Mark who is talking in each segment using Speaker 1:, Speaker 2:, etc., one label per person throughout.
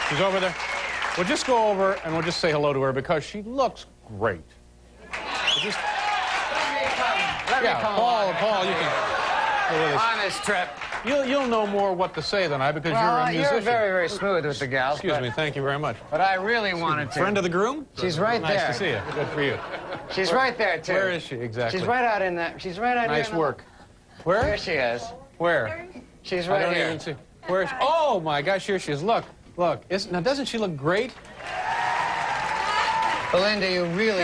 Speaker 1: She's over there. We'll just go over and we'll just say hello to her because she looks great. Just...
Speaker 2: Let me come along.
Speaker 1: Paul, you can...
Speaker 2: On this trip.
Speaker 1: You'll know more what to say than I because you're a musician.
Speaker 2: You're very, very smooth with the gals.
Speaker 1: Excuse me, thank you very much.
Speaker 2: But I really wanted to.
Speaker 1: Friend of the groom?
Speaker 2: She's right there.
Speaker 1: Nice to see you. Good for you.
Speaker 2: She's right there, too.
Speaker 1: Where is she, exactly?
Speaker 2: She's right out in that. She's right out here.
Speaker 1: Nice work. Where?
Speaker 2: There she is.
Speaker 1: Where?
Speaker 2: She's right
Speaker 1: here. I don't
Speaker 2: here.
Speaker 1: even see. Where is she? Oh, my gosh, here she is. Look. Now, doesn't she look great?
Speaker 2: Belinda, you really...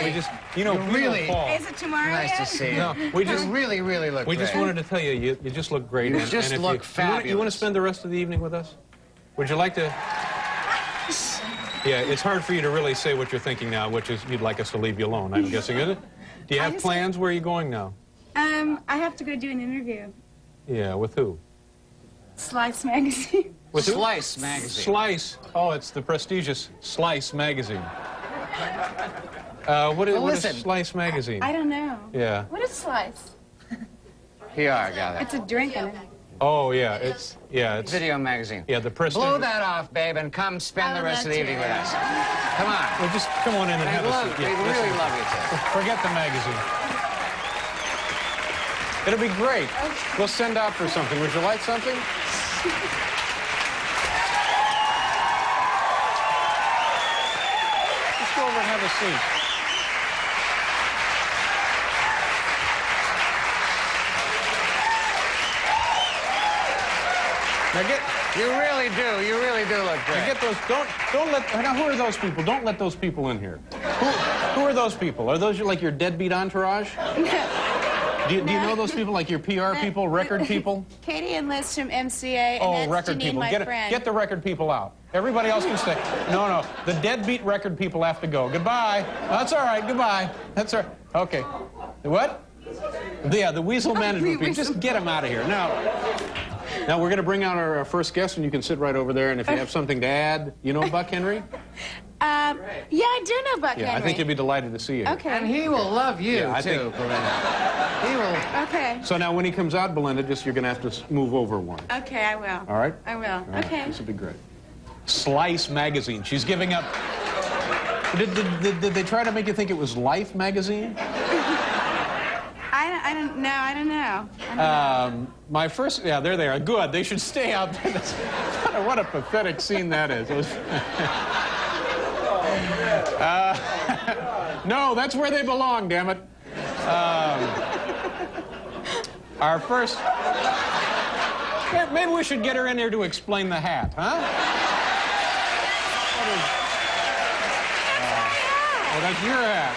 Speaker 1: really...
Speaker 3: Is it tomorrow
Speaker 2: Nice
Speaker 3: yet?
Speaker 2: to see you.
Speaker 1: No,
Speaker 2: you really, really look great.
Speaker 1: We just wanted to tell you, you just look great.
Speaker 2: You just look fabulous.
Speaker 1: You want to spend the rest of the evening with us? Would you like to... Yeah, it's hard for you to really say what you're thinking now, which is you'd like us to leave you alone, I'm guessing, is it? Do you have plans? Where are you going now?
Speaker 3: I have to go do an interview.
Speaker 1: Yeah, with who?
Speaker 3: Slice magazine.
Speaker 2: With Slice magazine.
Speaker 1: Slice. Oh, it's the prestigious Slice magazine. What is Slice magazine?
Speaker 3: I don't know.
Speaker 1: Yeah.
Speaker 3: What is Slice?
Speaker 2: Here, I got it.
Speaker 3: It's a drink in it.
Speaker 1: Oh, yeah, it's...
Speaker 2: Video magazine.
Speaker 1: Yeah, the prestigious...
Speaker 2: Blow that off, babe, and come spend the rest of the evening with us. Come on.
Speaker 1: Well, just come on in and have a seat.
Speaker 2: We really love you, too.
Speaker 1: Forget the magazine. It'll be great. Okay. We'll send out for something. Would you like something? Just go over and have a seat. Now
Speaker 2: you really do look great.
Speaker 1: Now get those, don't let, now who are those people? Don't let those people in here. Who are those people? Are those like your deadbeat entourage? Do you know those people, like your PR people, record people?
Speaker 3: Katie and Liz from MCA, and that's
Speaker 1: record
Speaker 3: Janine,
Speaker 1: people.
Speaker 3: my friend.
Speaker 1: Get the record people out. Everybody else can stay. No, the deadbeat record people have to go. Goodbye. That's all right. Goodbye. That's all right. Okay. What? Yeah, the weasel management people. Just get them out of here. Now we're going to bring out our first guest, and you can sit right over there. And if you have something to add, you know Buck Henry?
Speaker 3: Yeah, I do know Buck Henry.
Speaker 1: I think he'll be delighted to see you.
Speaker 3: Okay.
Speaker 2: And he will love you, too, Belinda. He will.
Speaker 3: Okay.
Speaker 1: So now when he comes out, Belinda, you're going to have to move over one.
Speaker 3: Okay, I will.
Speaker 1: All right?
Speaker 3: I will.
Speaker 1: All right.
Speaker 3: Okay.
Speaker 1: This will be great. Slice magazine. She's giving up. Did they try to make you think it was Life magazine?
Speaker 3: I don't know.
Speaker 1: My first, yeah, there they are. Good. They should stay out there. What a pathetic scene that is. No, that's where they belong, damn it. Our first... Maybe we should get her in here to explain the hat, huh? Well, that's your hat.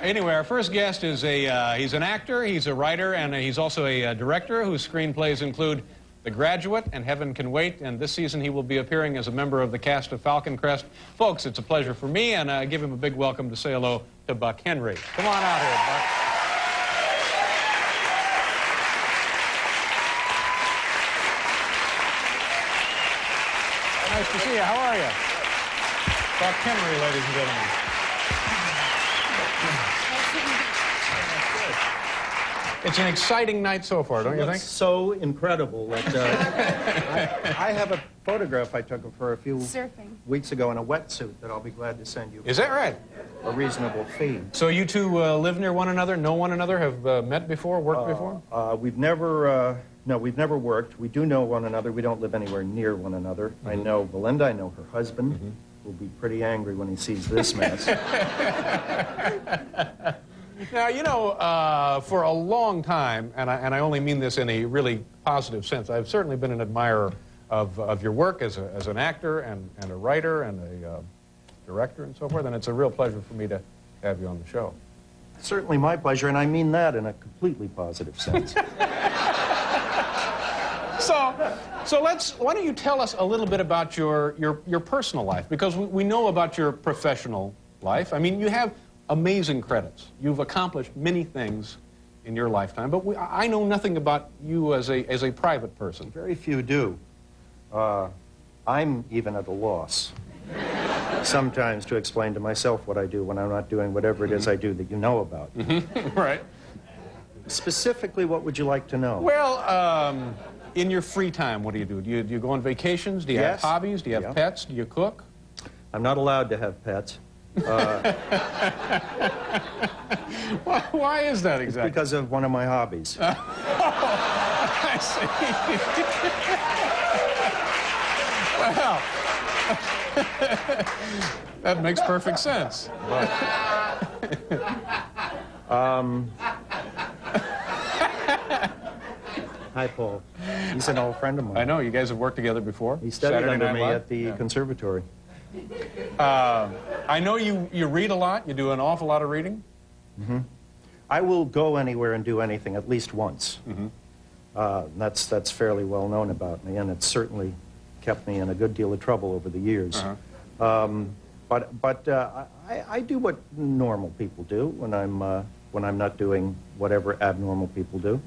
Speaker 1: Anyway, our first guest is he's an actor, he's a writer, and he's also a director whose screenplays include The Graduate and Heaven Can Wait, and this season he will be appearing as a member of the cast of Falcon Crest. Folks, it's a pleasure for me, and give him a big welcome to say hello to Buck Henry. Come on out here, Buck. Nice to see you. How are you? Buck Henry, ladies and gentlemen. It's an exciting night so far, don't you think?
Speaker 4: It's so incredible that I have a photograph I took of her a few weeks ago in a wetsuit that I'll be glad to send you.
Speaker 1: Is that right?
Speaker 4: A reasonable fee.
Speaker 1: So you two live near one another, know one another, have met before, worked before?
Speaker 4: We've never worked. We do know one another. We don't live anywhere near one another. I know Belinda, I know her husband, who'll be pretty angry when he sees this mess.
Speaker 1: Now, you know, for a long time, and I only mean this in a really positive sense, I've certainly been an admirer of your work as an actor and a writer and a director and so forth, and it's a real pleasure for me to have you on the show.
Speaker 4: Certainly my pleasure, and I mean that in a completely positive sense.
Speaker 1: So why don't you tell us a little bit about your personal life, because we know about your professional life. I mean, you have amazing credits. You've accomplished many things in your lifetime, but I know nothing about you as a private person.
Speaker 4: Very few do. I'm even at a loss sometimes to explain to myself what I do when I'm not doing whatever it is I do that you know about.
Speaker 1: Right.
Speaker 4: Specifically, what would you like to know?
Speaker 1: Well, in your free time, what do you do? Do you go on vacations? Do you have
Speaker 4: Yes.
Speaker 1: hobbies? Do you have
Speaker 4: Yeah.
Speaker 1: pets? Do you cook?
Speaker 4: I'm not allowed to have pets.
Speaker 1: Why is that
Speaker 4: It's
Speaker 1: exactly?
Speaker 4: because of one of my hobbies.
Speaker 1: I see. Well, that makes perfect sense.
Speaker 4: Hi, Paul. He's an old friend of mine.
Speaker 1: I know, you guys have worked together before.
Speaker 4: He studied
Speaker 1: Saturday
Speaker 4: under
Speaker 1: Night
Speaker 4: me
Speaker 1: Live?
Speaker 4: at the conservatory.
Speaker 1: I know you read a lot. You do an awful lot of reading.
Speaker 4: I will go anywhere and do anything at least once. That's fairly well known about me, and it's certainly kept me in a good deal of trouble over the years. But I do what normal people do when I'm not doing whatever abnormal people do.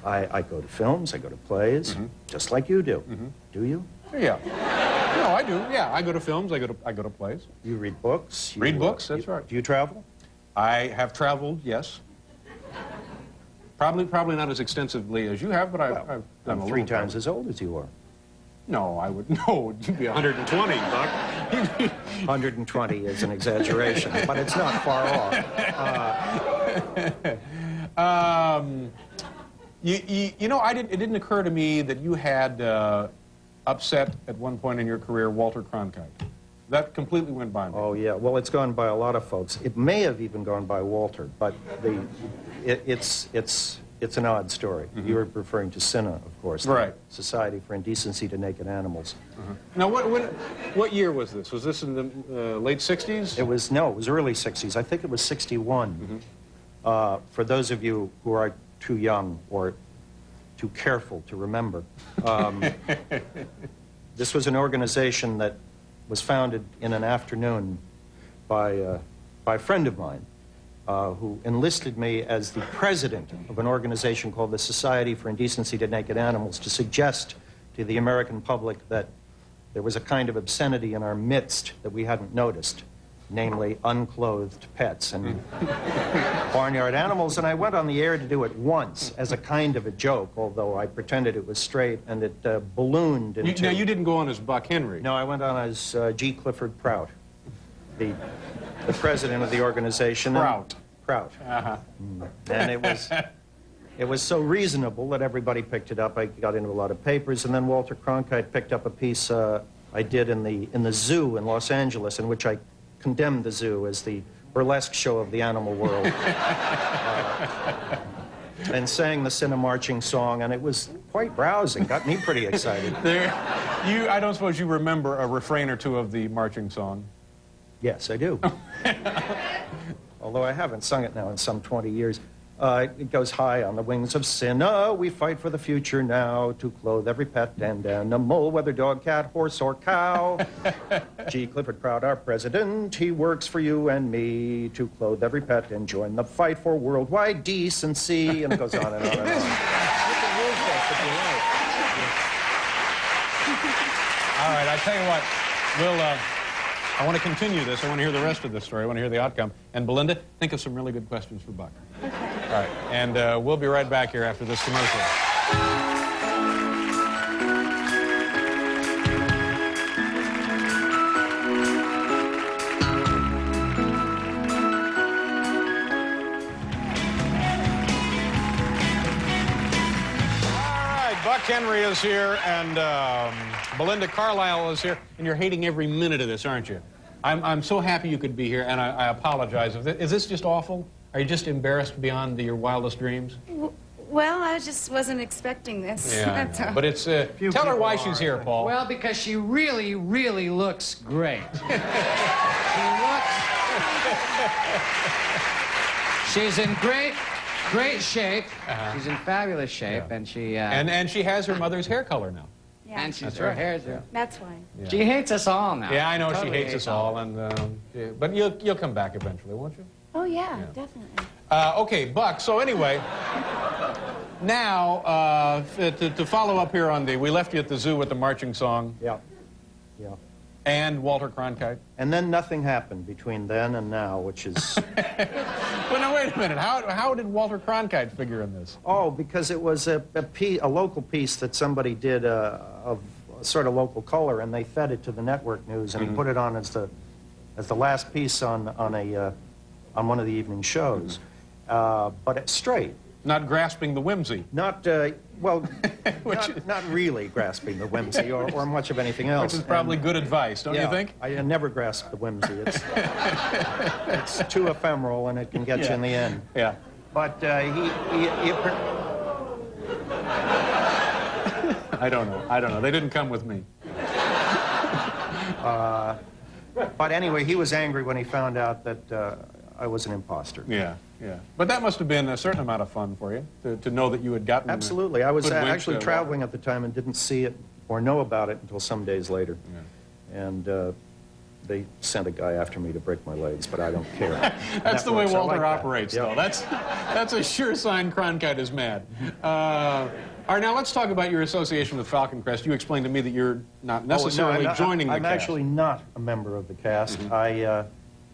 Speaker 4: I go to films, I go to plays, just like you do. Do you?
Speaker 1: Yeah. No, I do. Yeah, I go to films. I go to plays.
Speaker 4: You read books?
Speaker 1: Read books, that's right.
Speaker 4: Do you travel?
Speaker 1: I have traveled, yes. Probably not as extensively as you have, but I've done a
Speaker 4: I'm
Speaker 1: little
Speaker 4: 3 times
Speaker 1: travel.
Speaker 4: as old as you are.
Speaker 1: No, I would. No, you'd be 120, Buck.
Speaker 4: 120 is an exaggeration, but it's not far off.
Speaker 1: You know, it didn't occur to me that you had upset at one point in your career Walter Cronkite. That completely went by me.
Speaker 4: Oh, yeah. Well, it's gone by a lot of folks. It may have even gone by Walter, but it's an odd story. You're referring to SINA, of course.
Speaker 1: Right.
Speaker 4: The Society for Indecency to Naked Animals.
Speaker 1: Now, what year was this? Was this in the late 60s?
Speaker 4: It was early 60s. I think it was 61. For those of you who are too young or too careful to remember, this was an organization that was founded in an afternoon by a friend of mine who enlisted me as the president of an organization called the Society for Indecency to Naked Animals to suggest to the American public that there was a kind of obscenity in our midst that we hadn't noticed, namely unclothed pets and barnyard animals. And I went on the air to do it once as a kind of a joke, although I pretended it was straight, and it ballooned into...
Speaker 1: Now, you didn't go on as Buck Henry.
Speaker 4: No, I went on as G. Clifford Prout, the president of the organization.
Speaker 1: Prout.
Speaker 4: Prout. And it was so reasonable that everybody picked it up. I got into a lot of papers, and then Walter Cronkite picked up a piece I did in the zoo in Los Angeles, in which I condemned the zoo as the burlesque show of the animal world. And sang the Cinna marching song, and it was quite rousing. Got me pretty excited.
Speaker 1: I don't suppose you remember a refrain or two of the marching song?
Speaker 4: Yes, I do. Although I haven't sung it now in some 20 years. It goes, high on the wings of Cinna, we fight for the future now, to clothe every pet and animal, whether dog, cat, horse, or cow. G. Clifford Prout, our president, he works for you and me, to clothe every pet and join the fight for worldwide decency. And it goes on and on and on.
Speaker 1: All right, I tell you what, I want to continue this. I want to hear the rest of this story. I want to hear the outcome. And Belinda, think of some really good questions for Buck.
Speaker 3: Okay.
Speaker 1: All right, and we'll be right back here after this commercial. Buck Henry is here, and Belinda Carlisle is here, and you're hating every minute of this, aren't you? I'm so happy you could be here, and I apologize. Is this just awful? Are you just embarrassed beyond your wildest dreams?
Speaker 3: Well, I just wasn't expecting this. That's all.
Speaker 1: But it's, tell her why she's here, Paul.
Speaker 2: Well, because she really, really looks great. She's in great shape. She's in fabulous shape, and she...
Speaker 1: And she has her mother's hair color now.
Speaker 3: Yeah.
Speaker 2: And her hair's...
Speaker 3: That's why.
Speaker 1: Yeah.
Speaker 2: She hates us all now.
Speaker 1: Yeah, I know
Speaker 2: Totally
Speaker 1: she hates us all, and but you'll come back eventually, won't you?
Speaker 3: Oh, yeah, definitely.
Speaker 1: Okay, Buck, so anyway, now, to follow up here on we left you at the zoo with the marching song.
Speaker 4: Yeah, yeah.
Speaker 1: And Walter Cronkite.
Speaker 4: And then nothing happened between then and now, which is...
Speaker 1: But now, wait a minute. How did Walter Cronkite figure in this?
Speaker 4: Oh, because it was a local piece that somebody did of sort of local color, and they fed it to the network news, and he put it on as the last piece on one of the evening shows. But it's straight.
Speaker 1: Not grasping the whimsy.
Speaker 4: Not, well, not really grasping the whimsy or much of anything else.
Speaker 1: Which is probably good advice, don't you think?
Speaker 4: I never grasp the whimsy. It's too ephemeral, and it can get you in the end.
Speaker 1: Yeah.
Speaker 4: But
Speaker 1: I don't know. They didn't come with me.
Speaker 4: But anyway, he was angry when he found out that I was an imposter.
Speaker 1: Yeah. But that must have been a certain amount of fun for you, to know that you had gotten...
Speaker 4: Absolutely. I was actually traveling at the time and didn't see it or know about it until some days later. Yeah. And they sent a guy after me to break my legs, but I don't care.
Speaker 1: That's the way Walter
Speaker 4: like
Speaker 1: operates,
Speaker 4: though.
Speaker 1: Yeah. That's a sure sign Cronkite is mad. All right, now let's talk about your association with Falcon Crest. You explained to me that you're not necessarily joining the cast.
Speaker 4: I'm actually not a member of the cast.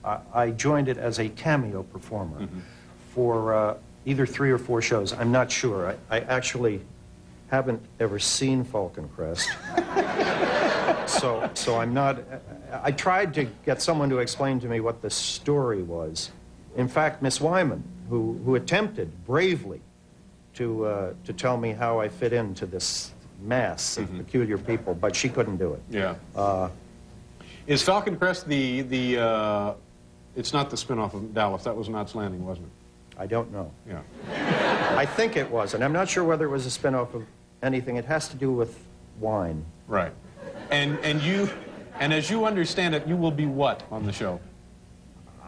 Speaker 4: I joined it as a cameo performer for either 3 or 4 shows. I'm not sure. I actually haven't ever seen Falcon Crest. So I'm not... I tried to get someone to explain to me what the story was. In fact, Miss Wyman, who attempted bravely to tell me how I fit into this mass of peculiar people, but she couldn't do it.
Speaker 1: Yeah. Is Falcon Crest the it's not the spin-off of Dallas. That was Knots Landing, wasn't it?
Speaker 4: I don't know.
Speaker 1: Yeah.
Speaker 4: I think it was, and I'm not sure whether it was a spin-off of anything. It has to do with wine.
Speaker 1: Right. And as you understand it, you will be what on the show?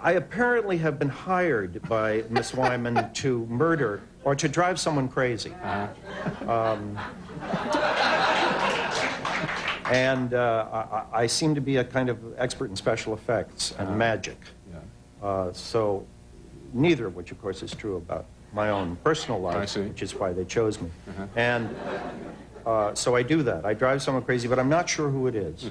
Speaker 4: I apparently have been hired by Miss Wyman to murder or to drive someone crazy. And I seem to be a kind of expert in special effects and magic. Yeah. So neither of which, of course, is true about my own personal life, which is why they chose me. And so I do that. I drive someone crazy, but I'm not sure who it is.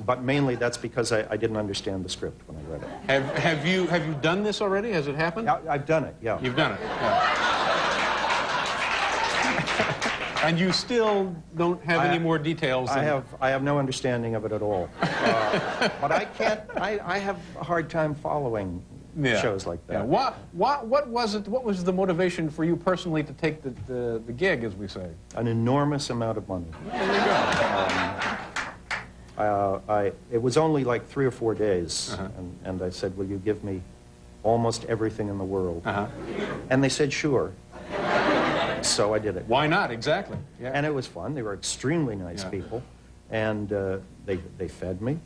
Speaker 4: But mainly that's because I didn't understand the script when I read it.
Speaker 1: Have you done this already? Has it happened?
Speaker 4: I've done it, yeah.
Speaker 1: You've done it, yeah. And you still don't have any more details?
Speaker 4: I have no understanding of it at all. But I have a hard time following shows like that.
Speaker 1: Yeah. What was it? What was the motivation for you personally to take the gig, as we say?
Speaker 4: An enormous amount of money.
Speaker 1: There you go.
Speaker 4: It was only like 3 or 4 days, and I said, will you give me almost everything in the world? And they said, sure. So I did it.
Speaker 1: Why not? Exactly. Yeah.
Speaker 4: And it was fun. They were extremely nice people, and they fed me,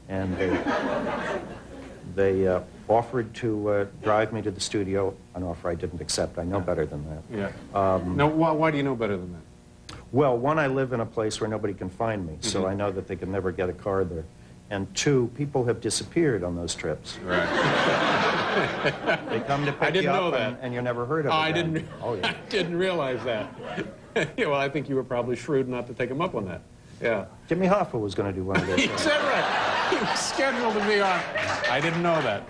Speaker 4: and they offered to drive me to the studio, an offer I didn't accept. I know better than that.
Speaker 1: Yeah. Now, why do you know better than that?
Speaker 4: Well, one, I live in a place where nobody can find me, so I know that they can never get a car there. And 2, people have disappeared on those trips.
Speaker 1: Right.
Speaker 4: They come to pick you up, and you're never heard of them.
Speaker 1: I didn't realize that. Well, I think you were probably shrewd not to take him up on that. Yeah.
Speaker 4: Jimmy Hoffa was going to do one of those.
Speaker 1: Is that right? He was scheduled to be on. I didn't know that.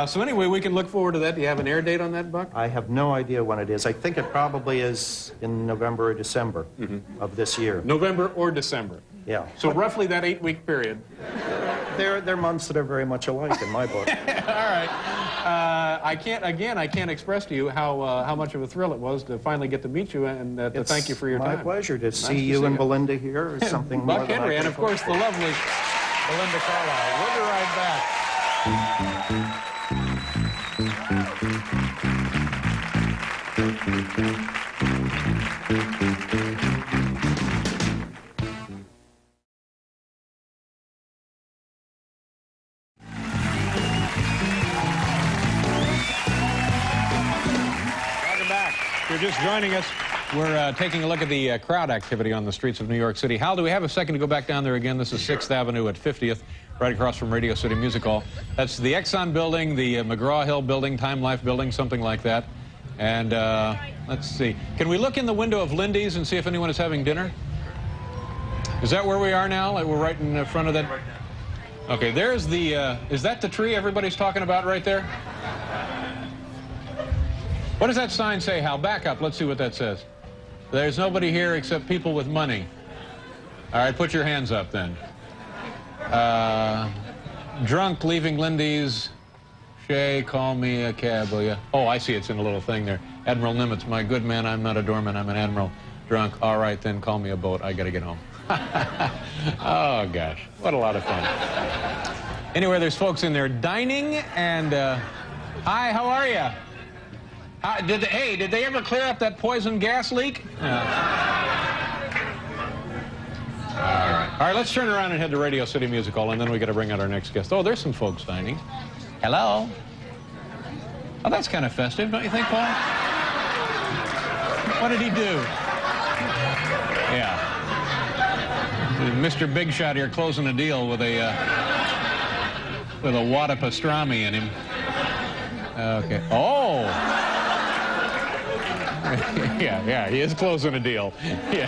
Speaker 1: So anyway, we can look forward to that. Do you have an air date on that, Buck?
Speaker 4: I have no idea when it is. I think it probably is in November or December of this year.
Speaker 1: November or December?
Speaker 4: Yeah.
Speaker 1: So roughly that 8-week period.
Speaker 4: They're months that are very much alike in my book.
Speaker 1: All right. I can't express to you how much of a thrill it was to finally get to meet you and to thank you for your time.
Speaker 4: It's my pleasure to see you and Belinda here or something.
Speaker 1: Buck Henry, and of course the lovely Belinda Carlisle. We'll be right back. Welcome back. If you're just joining us, we're taking a look at the crowd activity on the streets of New York City. Hal, do we have a second to go back down there again? This is 6th Avenue at 50th, right across from Radio City Music Hall. That's the Exxon building, the McGraw-Hill building, Time Life building, something like that. And let's see. Can we look in the window of Lindy's and see if anyone is having dinner? Is that where we are now? Like we're right in front of that? Okay, there's the, is that the tree everybody's talking about right there? What does that sign say, Hal? Back up, let's see what that says. There's nobody here except people with money. All right, put your hands up then. Drunk, leaving Lindy's. Shay, call me a cab, will you? Oh, I see, it's in a little thing there. Admiral Nimitz, my good man, I'm not a doorman, I'm an admiral. Drunk, all right, then call me a boat, I gotta get home. Oh, gosh, what a lot of fun. Anyway, there's folks in there dining, and, hi, how are you? Did they ever clear up that poison gas leak? All right, let's turn around and head to Radio City Music Hall, and then we got to bring out our next guest. Oh, there's some folks dining. Hello. Oh, that's kind of festive, don't you think, Paul? What did he do? Yeah. Mr. Big Shot here closing a deal with a wad of pastrami in him. Okay. Oh. Yeah, he is closing a deal. Yeah.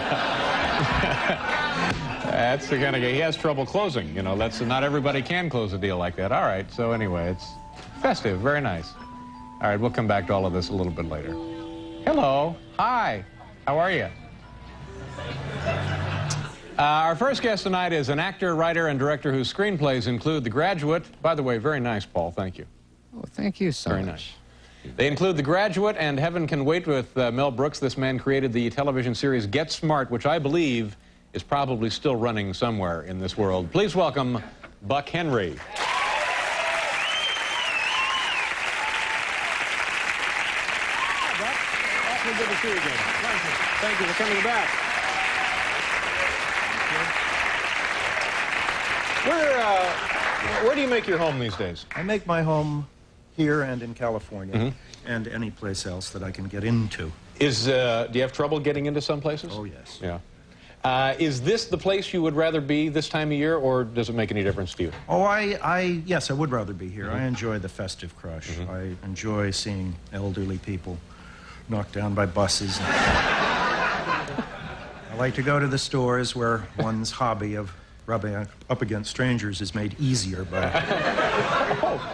Speaker 1: That's the kind of guy. He has trouble closing. You know, that's not everybody can close a deal like that. All right. So anyway, it's festive. Very nice. All right. We'll come back to all of this a little bit later. Hello. Hi. How are you? Our first guest tonight is an actor, writer, and director whose screenplays include The Graduate. By the way, very nice, Paul. Thank you.
Speaker 2: Oh, thank you so much.
Speaker 1: Very nice. They include The Graduate and Heaven Can Wait with Mel Brooks. This man created the television series Get Smart, which I believe is probably still running somewhere in this world. Please welcome Buck Henry. Hi, Buck. Awfully good to see you again. Thank you for coming back. Where do you make your home these days?
Speaker 4: I make my home here and in California, and any place else that I can get into.
Speaker 1: Do you have trouble getting into some places?
Speaker 4: Oh, yes.
Speaker 1: Yeah. Is this the place you would rather be this time of year, or does it make any difference to you?
Speaker 4: Oh, yes, I would rather be here. I enjoy the festive crush. I enjoy seeing elderly people knocked down by buses. I like to go to the stores where one's hobby of rubbing up against strangers is made easier by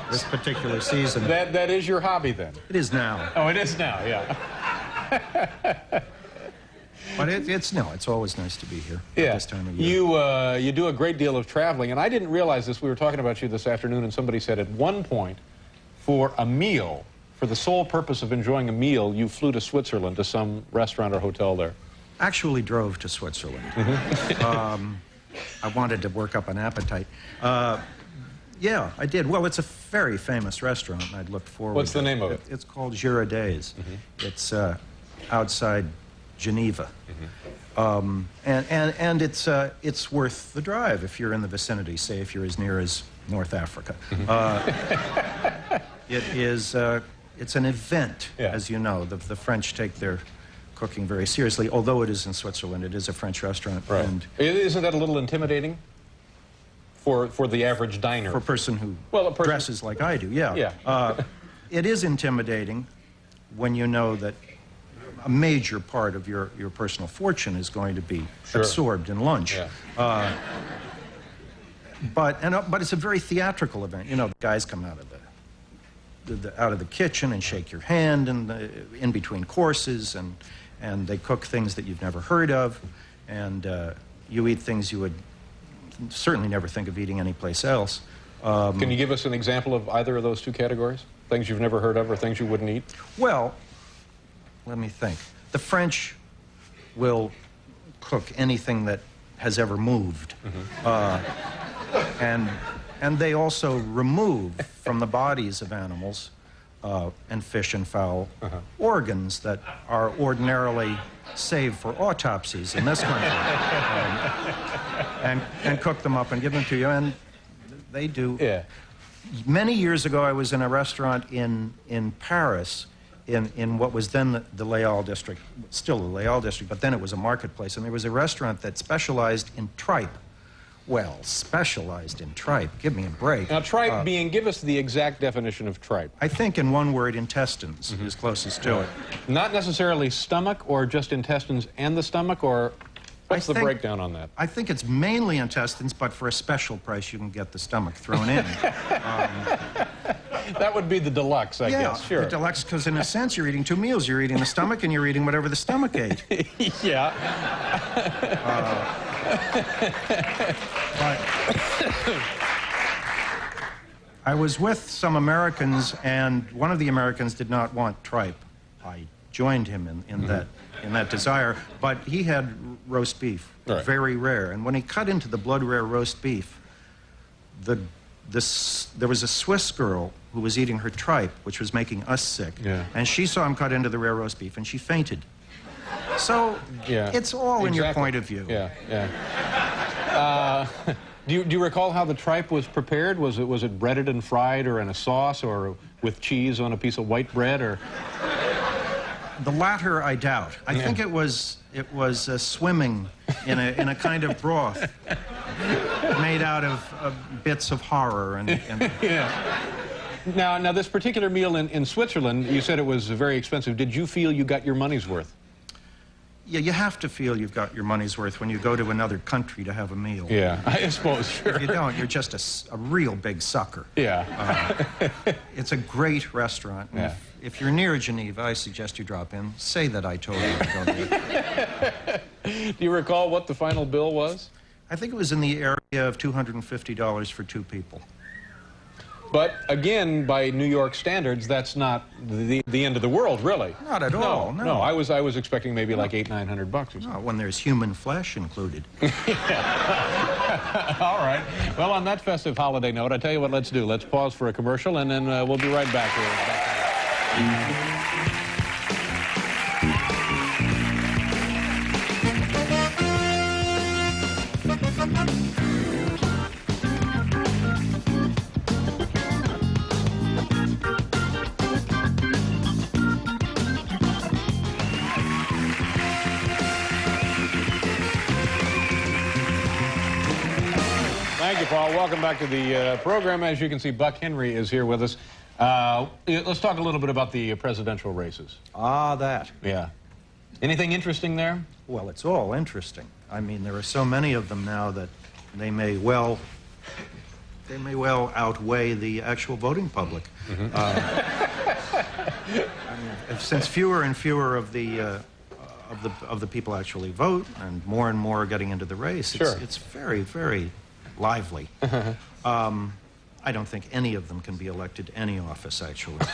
Speaker 4: this particular season.
Speaker 1: That is your hobby, then?
Speaker 4: It is now.
Speaker 1: Oh, it is now, yeah.
Speaker 4: But it's always nice to be here at this time of
Speaker 1: year. You do a great deal of traveling, and I didn't realize this. We were talking about you this afternoon, and somebody said at one point, for a meal, for the sole purpose of enjoying a meal, you flew to Switzerland to some restaurant or hotel there.
Speaker 4: Actually drove to Switzerland. I wanted to work up an appetite. Yeah, I did. Well, it's a very famous restaurant, and I'd looked forward
Speaker 1: What's the name of it?
Speaker 4: It's called Girardet's. It's outside Geneva. And it's worth the drive if you're in the vicinity, say if you're as near as North Africa. It's an event, as you know. The French take their cooking very seriously, although it is in Switzerland. It is a French restaurant.
Speaker 1: Right.
Speaker 4: And
Speaker 1: isn't that a little intimidating for the average diner?
Speaker 4: For a person who dresses like I do, yeah. It is intimidating when you know that a major part of your personal fortune is going to be absorbed in lunch. Yeah. But it's a very theatrical event. You know, the guys come out of the kitchen and shake your hand in between courses, and they cook things that you've never heard of, and you eat things you would certainly never think of eating anyplace else.
Speaker 1: Can you give us an example of either of those two categories? Things you've never heard of or things you wouldn't eat?
Speaker 4: Well, let me think. The French will cook anything that has ever moved. And they also remove from the bodies of animals and fish and fowl organs that are ordinarily saved for autopsies in this country. And cook them up and give them to you, and they do.
Speaker 1: Yeah.
Speaker 4: Many years ago, I was in a restaurant in Paris, in what was then the Les Halles district, still the Les Halles district, but then it was a marketplace, and there was a restaurant that specialized in tripe. Well, specialized in tripe. Give me a break.
Speaker 1: Now, tripe give us the exact definition of tripe.
Speaker 4: I think in one word, intestines is closest to it.
Speaker 1: Not necessarily stomach, or just intestines and the stomach, or What's the breakdown on that?
Speaker 4: I think it's mainly intestines, but for a special price, you can get the stomach thrown in.
Speaker 1: That would be the deluxe, I guess. Sure.
Speaker 4: The deluxe, because in a sense, you're eating two meals. You're eating the stomach, and you're eating whatever the stomach ate.
Speaker 1: Yeah.
Speaker 4: But I was with some Americans, and one of the Americans did not want tripe. I joined him in that desire, but he had roast beef,
Speaker 1: right.
Speaker 4: Very rare. And when he cut into the blood rare roast beef, there was a Swiss girl who was eating her tripe, which was making us sick.
Speaker 1: Yeah.
Speaker 4: And she saw him cut into the rare roast beef, and she fainted. So it's all in your point of view.
Speaker 1: Yeah, yeah. Do you recall how the tripe was prepared? Was it breaded and fried, or in a sauce, or with cheese on a piece of white bread, or?
Speaker 4: The latter, I doubt. I think it was swimming in a kind of broth made out of bits of horror and
Speaker 1: Yeah. Now this particular meal in Switzerland, you said it was very expensive. Did you feel you got your money's worth?
Speaker 4: Yeah, you have to feel you've got your money's worth when you go to another country to have a meal.
Speaker 1: Yeah, I suppose, sure.
Speaker 4: If you don't, you're just a real big sucker.
Speaker 1: Yeah.
Speaker 4: It's a great restaurant.
Speaker 1: Yeah.
Speaker 4: If you're near Geneva, I suggest you drop in. Say that I told you to go there.
Speaker 1: Do you recall what the final bill was?
Speaker 4: I think it was in the area of $250 for two people.
Speaker 1: But again, by New York standards, that's not the end of the world, really.
Speaker 4: Not at all. No.
Speaker 1: I was expecting maybe like $800-900 or something.
Speaker 4: No, when there's human flesh included.
Speaker 1: All right. Well, on that festive holiday note, I tell you what, let's do. Let's pause for a commercial, and then we'll be right back here. Thank you, Paul. Welcome back to the program. As you can see, Buck Henry is here with us. Let's talk a little bit about the presidential races.
Speaker 4: Ah, that.
Speaker 1: Yeah. Anything interesting there?
Speaker 4: Well, it's all interesting. I mean, there are so many of them now that they may well outweigh the actual voting public. Since fewer and fewer of the people actually vote, and more are getting into the race, it's very, very lively. I don't think any of them can be elected to any office, actually.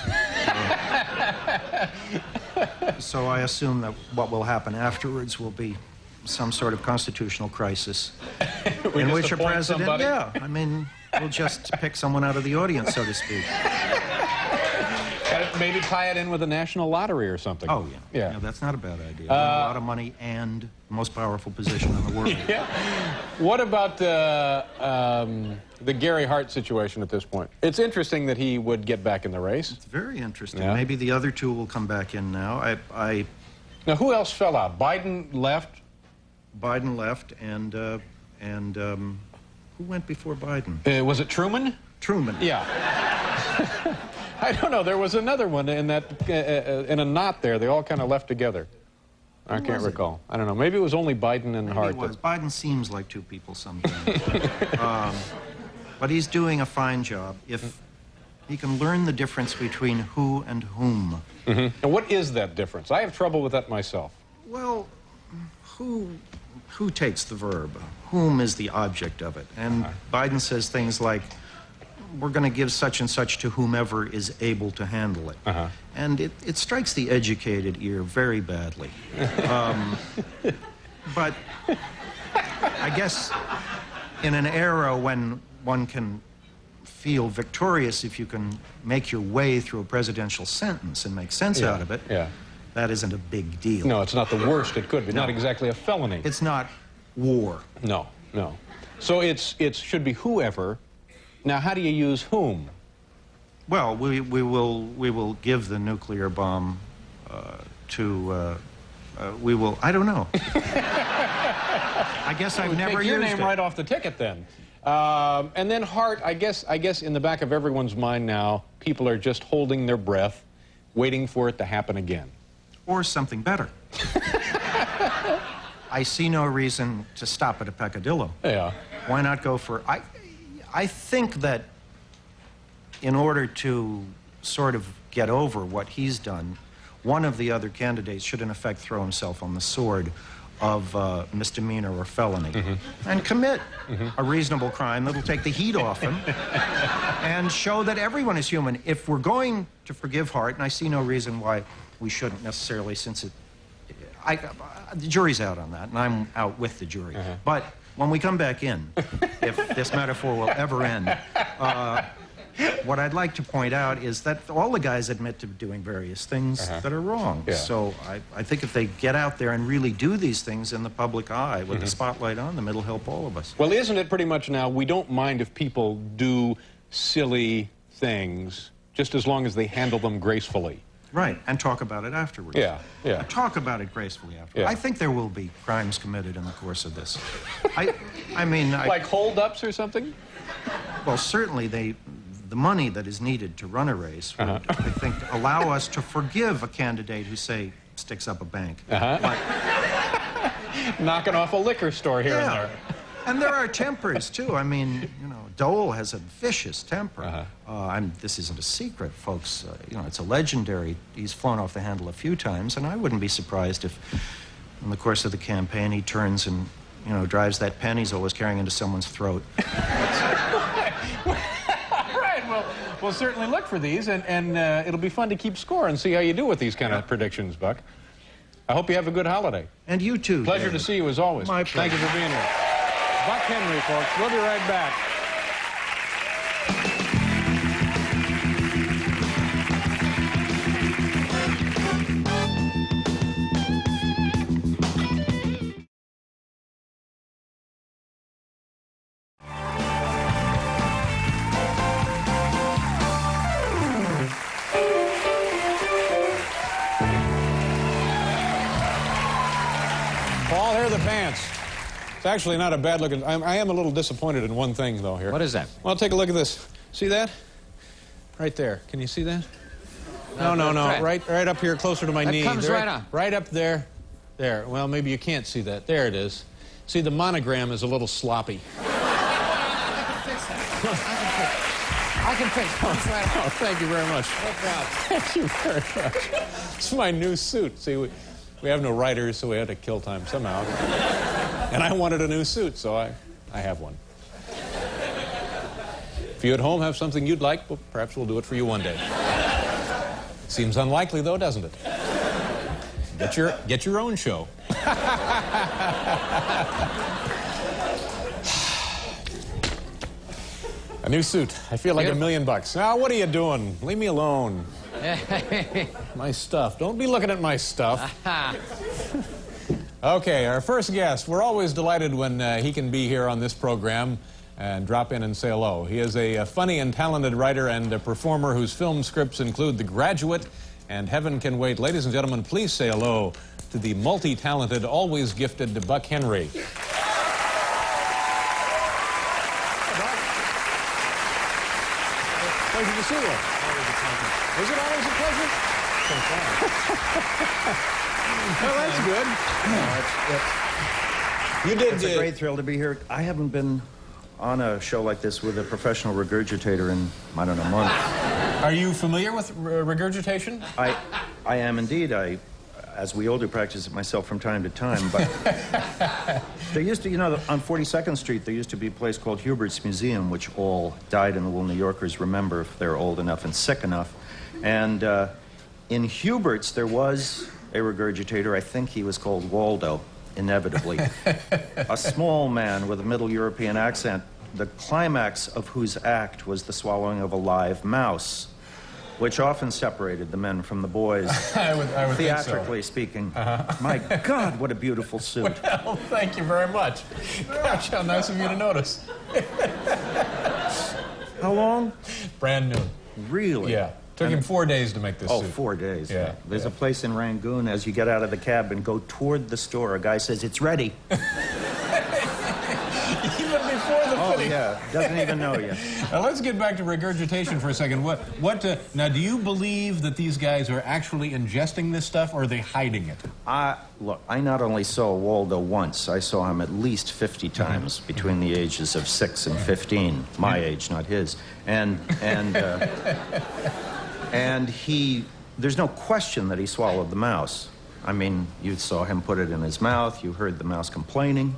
Speaker 4: So I assume that what will happen afterwards will be some sort of constitutional crisis in which a president, I mean, we'll just pick someone out of the audience, so to speak.
Speaker 1: Maybe tie it in with a national lottery or something.
Speaker 4: Oh, yeah. Yeah, that's not a bad idea. A lot of money and the most powerful position in the world.
Speaker 1: Yeah. What about the Gary Hart situation at this point? It's interesting that he would get back in the race.
Speaker 4: It's very interesting.
Speaker 1: Yeah.
Speaker 4: Maybe the other two will come back in now.
Speaker 1: Now, who else fell out? Biden left?
Speaker 4: Biden left, and who went before Biden?
Speaker 1: Was it Truman?
Speaker 4: Truman.
Speaker 1: Yeah. I don't know. There was another one in that in a knot there. They all kind of left together. I can't recall. I don't know. Maybe it was only Biden and Hart.
Speaker 4: Maybe it was. Biden seems like two people sometimes. But he's doing a fine job if he can learn the difference between who and whom.
Speaker 1: And what is that difference? I have trouble with that myself.
Speaker 4: Well, who takes the verb? Whom is the object of it? And Biden says things like, we're going to give such and such to whomever is able to handle it. And it strikes the educated ear very badly. But I guess in an era when one can feel victorious if you can make your way through a presidential sentence and make sense out of it, that isn't a big deal.
Speaker 1: No, it's not the worst it could be. Not exactly a felony.
Speaker 4: It's not war.
Speaker 1: No. So it should be whoever. Now, how do you use whom?
Speaker 4: Well, we will give the nuclear bomb to we will. I don't know. I guess I've never
Speaker 1: used
Speaker 4: used
Speaker 1: your name
Speaker 4: it.
Speaker 1: right off the ticket then. And then Hart, I guess in the back of everyone's mind now, people are just holding their breath, waiting for it to happen again.
Speaker 4: Or something better. I see no reason to stop at a peccadillo.
Speaker 1: Yeah.
Speaker 4: Why not go for... I think that in order to sort of get over what he's done, one of the other candidates should, in effect, throw himself on the sword of misdemeanor or felony and commit a reasonable crime that'll take the heat off him and show that everyone is human. If we're going to forgive Hart, and I see no reason why we shouldn't necessarily, since the jury's out on that, and I'm out with the jury. But when we come back in, if this metaphor will ever end, what I'd like to point out is that all the guys admit to doing various things that are wrong.
Speaker 1: Yeah.
Speaker 4: So I think if they get out there and really do these things in the public eye with the spotlight on them, it'll help all of us.
Speaker 1: Well, isn't it pretty much now, we don't mind if people do silly things, just as long as they handle them gracefully.
Speaker 4: Right, and talk about it afterwards.
Speaker 1: Yeah, yeah.
Speaker 4: Talk about it gracefully afterwards.
Speaker 1: Yeah.
Speaker 4: I think there will be crimes committed in the course of this. I mean...
Speaker 1: Like hold-ups or something?
Speaker 4: Well, certainly the money that is needed to run a race would, I think, allow us to forgive a candidate who, say, sticks up a bank. But,
Speaker 1: knocking off a liquor store here and there.
Speaker 4: And there are tempers, too. I mean, you know, Dole has a vicious temper. This isn't a secret, folks. You know, it's a legendary. He's flown off the handle a few times, and I wouldn't be surprised if, in the course of the campaign, he turns and, you know, drives that pen he's always carrying into someone's throat.
Speaker 1: We'll certainly look for these, and it'll be fun to keep score and see how you do with these kind of predictions, Buck. I hope you have a good holiday.
Speaker 4: And you too,
Speaker 1: Pleasure
Speaker 4: David.
Speaker 1: to see you as always.
Speaker 4: My pleasure.
Speaker 1: Thank you for being here. Buck Henry, folks. We'll be right back. Paul, here are the pants. It's actually not a bad looking. I am a little disappointed in one thing, though, here.
Speaker 2: What is that?
Speaker 1: Well, take a look at this. See that? Right there. Can you see that? No. Right up here, closer to my knee.
Speaker 2: That comes right on.
Speaker 1: Right up there. There. Well, maybe you can't see that. There it is. See, the monogram is a little sloppy.
Speaker 2: I can fix it. Comes right on.
Speaker 1: Oh, thank you very much.
Speaker 2: No problem.
Speaker 1: Thank you very much. It's my new suit. See, we have no writers, so we had to kill time somehow. And I wanted a new suit, so I have one. If you at home have something you'd like, well, perhaps we'll do it for you one day. Seems unlikely, though, doesn't it? Get your own show. A new suit. I feel like $1 million. Now, what are you doing? Leave me alone. My stuff. Don't be looking at my stuff. Okay, our first guest. We're always delighted when he can be here on this program and drop in and say hello. He is a funny and talented writer and a performer whose film scripts include The Graduate and Heaven Can Wait. Ladies and gentlemen, please say hello to the multi-talented, always gifted Buck Henry. Pleasure to see you. Is it always a pleasure? Well, that's good. You did.
Speaker 4: It's a great thrill to be here. I haven't been on a show like this with a professional regurgitator in, I don't know, months.
Speaker 1: Are you familiar with regurgitation?
Speaker 4: I am indeed. As we all do, practice it myself from time to time. But there used to, you know, on 42nd Street, there used to be a place called Hubert's Museum, which all dyed-in-the-wool New Yorkers remember if they're old enough and sick enough. And in Hubert's, there was a regurgitator. I think he was called Waldo, inevitably. A small man with a Middle European accent, the climax of whose act was the swallowing of a live mouse, which often separated the men from the boys,
Speaker 1: I would
Speaker 4: theatrically
Speaker 1: think so.
Speaker 4: speaking. My God, what a beautiful suit.
Speaker 1: Well, thank you very much. Gosh, how nice of you to notice.
Speaker 4: How long?
Speaker 1: Brand new.
Speaker 4: Really?
Speaker 1: Yeah. Took him 4 daes to make this suit.
Speaker 4: 4 days.
Speaker 1: Yeah.
Speaker 4: There's a place in Rangoon, as you get out of the cab and go toward the store, a guy says, "It's ready."
Speaker 1: Even before the fitting.
Speaker 4: Yeah, doesn't even know you.
Speaker 1: Now, let's get back to regurgitation for a second. Now, do you believe that these guys are actually ingesting this stuff, or are they hiding it?
Speaker 4: Look, I not only saw Waldo once, I saw him at least 50 times between the ages of 6 and 15. My age, not his. And there's no question that he swallowed the mouse. I mean, you saw him put it in his mouth. You heard the mouse complaining.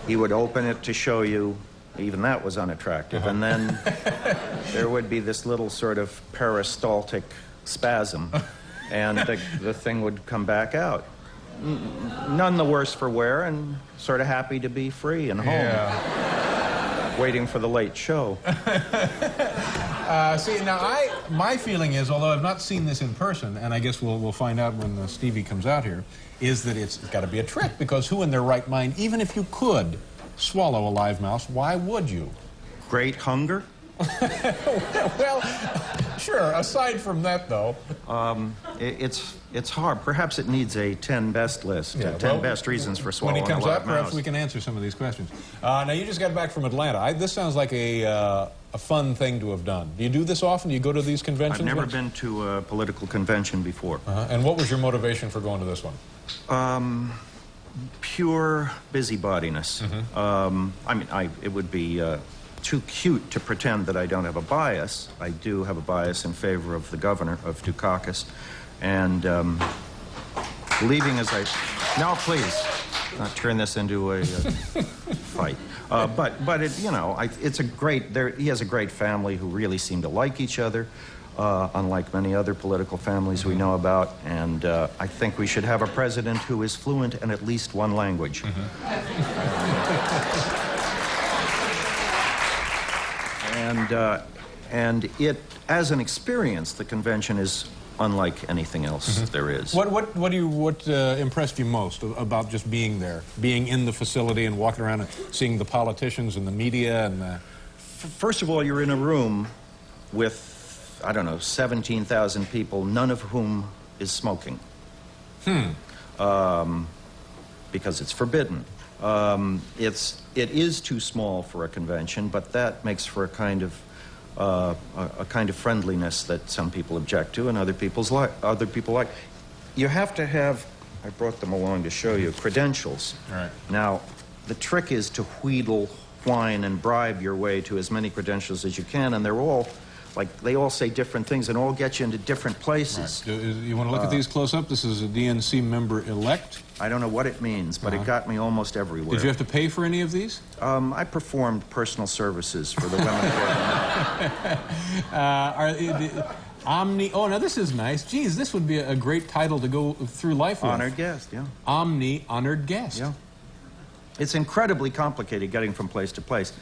Speaker 4: He would open it to show you. Even that was unattractive. And then there would be this little sort of peristaltic spasm, and the thing would come back out. None the worse for wear, and sort of happy to be free and home, waiting for the late show.
Speaker 1: See, now, my feeling is, although I've not seen this in person, and I guess we'll find out when Stevie comes out here, is that it's got to be a trick, because who in their right mind, even if you could swallow a live mouse, why would you?
Speaker 4: Great hunger?
Speaker 1: Well, sure, aside from that, though.
Speaker 4: It's hard. Perhaps it needs a 10 best list, 10 best reasons for swallowing a live mouse.
Speaker 1: When he comes up, perhaps we can answer some of these questions. Now, you just got back from Atlanta. This sounds like a fun thing to have done. Do you do this often? Do you go to these conventions?
Speaker 4: I've never been to a political convention before.
Speaker 1: And what was your motivation for going to this one?
Speaker 4: Pure busybodiness. I mean, it would be too cute to pretend that I don't have a bias. I do have a bias in favor of the governor of Dukakis. And believing as I... Now, please, not turn this into a fight. But it, you know, it's a great... he has a great family who really seem to like each other, unlike many other political families we know about. And I think we should have a president who is fluent in at least one language. And it, as an experience, the convention is unlike anything else there is.
Speaker 1: What impressed you most about just being there, being in the facility and walking around and seeing the politicians and the media and
Speaker 4: First of all, you're in a room with, I don't know, 17,000 people, none of whom is smoking. Because it's forbidden. It is too small for a convention, but that makes for a kind of friendliness that some people object to and other people like. You have to have, I brought them along to show you, credentials.
Speaker 1: Right.
Speaker 4: Now, the trick is to wheedle, whine, and bribe your way to as many credentials as you can, and they're all, like, they all say different things and all get you into different places.
Speaker 1: Right. You want to look at these close up? This is a DNC member-elect.
Speaker 4: I don't know what it means, but it got me almost everywhere.
Speaker 1: Did you have to pay for any of these?
Speaker 4: I performed personal services for the women.
Speaker 1: Oh, now this is nice. Geez, this would be a great title to go through life with.
Speaker 4: Honored guest, yeah.
Speaker 1: Honored guest.
Speaker 4: Yeah. It's incredibly complicated getting from place to place.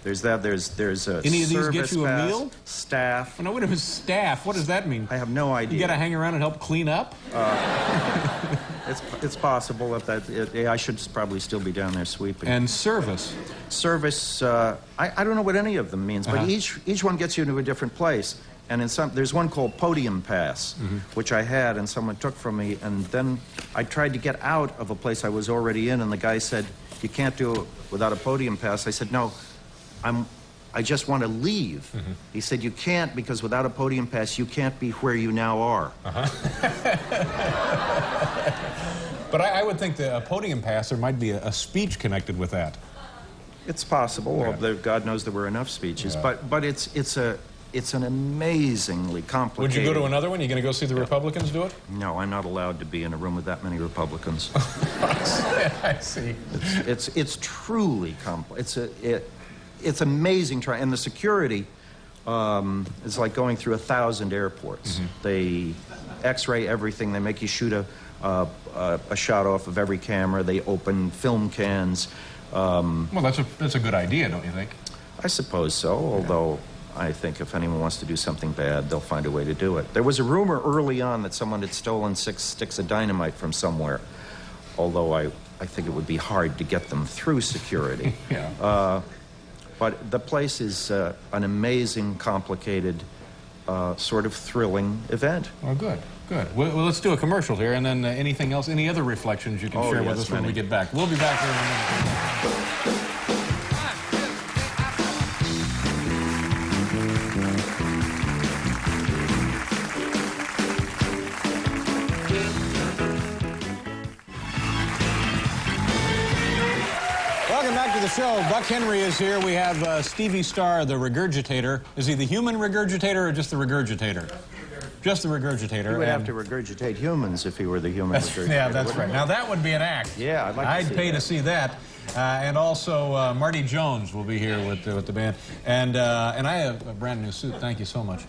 Speaker 4: There's a
Speaker 1: Any of these
Speaker 4: service
Speaker 1: get you a
Speaker 4: pass,
Speaker 1: meal?
Speaker 4: Staff.
Speaker 1: Oh, no, wait a minute, staff. What does that mean?
Speaker 4: I have no idea.
Speaker 1: You got to hang around and help clean up?
Speaker 4: It's possible that I should probably still be down there sweeping.
Speaker 1: And service.
Speaker 4: Service, I don't know what any of them means, but each one gets you into a different place. And there's one called Podium Pass, which I had and someone took from me, and then I tried to get out of a place I was already in, and the guy said, "You can't do it without a Podium Pass." I said, "No, I just want to leave." He said, "You can't, because without a Podium Pass, you can't be where you now are."
Speaker 1: But I would think that a Podium Pass, there might be a speech connected with that.
Speaker 4: It's possible.
Speaker 1: Yeah.
Speaker 4: Well, God knows there were enough speeches. Yeah. But it's an amazing complicated...
Speaker 1: Would you go to another one? You going to go see the Republicans do it?
Speaker 4: No, I'm not allowed to be in a room with that many Republicans.
Speaker 1: I see.
Speaker 4: It's truly complex. It's amazing. And the security is like going through 1,000 airports. They X-ray everything. They make you shoot a shot off of every camera. They open film cans.
Speaker 1: Well, that's a good idea, don't you think?
Speaker 4: I suppose so, although I think if anyone wants to do something bad, they'll find a way to do it. There was a rumor early on that someone had stolen 6 sticks of dynamite from somewhere, although I think it would be hard to get them through security.
Speaker 1: Yeah.
Speaker 4: But the place is an amazing, complicated, sort of thrilling event.
Speaker 1: Oh, good, good. Well, let's do a commercial here, and then anything else, any other reflections you can share with us when we get back. We'll be back here in a minute. show. Buck Henry is here. We have Stevie Starr, the regurgitator. Is he the human regurgitator or just the regurgitator? Just the regurgitator.
Speaker 4: He would have to regurgitate humans if he were the human regurgitator.
Speaker 1: Yeah, that's right. Now, that would be an act.
Speaker 4: Yeah,
Speaker 1: I'd pay to see that. And also, Marty Jones will be here with the band. And I have a brand new suit. Thank you so much.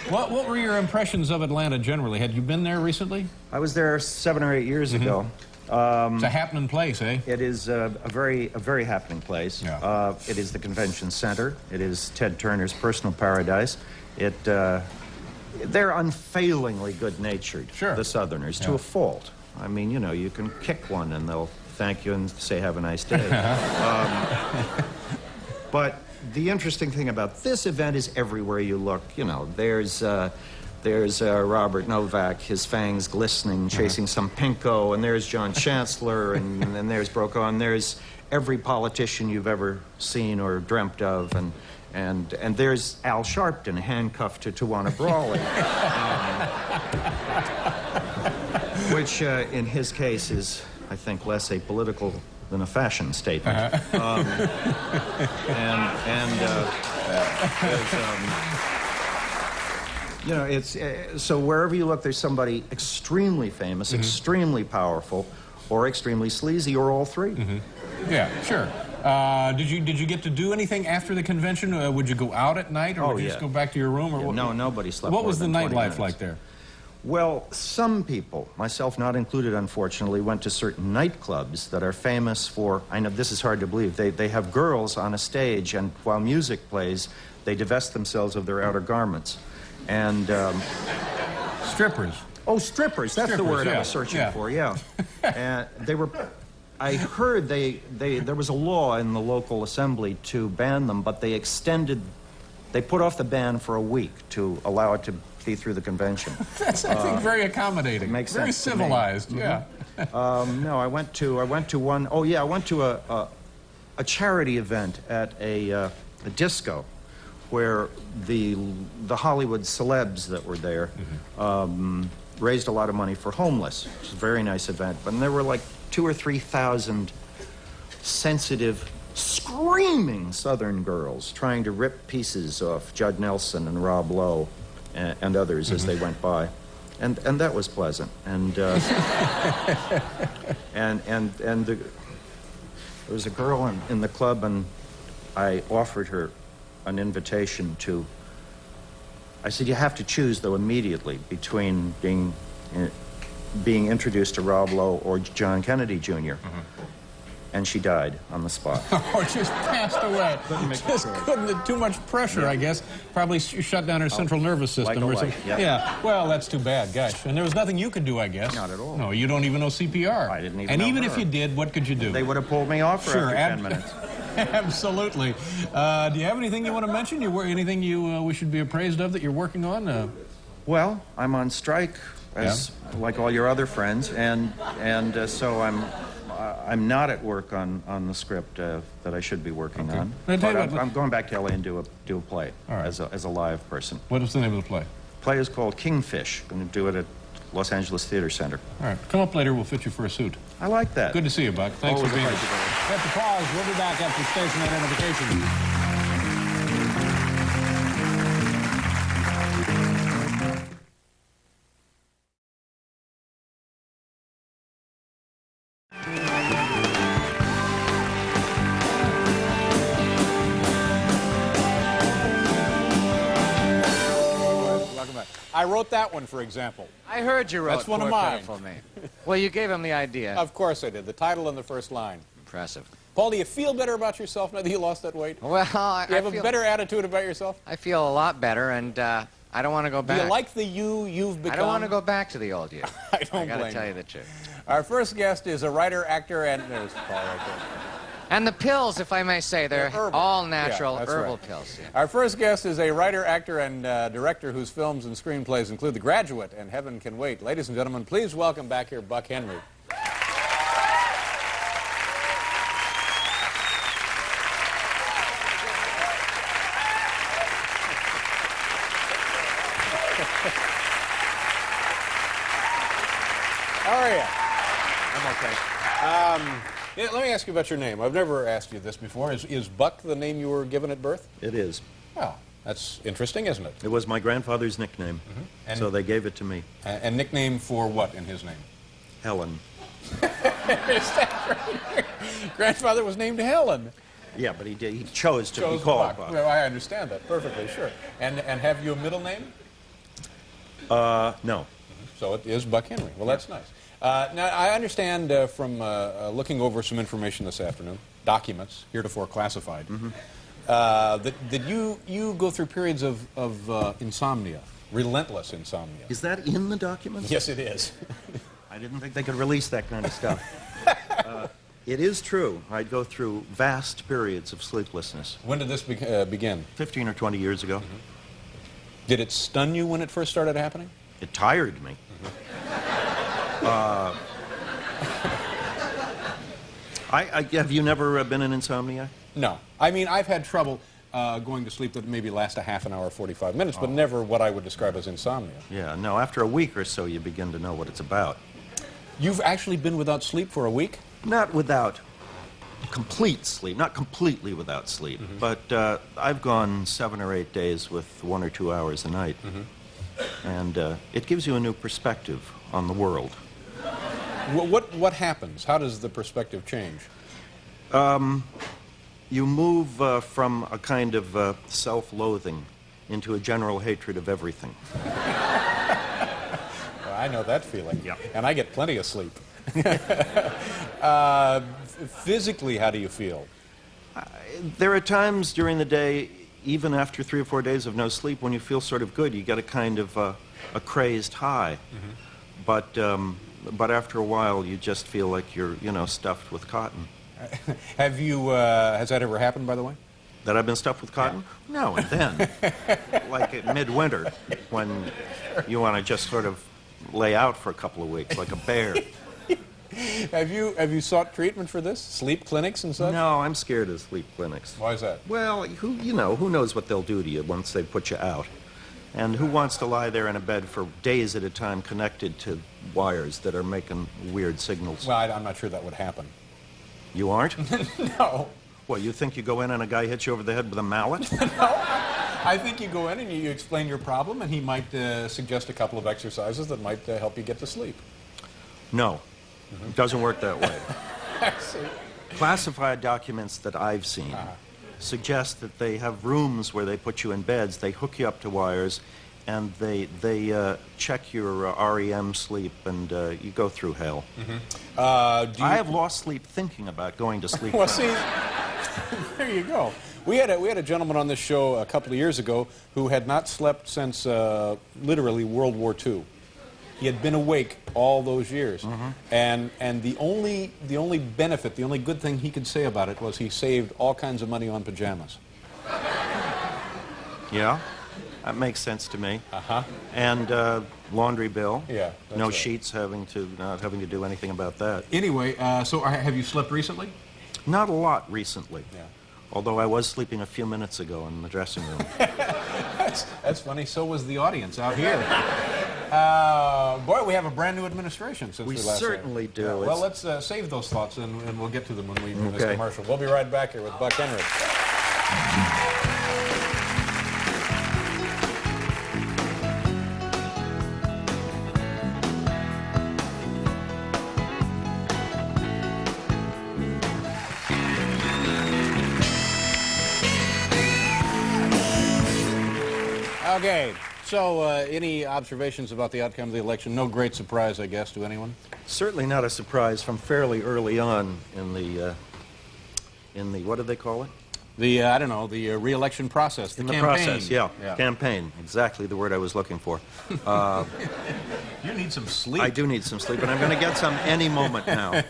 Speaker 1: What were your impressions of Atlanta generally? Had you been there recently?
Speaker 4: I was there 7 or 8 years ago.
Speaker 1: It's a happening place, eh?
Speaker 4: It is a very happening place.
Speaker 1: Yeah.
Speaker 4: It is the convention center. It is Ted Turner's personal paradise. They're unfailingly good-natured,
Speaker 1: sure,
Speaker 4: the Southerners, to a fault. I mean, you know, you can kick one and they'll thank you and say, have a nice day. But the interesting thing about this event is everywhere you look, you know, there's Robert Novak, his fangs glistening, chasing some pinko, and there's John Chancellor, and then there's Brokaw, and there's every politician you've ever seen or dreamt of, and there's Al Sharpton handcuffed to Tawana Brawley, which in his case is, I think, less a political than a fashion statement. You know, it's so wherever you look, there's somebody extremely famous, extremely powerful, or extremely sleazy, or all three.
Speaker 1: Yeah, sure. Did you get to do anything after the convention? Would you go out at night, or would you just go back to your room? Or
Speaker 4: No, nobody slept.
Speaker 1: What was the
Speaker 4: more than 20
Speaker 1: nightlife
Speaker 4: minutes.
Speaker 1: like there?
Speaker 4: Well, some people, myself not included, unfortunately, went to certain nightclubs that are famous for, I know this is hard to believe, they have girls on a stage, and while music plays, they divest themselves of their outer garments. And
Speaker 1: Strippers.
Speaker 4: oh, strippers, that's the word I was searching for, yeah. And they were, I heard there was a law in the local assembly to ban them, but they put off the ban for a week to allow it to be through the convention.
Speaker 1: That's, I think, very accommodating.
Speaker 4: Makes
Speaker 1: very
Speaker 4: sense to me.
Speaker 1: civilized, yeah.
Speaker 4: No, I went to one, oh yeah, I went to a charity event at a disco where the Hollywood celebs that were there raised a lot of money for homeless. It was a very nice event, but there were like 2,000 or 3,000 sensitive, screaming Southern girls trying to rip pieces off Judd Nelson and Rob Lowe and others as they went by, and that was pleasant. And there was a girl in the club, and I offered her an invitation to. I said, you have to choose though immediately between being introduced to Rob Lowe or John Kennedy Jr. And she died on the spot.
Speaker 1: Or just passed away. Couldn't, too much pressure, I guess. Probably shut down her central nervous system or something.
Speaker 4: Yep.
Speaker 1: Yeah, well, that's too bad, gosh. And there was nothing you could do, I guess.
Speaker 4: Not at all.
Speaker 1: No, you don't even know CPR.
Speaker 4: I didn't even
Speaker 1: And
Speaker 4: know
Speaker 1: even
Speaker 4: her.
Speaker 1: if you did, what could you do?
Speaker 4: They would have pulled me off for after 10 minutes.
Speaker 1: Absolutely. Do you have anything you want to mention? Anything we should be appraised of that you're working on?
Speaker 4: Well, I'm on strike, like all your other friends, and so I'm not at work on the script that I should be working on. But I'm going back to LA and do a play as a live person.
Speaker 1: What is the name of the play?
Speaker 4: The play is called Kingfish. I'm going to do it at Los Angeles Theater Center.
Speaker 1: All right. Come up later. We'll fit you for a suit.
Speaker 4: I like that.
Speaker 1: Good to see you, Buck. Thanks
Speaker 4: Always
Speaker 1: for being
Speaker 4: a
Speaker 1: here.
Speaker 4: pleasure.
Speaker 1: We have to pause. We'll be back after station identification. I wrote that one, for example.
Speaker 2: I heard you wrote
Speaker 1: That's one of
Speaker 2: Poor
Speaker 1: mine.
Speaker 2: Pitiful Me. Well, you gave him the idea.
Speaker 1: Of course I did. The title and the first line.
Speaker 2: Impressive.
Speaker 1: Paul, do you feel better about yourself now that you lost that weight?
Speaker 2: Well,
Speaker 1: Do you have a better attitude about yourself?
Speaker 2: I feel a lot better, and I don't want to go back.
Speaker 1: Do you like the you've become?
Speaker 2: I don't want to go back to the old you.
Speaker 1: I don't
Speaker 2: gotta
Speaker 1: blame
Speaker 2: tell
Speaker 1: you.
Speaker 2: you the truth.
Speaker 1: Our first guest is a writer, actor, and there's Paul right there.
Speaker 2: And the pills, if I may say, they're
Speaker 1: herbal.
Speaker 2: all natural
Speaker 1: Yeah, that's
Speaker 2: herbal
Speaker 1: right.
Speaker 2: pills. Yeah.
Speaker 1: Our first guest is a writer, actor, and director whose films and screenplays include The Graduate and Heaven Can Wait. Ladies and gentlemen, please welcome back here Buck Henry. How are you?
Speaker 5: I'm okay.
Speaker 1: Yeah, let me ask you about your name. I've never asked you this before. Is Buck the name you were given at birth?
Speaker 4: It is.
Speaker 1: Oh, that's interesting, isn't it?
Speaker 4: It was my grandfather's nickname, so they gave it to me.
Speaker 1: And nickname for what in his name?
Speaker 4: Helen.
Speaker 1: Is that right? Grandfather was named Helen.
Speaker 4: Yeah, but he chose to be called Buck.
Speaker 1: Well, I understand that perfectly, sure. And have you a middle name?
Speaker 4: No.
Speaker 1: So it is Buck Henry. Well, that's nice. Now, I understand from looking over some information this afternoon, documents, heretofore classified, that you go through periods of insomnia, relentless insomnia.
Speaker 4: Is that in the documents?
Speaker 1: Yes, it is.
Speaker 4: I didn't think they could release that kind of stuff. It is true. I'd go through vast periods of sleeplessness.
Speaker 1: When did this begin?
Speaker 4: 15 or 20 years ago.
Speaker 1: Did it stun you when it first started happening?
Speaker 4: It tired me. Have you never been in insomnia?
Speaker 1: No. I mean, I've had trouble going to sleep that maybe last a half an hour, 45 minutes, but never what I would describe as insomnia.
Speaker 4: Yeah, no, after a week or so you begin to know what it's about.
Speaker 1: You've actually been without sleep for a week?
Speaker 4: Not without complete sleep, not completely without sleep, but I've gone 7 or 8 days with 1 or 2 hours a night. And it gives you a new perspective on the world.
Speaker 1: What happens? How does the perspective change?
Speaker 4: You move from a kind of self-loathing into a general hatred of everything.
Speaker 1: Well, I know that feeling.
Speaker 4: Yeah.
Speaker 1: And I get plenty of sleep. Physically, how do you feel?
Speaker 4: There are times during the day, even after 3 or 4 days of no sleep, when you feel sort of good. You get a kind of a crazed high. But after a while, you just feel like you're, stuffed with cotton.
Speaker 1: Have you, has that ever happened, by the way?
Speaker 4: That I've been stuffed with cotton? Yeah. Now and then. Like at midwinter, when you want to just sort of lay out for a couple of weeks, like a bear.
Speaker 1: Have you sought treatment for this? Sleep clinics and such?
Speaker 4: No, I'm scared of sleep clinics.
Speaker 1: Why is that?
Speaker 4: Well, who knows what they'll do to you once they put you out? And who wants to lie there in a bed for days at a time connected to wires that are making weird signals?
Speaker 1: Well, I'm not sure that would happen.
Speaker 4: You aren't?
Speaker 1: No.
Speaker 4: Well, you think you go in and a guy hits you over the head with a mallet?
Speaker 1: No. I think you go in and you explain your problem, and he might suggest a couple of exercises that might help you get to sleep.
Speaker 4: No. It doesn't work that way.
Speaker 1: I see.
Speaker 4: Classified documents that I've seen suggest that they have rooms where they put you in beds, they hook you up to wires, and they check your REM sleep, and you go through hell. I have lost sleep thinking about going to sleep.
Speaker 1: Well, see, there you go. We had a gentleman on this show a couple of years ago who had not slept since literally World War II. He had been awake all those years, and the only benefit, the only good thing he could say about it was he saved all kinds of money on pajamas.
Speaker 4: Yeah, that makes sense to me. And laundry bill.
Speaker 1: Yeah, that's
Speaker 4: no
Speaker 1: right.
Speaker 4: sheets not having to do anything about that.
Speaker 1: Anyway, so have you slept recently?
Speaker 4: Not a lot recently.
Speaker 1: Yeah.
Speaker 4: Although I was sleeping a few minutes ago in the dressing room.
Speaker 1: That's funny. So was the audience out here. Boy, we have a brand new administration since we last
Speaker 4: certainly
Speaker 1: had.
Speaker 4: do.
Speaker 1: Yeah, well, let's save those thoughts, and we'll get to them when we do this
Speaker 4: Okay.
Speaker 1: commercial. We'll be right back here with Buck Henry. Okay, so any observations about the outcome of the election? No great surprise, I guess, to anyone?
Speaker 4: Certainly not a surprise from fairly early on in the what do they call it?
Speaker 1: The, I don't know, the re-election process, the campaign.
Speaker 4: Process, yeah. Campaign, exactly the word I was looking for.
Speaker 1: You need some sleep.
Speaker 4: I do need some sleep, and I'm going to get some any moment now.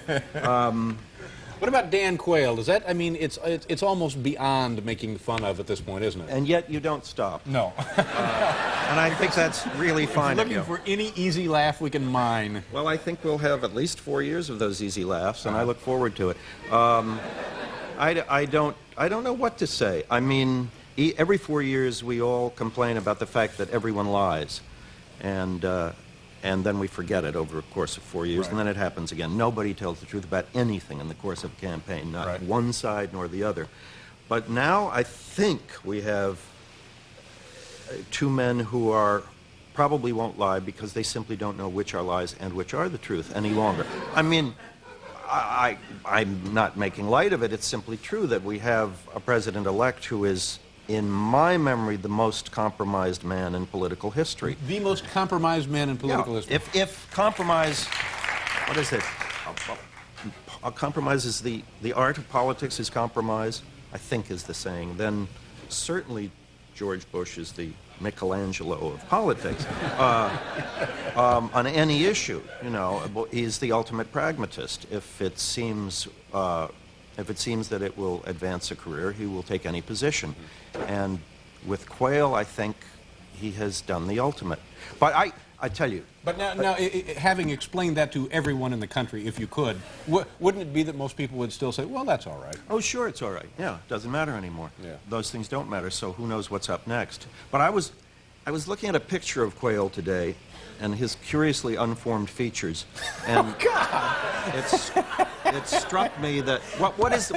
Speaker 1: What about Dan Quayle? Does that, I mean, it's almost beyond making fun of at this point, isn't it?
Speaker 4: And yet you don't stop.
Speaker 1: No.
Speaker 4: And I think that's really fine of
Speaker 1: Looking
Speaker 4: you.
Speaker 1: for any easy laugh we can mine.
Speaker 4: Well, I think we'll have at least 4 years of those easy laughs, and I look forward to it. I don't know what to say. I mean, every 4 years we all complain about the fact that everyone lies, and and then we forget it over a course of 4 years,
Speaker 1: Right.
Speaker 4: and then it happens again. Nobody tells the truth about anything in the course of a campaign, not
Speaker 1: Right.
Speaker 4: one side nor the other. But now I think we have two men who probably won't lie because they simply don't know which are lies and which are the truth any longer. I mean, I'm not making light of it. It's simply true that we have a president-elect who is, in my memory, the most compromised man in political history.
Speaker 1: The most compromised man in political
Speaker 4: Yeah,
Speaker 1: history.
Speaker 4: if compromise, what is it? Compromise is the art of politics is compromise, I think is the saying, then certainly George Bush is the Michelangelo of politics on any issue. You know, he's the ultimate pragmatist. If it seems that it will advance a career, he will take any position. And with Quayle, I think he has done the ultimate. But I tell you.
Speaker 1: But now, having explained that to everyone in the country, if you could, wouldn't it be that most people would still say, well, that's all right?
Speaker 4: Oh, sure, it's all right. Yeah, it doesn't matter anymore.
Speaker 1: Yeah.
Speaker 4: Those things don't matter, so who knows what's up next. But I was looking at a picture of Quayle today, and his curiously unformed features. And
Speaker 1: Oh, God!
Speaker 4: it struck me that, what's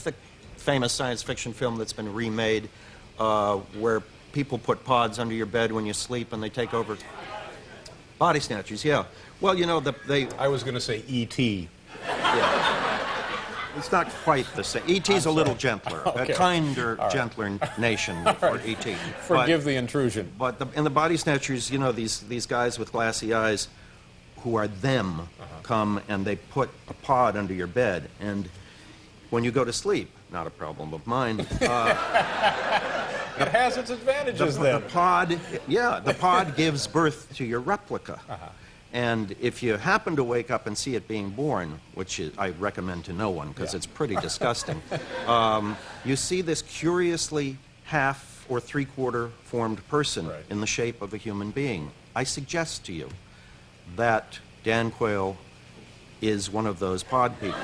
Speaker 4: the famous science fiction film that's been remade where people put pods under your bed when you sleep and they take over? Body Snatchers, yeah. Well, you know,
Speaker 1: I was going to say E.T.
Speaker 4: Yeah. It's not quite the same. E.T.'s a little gentler,
Speaker 1: Okay.
Speaker 4: a kinder, gentler nation for E.T.
Speaker 1: Forgive the intrusion.
Speaker 4: But in the Body Snatchers, you know, these guys with glassy eyes who are them come and they put a pod under your bed. And when you go to sleep, not a problem of mine,
Speaker 1: It has its advantages, then.
Speaker 4: the pod gives birth to your replica. And if you happen to wake up and see it being born, which I recommend to no one because it's pretty disgusting, you see this curiously half or three-quarter formed person in the shape of a human being. I suggest to you that Dan Quayle is one of those pod people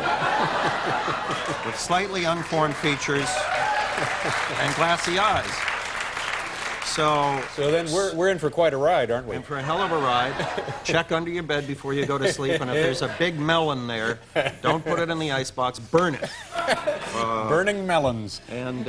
Speaker 4: with slightly unformed features and glassy eyes. So
Speaker 1: then we're in for quite a ride, aren't we?
Speaker 4: in for a hell of a ride. Check under your bed before you go to sleep, and if there's a big melon there, don't put it in the icebox, burn it.
Speaker 1: Burning melons.
Speaker 4: And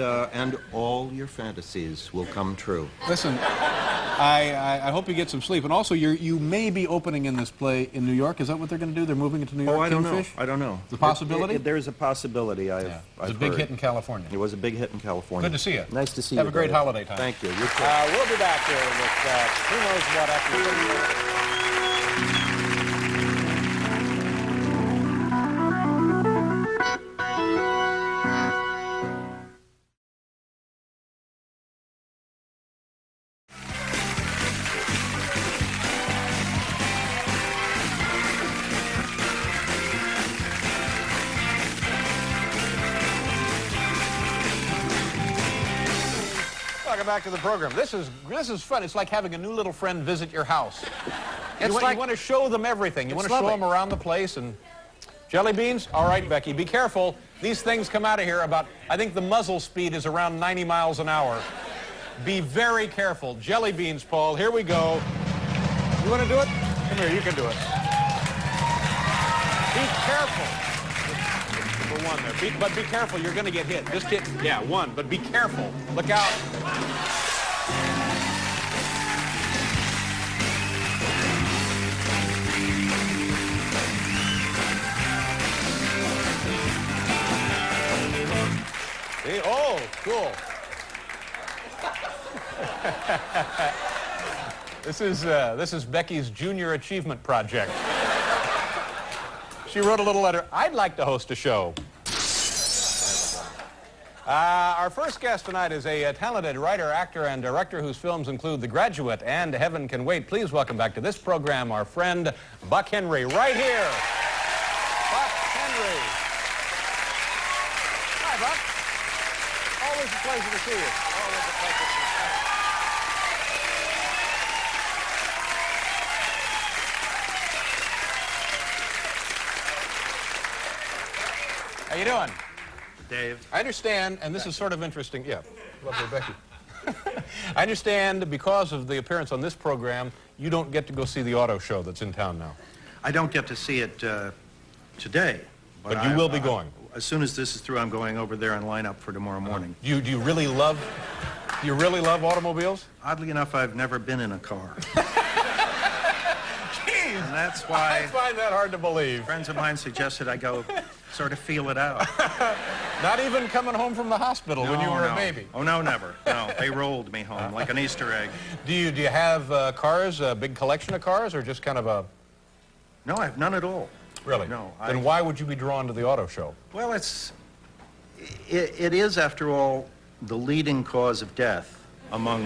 Speaker 4: all your fantasies will come true.
Speaker 1: Listen, I hope you get some sleep. And also, you may be opening in this play in New York. Is that what they're going to do? They're moving it to New York?
Speaker 4: Oh, I don't know.
Speaker 1: Kingfish?
Speaker 4: I don't know.
Speaker 1: The possibility?
Speaker 4: There's a possibility. I've
Speaker 1: It's a big
Speaker 4: heard.
Speaker 1: hit in California.
Speaker 4: It was a big hit in California.
Speaker 1: Good to see you.
Speaker 4: Nice to see
Speaker 1: Have
Speaker 4: you.
Speaker 1: a great
Speaker 4: Dave.
Speaker 1: holiday time.
Speaker 4: Thank you. You too.
Speaker 1: We'll be back here with who knows what after. Welcome back to the program. This is fun. It's like having a new little friend visit your house. You want to show them everything. You want to show them around the place. And jelly beans? All right, Becky, be careful. These things come out of here about, I think the muzzle speed is around 90 miles an hour. Be very careful. Jelly beans, Paul. Here we go. You want to do it? Come here, you can do it. Be careful. For one there. But be careful, you're going to get hit. Just hit, yeah, one, but be careful. Look out. See? Oh, cool. This is Becky's Junior Achievement Project. She wrote a little letter. I'd like to host a show. Our first guest tonight is a talented writer, actor, and director whose films include The Graduate and Heaven Can Wait. Please welcome back to this program our friend Buck Henry, right here. Buck Henry. Hi, Buck. Always a pleasure to see you. Always a pleasure to see you. How you doing?
Speaker 4: Dave.
Speaker 1: I understand, and this is sort of interesting. Yeah, lovely Becky. I understand because of the appearance on this program, you don't get to go see the auto show that's in town now.
Speaker 4: I don't get to see it today.
Speaker 1: But you will be going.
Speaker 4: As soon as this is through, I'm going over there and line up for tomorrow morning.
Speaker 1: Do you really love automobiles?
Speaker 4: Oddly enough, I've never been in a car.
Speaker 1: Jeez,
Speaker 4: And that's why
Speaker 1: I find that hard to believe.
Speaker 4: friends of mine suggested I go sort of feel it out.
Speaker 1: Not even coming home from the hospital when you were a baby.
Speaker 4: Oh, no, never. No, they rolled me home like an Easter egg.
Speaker 1: Do you have cars, a big collection of cars, or just kind of a...
Speaker 4: No, I have none at all.
Speaker 1: Really?
Speaker 4: No.
Speaker 1: Then why would you be drawn to the auto show?
Speaker 4: Well, it is, after all, the leading cause of death among...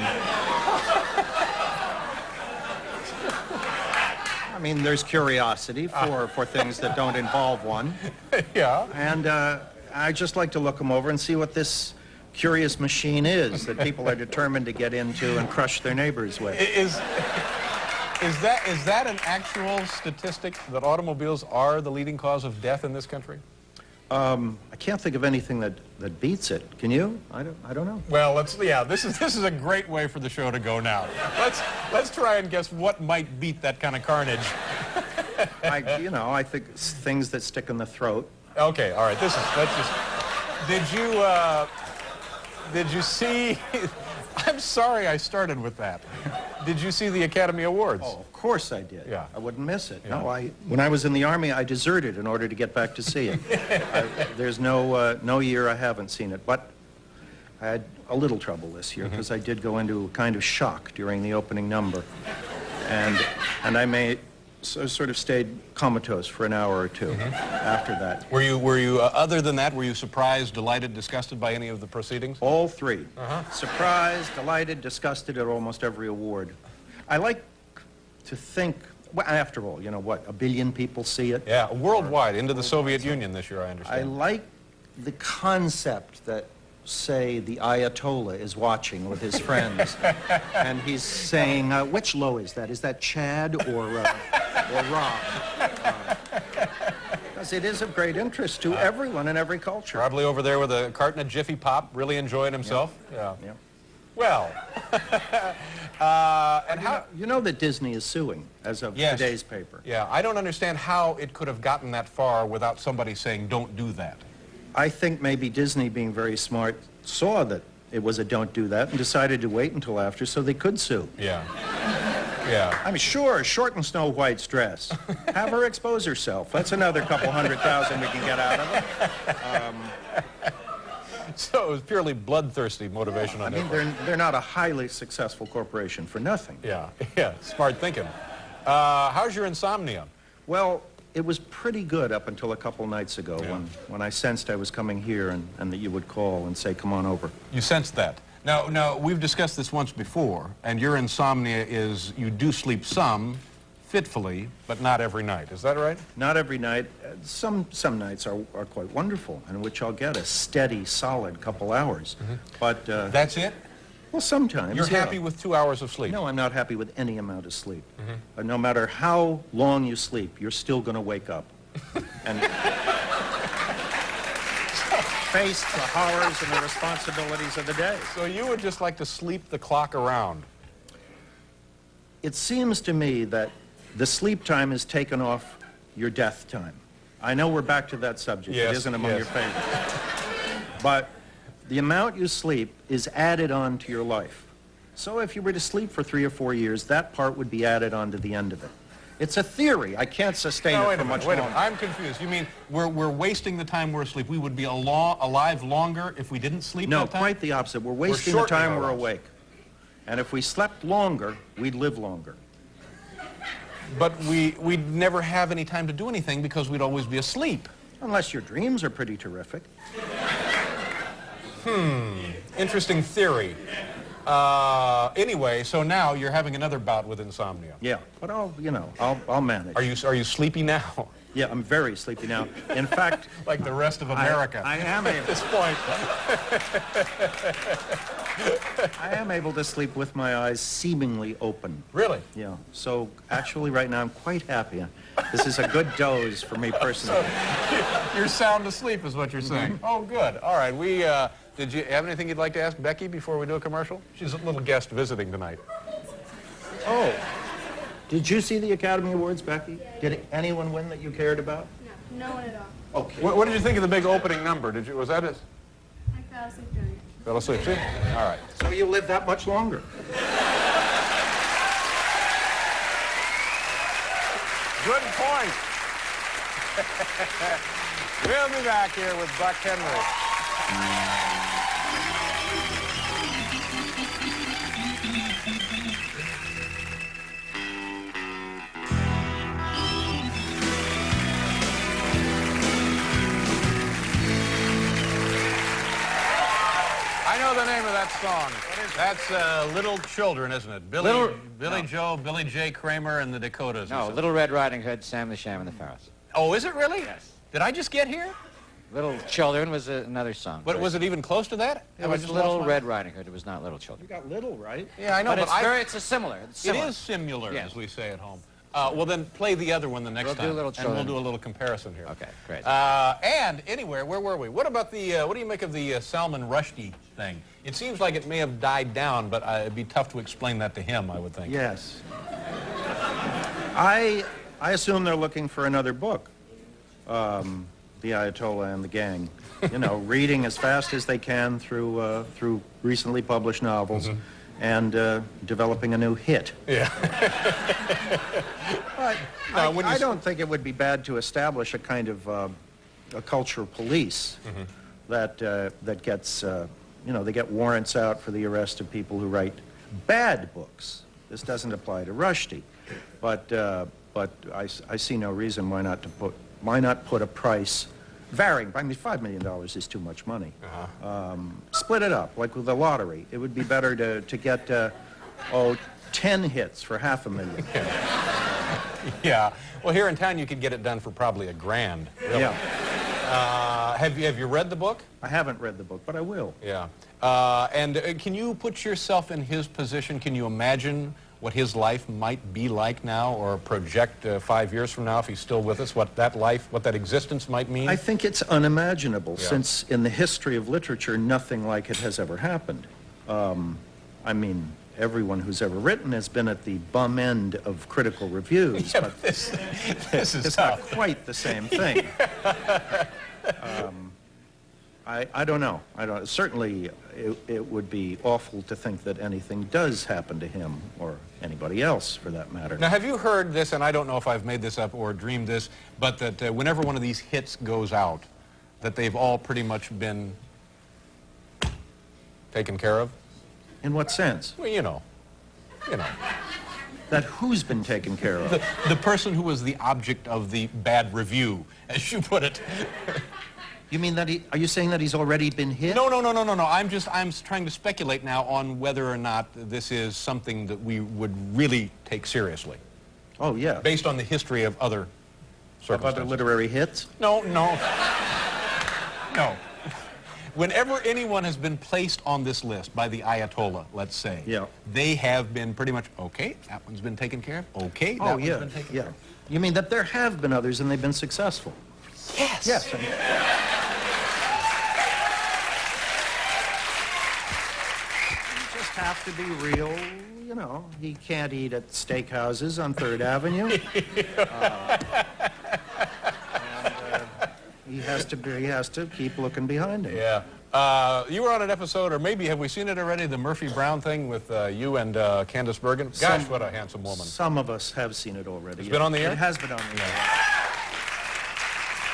Speaker 4: I mean, there's curiosity for things that don't involve one.
Speaker 1: Yeah.
Speaker 4: And I just like to look them over and see what this curious machine is that people are determined to get into and crush their neighbors with.
Speaker 1: Is that an actual statistic that automobiles are the leading cause of death in this country?
Speaker 4: I can't think of anything that beats it. Can you? I don't know.
Speaker 1: Well, this is a great way for the show to go now. Let's try and guess what might beat that kind of carnage.
Speaker 4: I think it's things that stick in the throat.
Speaker 1: Okay, all right. Did you see? I'm sorry I started with that. Did you see the Academy Awards?
Speaker 4: Oh, of course I did.
Speaker 1: Yeah.
Speaker 4: I wouldn't miss it.
Speaker 1: Yeah.
Speaker 4: No, when I was in the Army, I deserted in order to get back to see it. There's no year I haven't seen it. But I had a little trouble this year because I did go into a kind of shock during the opening number. And I sort of stayed comatose for an hour or two after that.
Speaker 1: Were you other than that, were you surprised, delighted, disgusted by any of the proceedings?
Speaker 4: All three. Surprised, delighted, disgusted at almost every award. I like to think, well, after all, you know what, 1 billion people see it.
Speaker 1: Yeah, worldwide, into the Soviet Union this year, I
Speaker 4: I
Speaker 1: understand.
Speaker 4: like the concept that, say, the Ayatollah is watching with his friends, and he's saying, which low is that? Is that Chad or Rob? Because it is of great interest to everyone in every culture.
Speaker 1: Probably over there with a carton of Jiffy Pop, really enjoying himself. Yeah.
Speaker 4: Yeah.
Speaker 1: Well, and how...
Speaker 4: You know that Disney is suing as of
Speaker 1: Yes.
Speaker 4: today's paper.
Speaker 1: Yeah, I don't understand how it could have gotten that far without somebody saying, don't do that.
Speaker 4: I think maybe Disney, being very smart, saw that it was a don't do that and decided to wait until after so they could sue.
Speaker 1: Yeah. Yeah.
Speaker 4: I mean, sure, shorten Snow White's dress. Have her expose herself. That's another couple 100,000 we can get out of it.
Speaker 1: So it was purely bloodthirsty motivation on
Speaker 4: I mean,
Speaker 1: their part.
Speaker 4: they're not a highly successful corporation for nothing.
Speaker 1: Yeah, yeah, smart thinking. How's your insomnia?
Speaker 4: Well, it was pretty good up until a couple nights ago when I sensed I was coming here and that you would call and say, come on over.
Speaker 1: You sensed that. Now, we've discussed this once before, and your insomnia is you do sleep some, fitfully, but not every night. Is that right?
Speaker 4: Not every night. Some nights are quite wonderful, in which I'll get a steady, solid couple hours. But,
Speaker 1: That's it?
Speaker 4: well, sometimes,
Speaker 1: You're
Speaker 4: yeah.
Speaker 1: happy with 2 hours of sleep?
Speaker 4: No, I'm not happy with any amount of sleep. No matter how long you sleep, you're still going to wake up and face the horrors and the responsibilities of the day.
Speaker 1: So you would just like to sleep the clock around?
Speaker 4: It seems to me that the sleep time is taken off your death time. I know we're back to that subject.
Speaker 1: Yes,
Speaker 4: it isn't among
Speaker 1: yes.
Speaker 4: your favorites. But the amount you sleep is added on to your life. So if you were to sleep for 3 or 4 years, that part would be added on to the end of it. It's a theory. I can't sustain
Speaker 1: No,
Speaker 4: it
Speaker 1: wait
Speaker 4: for
Speaker 1: a minute,
Speaker 4: much
Speaker 1: wait a
Speaker 4: longer.
Speaker 1: minute. I'm confused. You mean we're wasting the time we're asleep? We would be alive longer if we didn't sleep
Speaker 4: No,
Speaker 1: that time?
Speaker 4: quite the opposite. We're wasting the
Speaker 1: shortening
Speaker 4: time
Speaker 1: our
Speaker 4: we're
Speaker 1: lives.
Speaker 4: awake. And if we slept longer, we'd live longer.
Speaker 1: But we'd never have any time to do anything because we'd always be asleep.
Speaker 4: Unless your dreams are pretty terrific.
Speaker 1: Interesting theory. Anyway, so now you're having another bout with insomnia.
Speaker 4: Yeah, but I'll manage.
Speaker 1: Are you sleepy now?
Speaker 4: Yeah, I'm very sleepy now. In fact,
Speaker 1: Like the rest of America.
Speaker 4: I am
Speaker 1: at
Speaker 4: able.
Speaker 1: this point.
Speaker 4: I am able to sleep with my eyes seemingly open.
Speaker 1: Really?
Speaker 4: Yeah. So actually, right now, I'm quite happy. This is a good doze for me personally.
Speaker 1: You're sound asleep is what you're saying. Oh, good. All right. Did you have anything you'd like to ask Becky before we do a commercial? She's a little guest visiting tonight.
Speaker 4: Oh, Did you see the Academy Awards, Becky? Did anyone win that you cared about?
Speaker 5: No, no one at all.
Speaker 4: Okay.
Speaker 1: What did you think of the big opening number? Was that it?
Speaker 5: I fell asleep during it.
Speaker 1: Fell asleep, see? All right.
Speaker 4: So you live that much longer.
Speaker 1: Good point. We'll be back here with Buck Henry. I know the name of that song. That's Little Children, isn't it? Billy Joe, Billy J. Kramer, and the Dakotas.
Speaker 2: No, Little Red Riding Hood, Sam the Sham, and the Pharaohs.
Speaker 1: Oh, is it really?
Speaker 2: Yes.
Speaker 1: Did I just get here?
Speaker 2: Little Children was another song.
Speaker 1: But was it even close to that?
Speaker 2: It was Little Red Riding Hood. It was not Little
Speaker 4: You
Speaker 2: Children.
Speaker 4: got little, right?
Speaker 1: Yeah, I know,
Speaker 2: But
Speaker 1: but
Speaker 2: it's a similar. It's
Speaker 1: It
Speaker 2: similar.
Speaker 1: is similar,
Speaker 2: Yes.
Speaker 1: as we say at home. Well, then play the other one the next
Speaker 2: We'll
Speaker 1: time.
Speaker 2: do Little
Speaker 1: And
Speaker 2: Children.
Speaker 1: we'll do a little comparison here.
Speaker 2: Okay, great.
Speaker 1: And anyway, where were we? What about the, what do you make of the Salman Rushdie thing? It seems like it may have died down, but it'd be tough to explain that to him, I would think.
Speaker 4: Yes. I assume they're looking for another book. The Ayatollah and the gang. You know, reading as fast as they can through recently published novels. And developing a new hit.
Speaker 1: Yeah.
Speaker 4: But
Speaker 1: Now,
Speaker 4: I don't think it would be bad to establish a kind of a cultural police that gets, you know, they get warrants out for the arrest of people who write bad books. This doesn't apply to Rushdie, but I see no reason why not put a price varying. I mean, $5 million is too much money. Split it up, like with the lottery. It would be better to get, 10 hits for $500,000.
Speaker 1: Yeah. Well, here in town, you could get it done for probably $1,000. Really.
Speaker 4: Yeah.
Speaker 1: Have you read the book?
Speaker 4: I haven't read the book, but I will.
Speaker 1: Yeah. And can you put yourself in his position? Can you imagine what his life might be like now, or project 5 years from now, if he's still with us, what that life, what that existence might mean?
Speaker 4: I think it's unimaginable, since in the history of literature, nothing like it has ever happened. I mean, everyone who's ever written has been at the bum end of critical reviews,
Speaker 1: Yeah,
Speaker 4: but
Speaker 1: this is
Speaker 4: it's not
Speaker 1: tough.
Speaker 4: quite the same thing. I don't know. Certainly, it would be awful to think that anything does happen to him, or anybody else, for that matter.
Speaker 1: Now, have you heard this, and I don't know if I've made this up or dreamed this, but that whenever one of these hits goes out, that they've all pretty much been taken care of?
Speaker 4: In what sense?
Speaker 1: Well, you know.
Speaker 4: That who's been taken care of?
Speaker 1: The person who was the object of the bad review, as you put it.
Speaker 4: You mean that are you saying that he's already been hit?
Speaker 1: No. I'm trying to speculate now on whether or not this is something that we would really take seriously,
Speaker 4: Oh, yeah.
Speaker 1: based on the history of other
Speaker 4: Of
Speaker 1: circumstances.
Speaker 4: other literary hits?
Speaker 1: No. Whenever anyone has been placed on this list by the Ayatollah, let's say, they have been pretty much, okay, that one's been taken care of, okay, that one's been taken care of.
Speaker 4: You mean that there have been others and they've been successful?
Speaker 1: Yes.
Speaker 4: Yes. You just have to be real, you know. He can't eat at steakhouses on 3rd Avenue. He has to keep looking behind him.
Speaker 1: Yeah. You were on an episode, or maybe have we seen it already, the Murphy Brown thing with you and Candace Bergen? Gosh, what a handsome woman.
Speaker 4: Some of us have seen it already.
Speaker 1: It's been on the air?
Speaker 4: It has been on the air.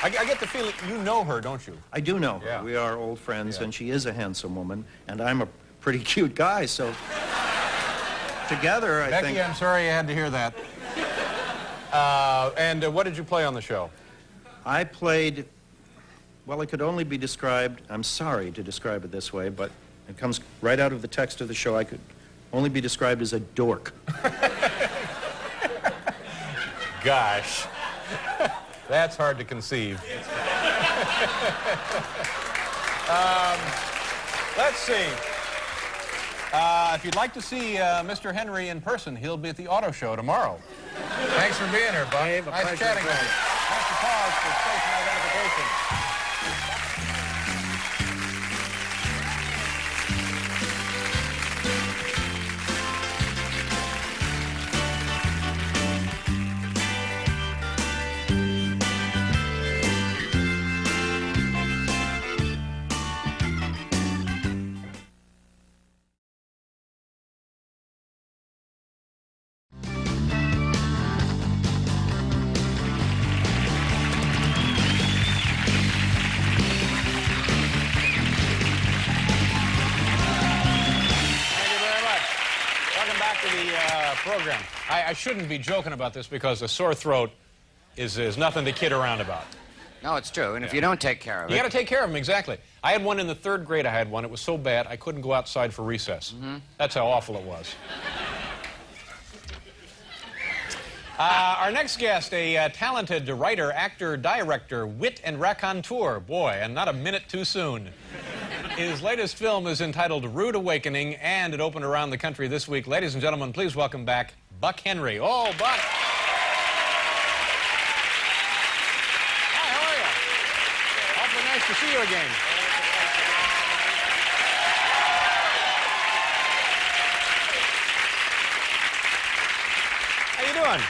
Speaker 1: I get the feeling you know her, don't you?
Speaker 4: I do know her.
Speaker 1: Yeah.
Speaker 4: We are old friends,
Speaker 1: Yeah.
Speaker 4: and she is a handsome woman, and I'm a pretty cute guy, so together, I
Speaker 1: Becky,
Speaker 4: think...
Speaker 1: I'm sorry you had to hear that. And what did you play on the show?
Speaker 4: I played, well, it could only be described, I'm sorry to describe it this way, but it comes right out of the text of the show. I could only be described as a dork.
Speaker 1: Gosh. That's hard to conceive. Let's see. If you'd like to see Mr. Henry in person, he'll be at the auto show tomorrow. Thanks for being here, Buck.
Speaker 4: Dave, a
Speaker 1: nice
Speaker 4: pleasure,
Speaker 1: chatting with
Speaker 4: Greg.
Speaker 1: you. Thanks for pause for station identification. to the program. I shouldn't be joking about this because a sore throat is nothing to kid around about.
Speaker 2: No, it's true. And if you don't take care of it...
Speaker 1: You got to take care of them, exactly. I had one in the 3rd grade. I had one. It was so bad I couldn't go outside for recess. That's how awful it was. Our next guest, a talented writer, actor, director, wit, and raconteur. Boy, and not a minute too soon. His latest film is entitled Rude Awakening, and it opened around the country this week. Ladies and gentlemen, please welcome back Buck Henry. Oh, Buck. Hi, how are you? Awfully nice to see you again. How you doing?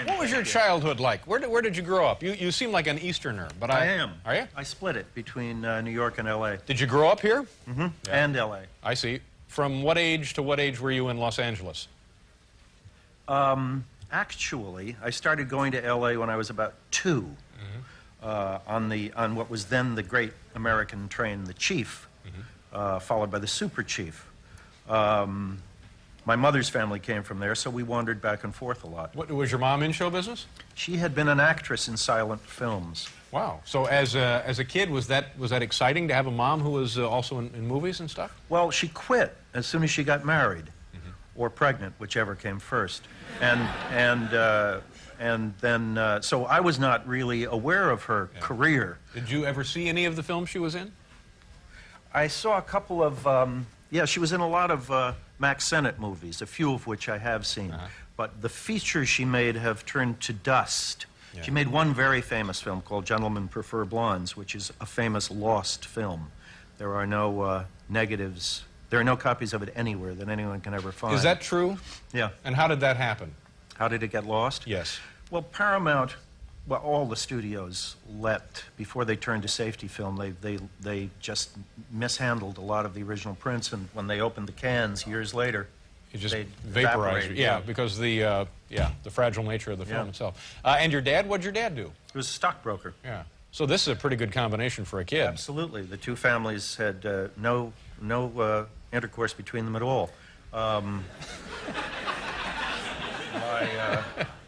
Speaker 1: What was your childhood like? Where did you grow up? You seem like an Easterner, but
Speaker 4: I am.
Speaker 1: Are you?
Speaker 4: I split it between New York and L.A.
Speaker 1: Did you grow up here?
Speaker 4: Mm-hmm. Yeah. And L.A.
Speaker 1: I see. From what age to what age were you in Los Angeles?
Speaker 4: Actually, I started going to L.A. when I was about 2, on what was then the great American train, the Chief, followed by the Super Chief. My mother's family came from there, so we wandered back and forth a lot.
Speaker 1: Was your mom in show business?
Speaker 4: She had been an actress in silent films.
Speaker 1: Wow. So as a kid, was that exciting to have a mom who was also in movies and stuff?
Speaker 4: Well, she quit as soon as she got married, or pregnant, whichever came first. And then, so I was not really aware of her career.
Speaker 1: Did you ever see any of the films she was in?
Speaker 4: I saw a couple of, yeah, she was in a lot of Max Sennett movies, a few of which I have seen. But the features she made have turned to dust. Yeah. She made one very famous film called Gentlemen Prefer Blondes, which is a famous lost film. There are no negatives. There are no copies of it anywhere that anyone can ever find.
Speaker 1: Is that true?
Speaker 4: Yeah.
Speaker 1: And how did that happen?
Speaker 4: How did it get lost?
Speaker 1: Yes.
Speaker 4: Well, Paramount, well, all the studios leapt before they turned to safety film. They just mishandled a lot of the original prints, and when they opened the cans years later,
Speaker 1: it just
Speaker 4: they
Speaker 1: vaporized.
Speaker 4: evaporated.
Speaker 1: Yeah, because the fragile nature of the film itself. And your dad? What'd your dad do?
Speaker 4: He was a stockbroker.
Speaker 1: Yeah. So this is a pretty good combination for a kid.
Speaker 4: Absolutely. The two families had no intercourse between them at all.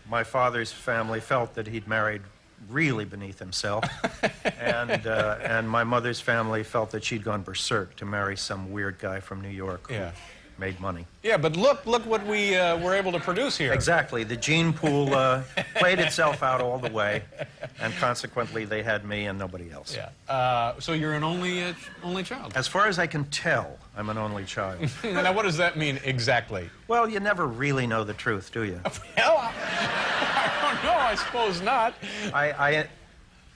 Speaker 4: My father's family felt that he'd married really beneath himself, and my mother's family felt that she'd gone berserk to marry some weird guy from New York who made money.
Speaker 1: Yeah, but look what we were able to produce here.
Speaker 4: Exactly. The gene pool played itself out all the way, and consequently they had me and nobody else.
Speaker 1: Yeah. So you're an only child?
Speaker 4: As far as I can tell, I'm an only child.
Speaker 1: Now, what does that mean exactly?
Speaker 4: Well, you never really know the truth, do you?
Speaker 1: Well, I don't know. I suppose not.
Speaker 4: I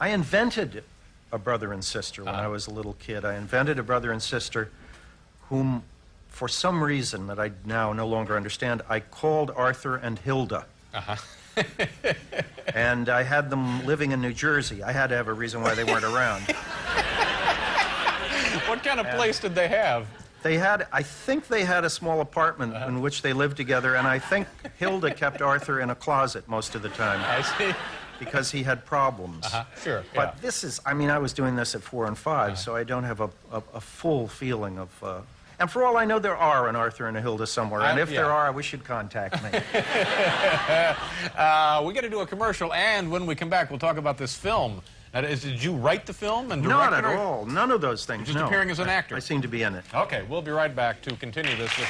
Speaker 4: invented a brother and sister when I was a little kid. I invented a brother and sister whom, for some reason that I now no longer understand, I called Arthur and Hilda. And I had them living in New Jersey. I had to have a reason why they weren't around.
Speaker 1: What kind of place did they have?
Speaker 4: They had, I think they had a small apartment in which they lived together, and I think Hilda kept Arthur in a closet most of the time.
Speaker 1: I see.
Speaker 4: Because he had problems.
Speaker 1: Sure.
Speaker 4: But this is, I mean, I was doing this at 4 and 5, so I don't have a full feeling of... and for all I know, there are an Arthur and a Hilda somewhere. And if there are, I wish you'd contact me.
Speaker 1: We got to do a commercial, and when we come back, we'll talk about this film. Now, did you write the film and direct it?
Speaker 4: Not at all. None of those things,
Speaker 1: Just appearing as an actor?
Speaker 4: I seem to be in it.
Speaker 1: Okay, we'll be right back to continue this with...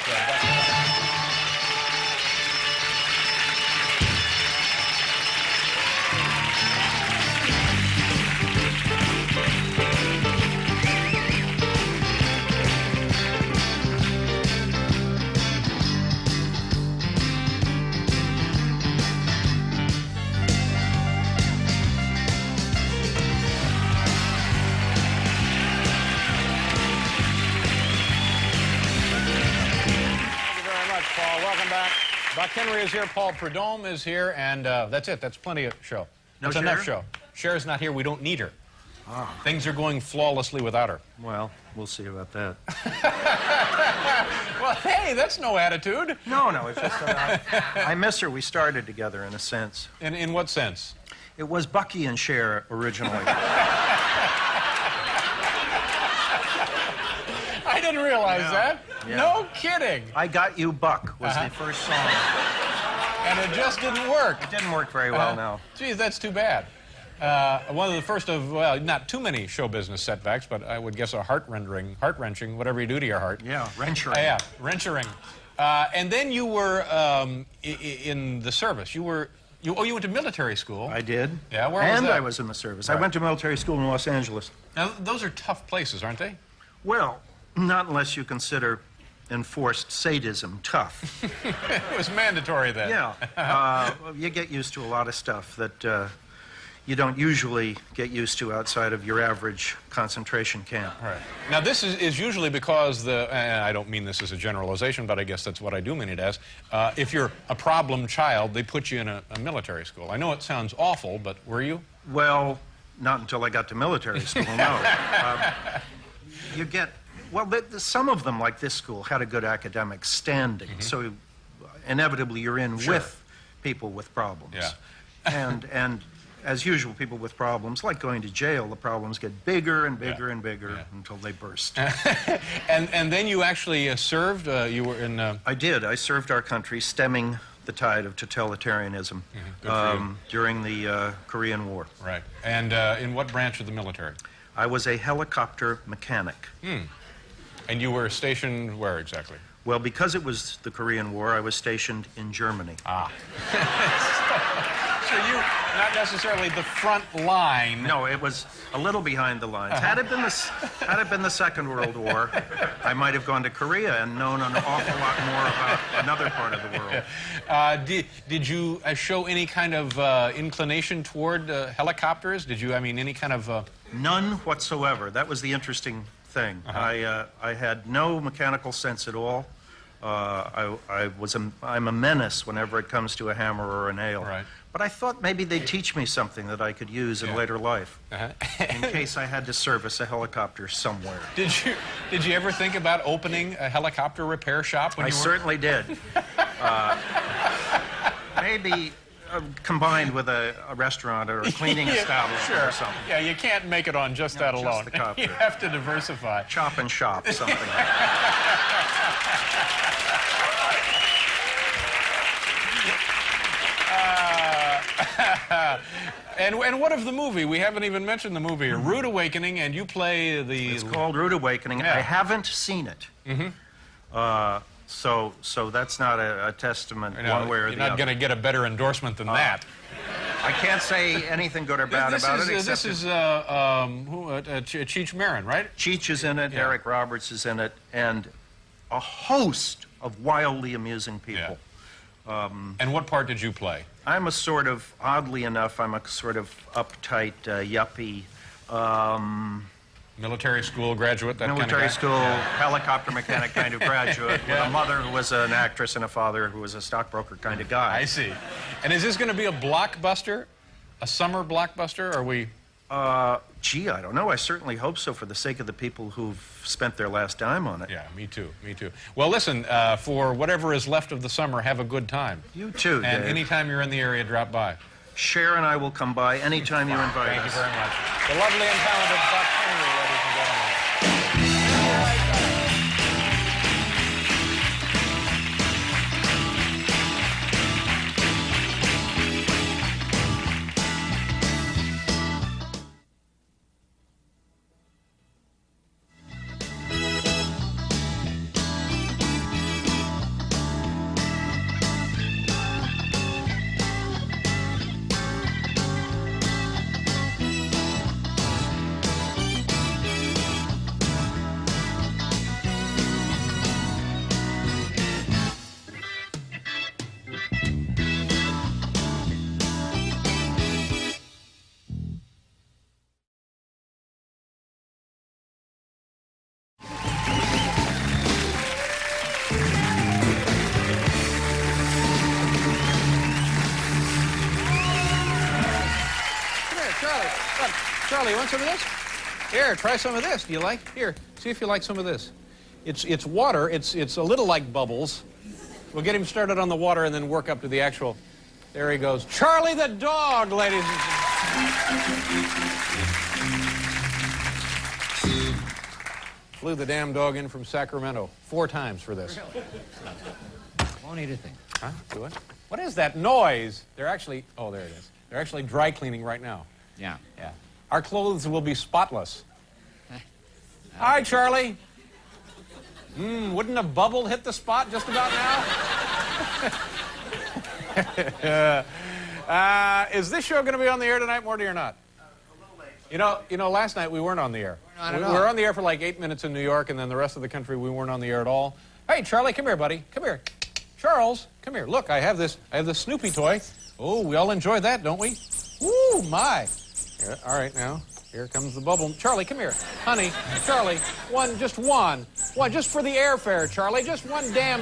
Speaker 1: Buck Henry is here, Paul Prudhomme is here, and that's it. That's plenty of show.
Speaker 4: No
Speaker 1: That's enough show. Cher's not here. We don't need her. Things are going flawlessly without her.
Speaker 4: Well, we'll see about that.
Speaker 1: Well, hey, that's no attitude.
Speaker 4: No, it's just I miss her. We started together in a sense.
Speaker 1: In what sense?
Speaker 4: It was Bucky and Cher originally.
Speaker 1: I didn't realize that.
Speaker 4: Yeah.
Speaker 1: No kidding.
Speaker 4: I Got You, Buck was the first song.
Speaker 1: And it just didn't work.
Speaker 4: It didn't work very well, no.
Speaker 1: Geez, that's too bad. One of the first of, well, not too many show business setbacks, but I would guess a heart-wrenching, whatever you do to your heart.
Speaker 4: Yeah, wrenching.
Speaker 1: Yeah, wrenching. And then you were in the service. You went to military school.
Speaker 4: I did.
Speaker 1: Yeah, where was
Speaker 4: and
Speaker 1: that?
Speaker 4: I was in the service.
Speaker 1: Right.
Speaker 4: I went to military school in Los Angeles.
Speaker 1: Now, those are tough places, aren't they?
Speaker 4: Well, not unless you consider enforced sadism tough.
Speaker 1: It was mandatory then.
Speaker 4: Yeah. You get used to a lot of stuff that you don't usually get used to outside of your average concentration camp.
Speaker 1: Right. Now, this is usually because and I don't mean this as a generalization, but I guess that's what I do mean it as. If you're a problem child, they put you in a military school. I know it sounds awful, but were you?
Speaker 4: Well, not until I got to military school, no. You get, well, some of them, like this school, had a good academic standing, so inevitably you're in with people with problems.
Speaker 1: Yeah.
Speaker 4: And as usual, people with problems, like going to jail, the problems get bigger and bigger and bigger until they burst.
Speaker 1: and then you actually served? You were in...
Speaker 4: I did. I served our country stemming the tide of totalitarianism
Speaker 1: Good for you.
Speaker 4: during the Korean War.
Speaker 1: Right. And in what branch of the military?
Speaker 4: I was a helicopter mechanic.
Speaker 1: And you were stationed where exactly?
Speaker 4: Well, because it was the Korean War, I was stationed in Germany.
Speaker 1: Ah. So you, not necessarily the front line.
Speaker 4: No, it was a little behind the lines. Had it been the Second World War, I might have gone to Korea and known an awful lot more about another part of the world.
Speaker 1: Did you show any kind of inclination toward helicopters? Did you, I mean, any kind of...
Speaker 4: None whatsoever. That was the interesting thing. I had no mechanical sense at all. I'm a menace whenever it comes to a hammer or a nail.
Speaker 1: Right.
Speaker 4: But I thought maybe they'd teach me something that I could use in later life, in case I had to service a helicopter somewhere.
Speaker 1: Did you ever think about opening a helicopter repair shop when
Speaker 4: I
Speaker 1: you were...
Speaker 4: certainly did. Maybe combined with a restaurant or a cleaning establishment or something.
Speaker 1: Yeah, you can't make it on just that
Speaker 4: just
Speaker 1: alone.
Speaker 4: the copter.
Speaker 1: You have to diversify.
Speaker 4: Chop and shop, something like that.
Speaker 1: And what of the movie? We haven't even mentioned the movie. Rude Awakening, and you play the...
Speaker 4: It's called Rude Awakening.
Speaker 1: Yeah.
Speaker 4: I haven't seen it. So that's not a testament one way or the other.
Speaker 1: You're not going to get a better endorsement than that.
Speaker 4: I can't say anything good or bad about it.
Speaker 1: This is Cheech Marin, right?
Speaker 4: Cheech is in it, Eric Roberts is in it, and a host of wildly amusing people.
Speaker 1: And what part did you play?
Speaker 4: I'm a sort of, oddly enough, I'm a sort of uptight, yuppie,
Speaker 1: Military school graduate, that
Speaker 4: military
Speaker 1: kind of guy?
Speaker 4: school, helicopter mechanic kind of graduate, with a mother who was an actress and a father who was a stockbroker kind of guy.
Speaker 1: I see. And is this going to be a blockbuster? A summer blockbuster? Or are we...
Speaker 4: Gee, I don't know. I certainly hope so for the sake of the people who've spent their last dime on it.
Speaker 1: Yeah, me too, me too. Well, listen, for whatever is left of the summer, have a good time.
Speaker 4: You too,
Speaker 1: And
Speaker 4: Dave.
Speaker 1: anytime you're in the area, drop by.
Speaker 4: Cher and I will come by anytime you invite us.
Speaker 1: Thank you very much. The lovely and talented Buck Henry, ladies and gentlemen. Charlie, you want some of this? Here, try some of this. Do you like? Here, see if you like some of this. It's water. It's a little like bubbles. We'll get him started on the water and then work up to the actual. There he goes. Charlie the dog, ladies and gentlemen. flew the damn dog in from Sacramento 4 times for this.
Speaker 2: Won't eat a thing.
Speaker 1: Huh? Do it? What is that noise? They're actually, oh, there it is. They're actually dry cleaning right now.
Speaker 2: Yeah.
Speaker 1: Yeah. Our clothes will be spotless. Hi, Charlie. Wouldn't a bubble hit the spot just about now? Is this show going to be on the air tonight, Morty, or not?
Speaker 4: A little late.
Speaker 1: You know, last night we weren't on the air. We were on the air for like 8 minutes in New York, and then the rest of the country we weren't on the air at all. Hey, Charlie, come here, buddy. Come here. Charles, come here. Look, I have this Snoopy toy. Oh, we all enjoy that, don't we? Woo, my. Here, all right, now, here comes the bubble. Charlie, come here. Honey, Charlie, just one. One, just for the airfare, Charlie. Just one damn...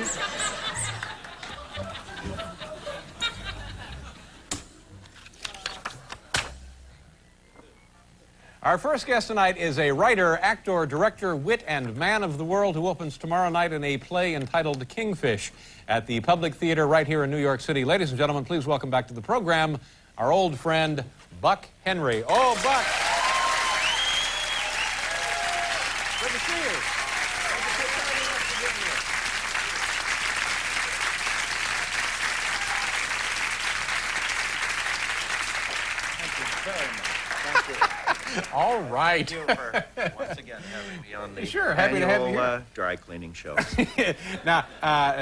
Speaker 1: Our first guest tonight is a writer, actor, director, wit, and man of the world who opens tomorrow night in a play entitled Kingfish at the Public Theater right here in New York City. Ladies and gentlemen, please welcome back to the program our old friend, Buck Henry. Oh, Buck. Good to see you. All right.
Speaker 4: Thank you for once again having me on the
Speaker 1: Sure, happy to have you here.
Speaker 4: Dry cleaning show.
Speaker 1: Now,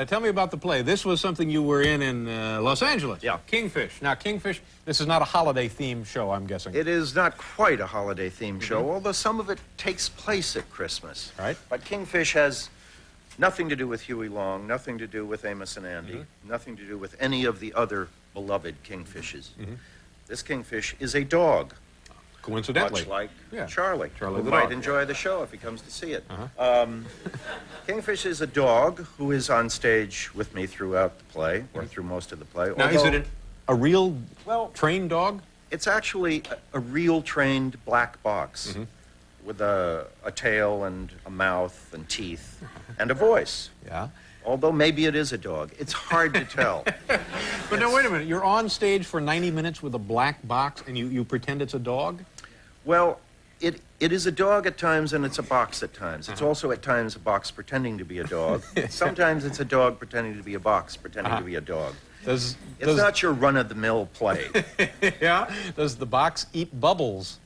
Speaker 1: tell me about the play. This was something you were in Los Angeles.
Speaker 4: Yeah.
Speaker 1: Kingfish. Now, Kingfish, this is not a holiday-themed show, I'm guessing.
Speaker 4: It is not quite a holiday-themed show, although some of it takes place at Christmas.
Speaker 1: Right.
Speaker 4: But Kingfish has nothing to do with Huey Long, nothing to do with Amos and Andy, nothing to do with any of the other beloved kingfishes. This kingfish is a dog.
Speaker 1: Coincidentally.
Speaker 4: Much like
Speaker 1: Yeah.
Speaker 4: Charlie,
Speaker 1: Charlie
Speaker 4: who
Speaker 1: the
Speaker 4: might
Speaker 1: dog.
Speaker 4: enjoy the show if he comes to see it. Kingfish is a dog who is on stage with me throughout the play, or through most of the play.
Speaker 1: Now, is
Speaker 4: although
Speaker 1: it a real trained dog?
Speaker 4: It's actually a real trained black box with a tail and a mouth and teeth and a voice.
Speaker 1: Yeah.
Speaker 4: Although maybe it is a dog. It's hard to tell.
Speaker 1: But now, wait a minute. You're on stage for 90 minutes with a black box, and you pretend it's a dog?
Speaker 4: Well, it is a dog at times, and it's a box at times. It's also at times a box pretending to be a dog. Sometimes it's a dog pretending to be a box pretending to be a dog. It's not your run-of-the-mill play.
Speaker 1: Yeah? Does the box eat bubbles?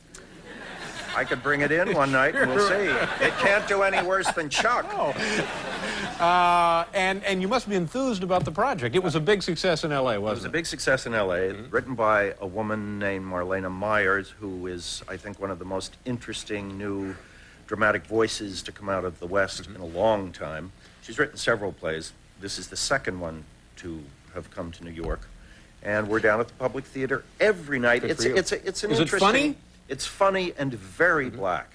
Speaker 4: I could bring it in one night, and we'll see. It can't do any worse than Chuck.
Speaker 1: Oh. And you must be enthused about the project. It was a big success in L.A.,
Speaker 4: It was
Speaker 1: wasn't
Speaker 4: a big success in L.A., written by a woman named Marlena Myers, who is, I think, one of the most interesting new dramatic voices to come out of the West in a long time. She's written several plays. This is the second one to have come to New York. And we're down at the Public Theater every night.
Speaker 1: Good
Speaker 4: It's
Speaker 1: for you.
Speaker 4: an
Speaker 1: Is it
Speaker 4: interesting...
Speaker 1: funny?
Speaker 4: It's funny and very black.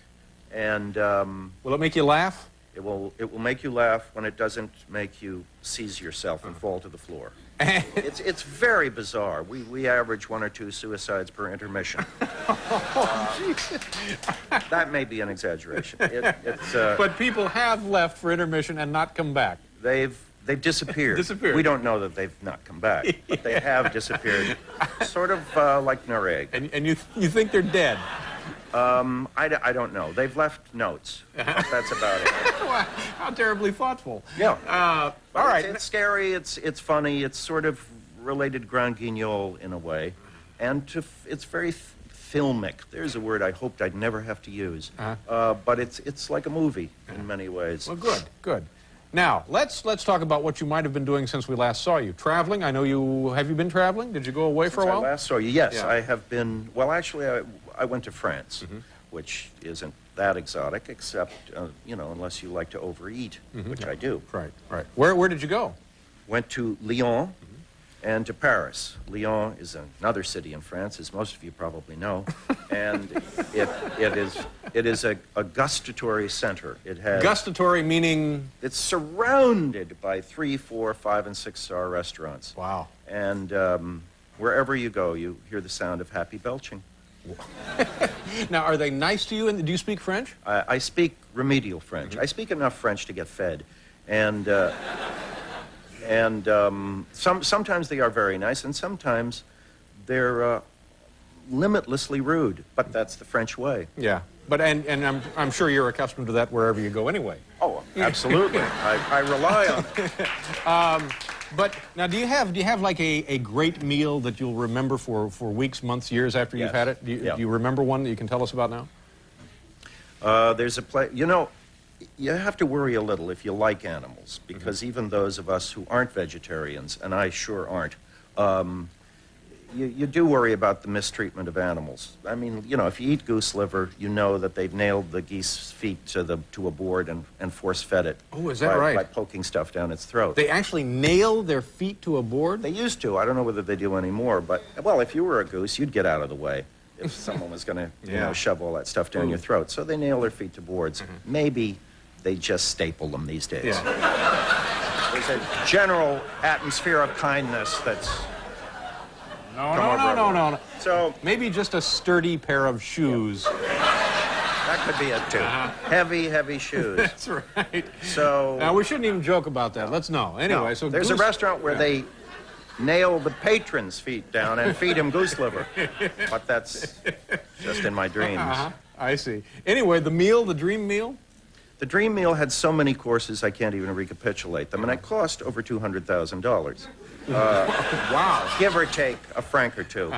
Speaker 4: And
Speaker 1: Will it make you laugh?
Speaker 4: it will make you laugh when it doesn't make you seize yourself and fall to the floor. It's very bizarre. We average 1 or 2 suicides per intermission. That may be an exaggeration.
Speaker 1: But people have left for intermission and not come back.
Speaker 4: They've disappeared.
Speaker 1: Disappeared.
Speaker 4: We don't know that they've not come back, but they have disappeared, sort of like Nareg.
Speaker 1: And you think they're dead?
Speaker 4: I don't know. They've left notes. That's about it.
Speaker 1: Wow, how terribly thoughtful.
Speaker 4: Yeah.
Speaker 1: All right.
Speaker 4: It's scary. It's funny. It's sort of related Grand Guignol in a way, and it's very filmic. There's a word I hoped I'd never have to use, but it's like a movie in many ways.
Speaker 1: Well, good. Now, let's talk about what you might have been doing since we last saw you. Traveling, I know you... Have you been traveling? Did you go away for a while?
Speaker 4: I last saw you, yes.
Speaker 1: Yeah.
Speaker 4: I have been... Well, actually, I went to France, which isn't that exotic, except, unless you like to overeat, which I do.
Speaker 1: Right. Where did you go?
Speaker 4: Went to Lyon and to Paris. Lyon is another city in France, as most of you probably know, and it is a gustatory center. It has
Speaker 1: Gustatory meaning...
Speaker 4: It's surrounded by 3, 4, 5, and 6-star restaurants.
Speaker 1: Wow.
Speaker 4: And wherever you go, you hear the sound of happy belching.
Speaker 1: Now, are they nice to you? And do you speak French?
Speaker 4: I speak remedial French. I speak enough French to get fed, and sometimes they are very nice, and sometimes they're limitlessly rude. But that's the French way.
Speaker 1: Yeah. and I'm sure you're accustomed to that wherever you go anyway.
Speaker 4: Oh, absolutely. I rely on it.
Speaker 1: But now, do you have like a great meal that you'll remember for weeks, months, years after you've had it? Do you remember one that you can tell us about now?
Speaker 4: There's a place, you know, you have to worry a little if you like animals, because even those of us who aren't vegetarians, and I sure aren't, you do worry about the mistreatment of animals. I mean, you know, if you eat goose liver, you know that they've nailed the geese feet to a board and force-fed it.
Speaker 1: Oh, is that right?
Speaker 4: By poking stuff down its throat.
Speaker 1: They actually nail their feet to a board?
Speaker 4: They used to. I don't know whether they do anymore, but, well, if you were a goose, you'd get out of the way if someone was going to, you know, shove all that stuff down your throat. So they nail their feet to boards. Maybe they just staple them these days.
Speaker 1: Yeah.
Speaker 4: There's a general atmosphere of kindness that's...
Speaker 1: No.
Speaker 4: So
Speaker 1: maybe just a sturdy pair of shoes.
Speaker 4: that could be it too. Heavy shoes.
Speaker 1: That's right.
Speaker 4: So
Speaker 1: now we shouldn't even joke about that. Let's know. Anyway,
Speaker 4: no,
Speaker 1: so
Speaker 4: there's a restaurant where they nail the patron's feet down and feed him goose liver, but that's just in my dreams.
Speaker 1: I see. Anyway, the meal, the dream meal.
Speaker 4: The dream meal had so many courses I can't even recapitulate them, and it cost over $200,000.
Speaker 1: Wow.
Speaker 4: Give or take a franc or two.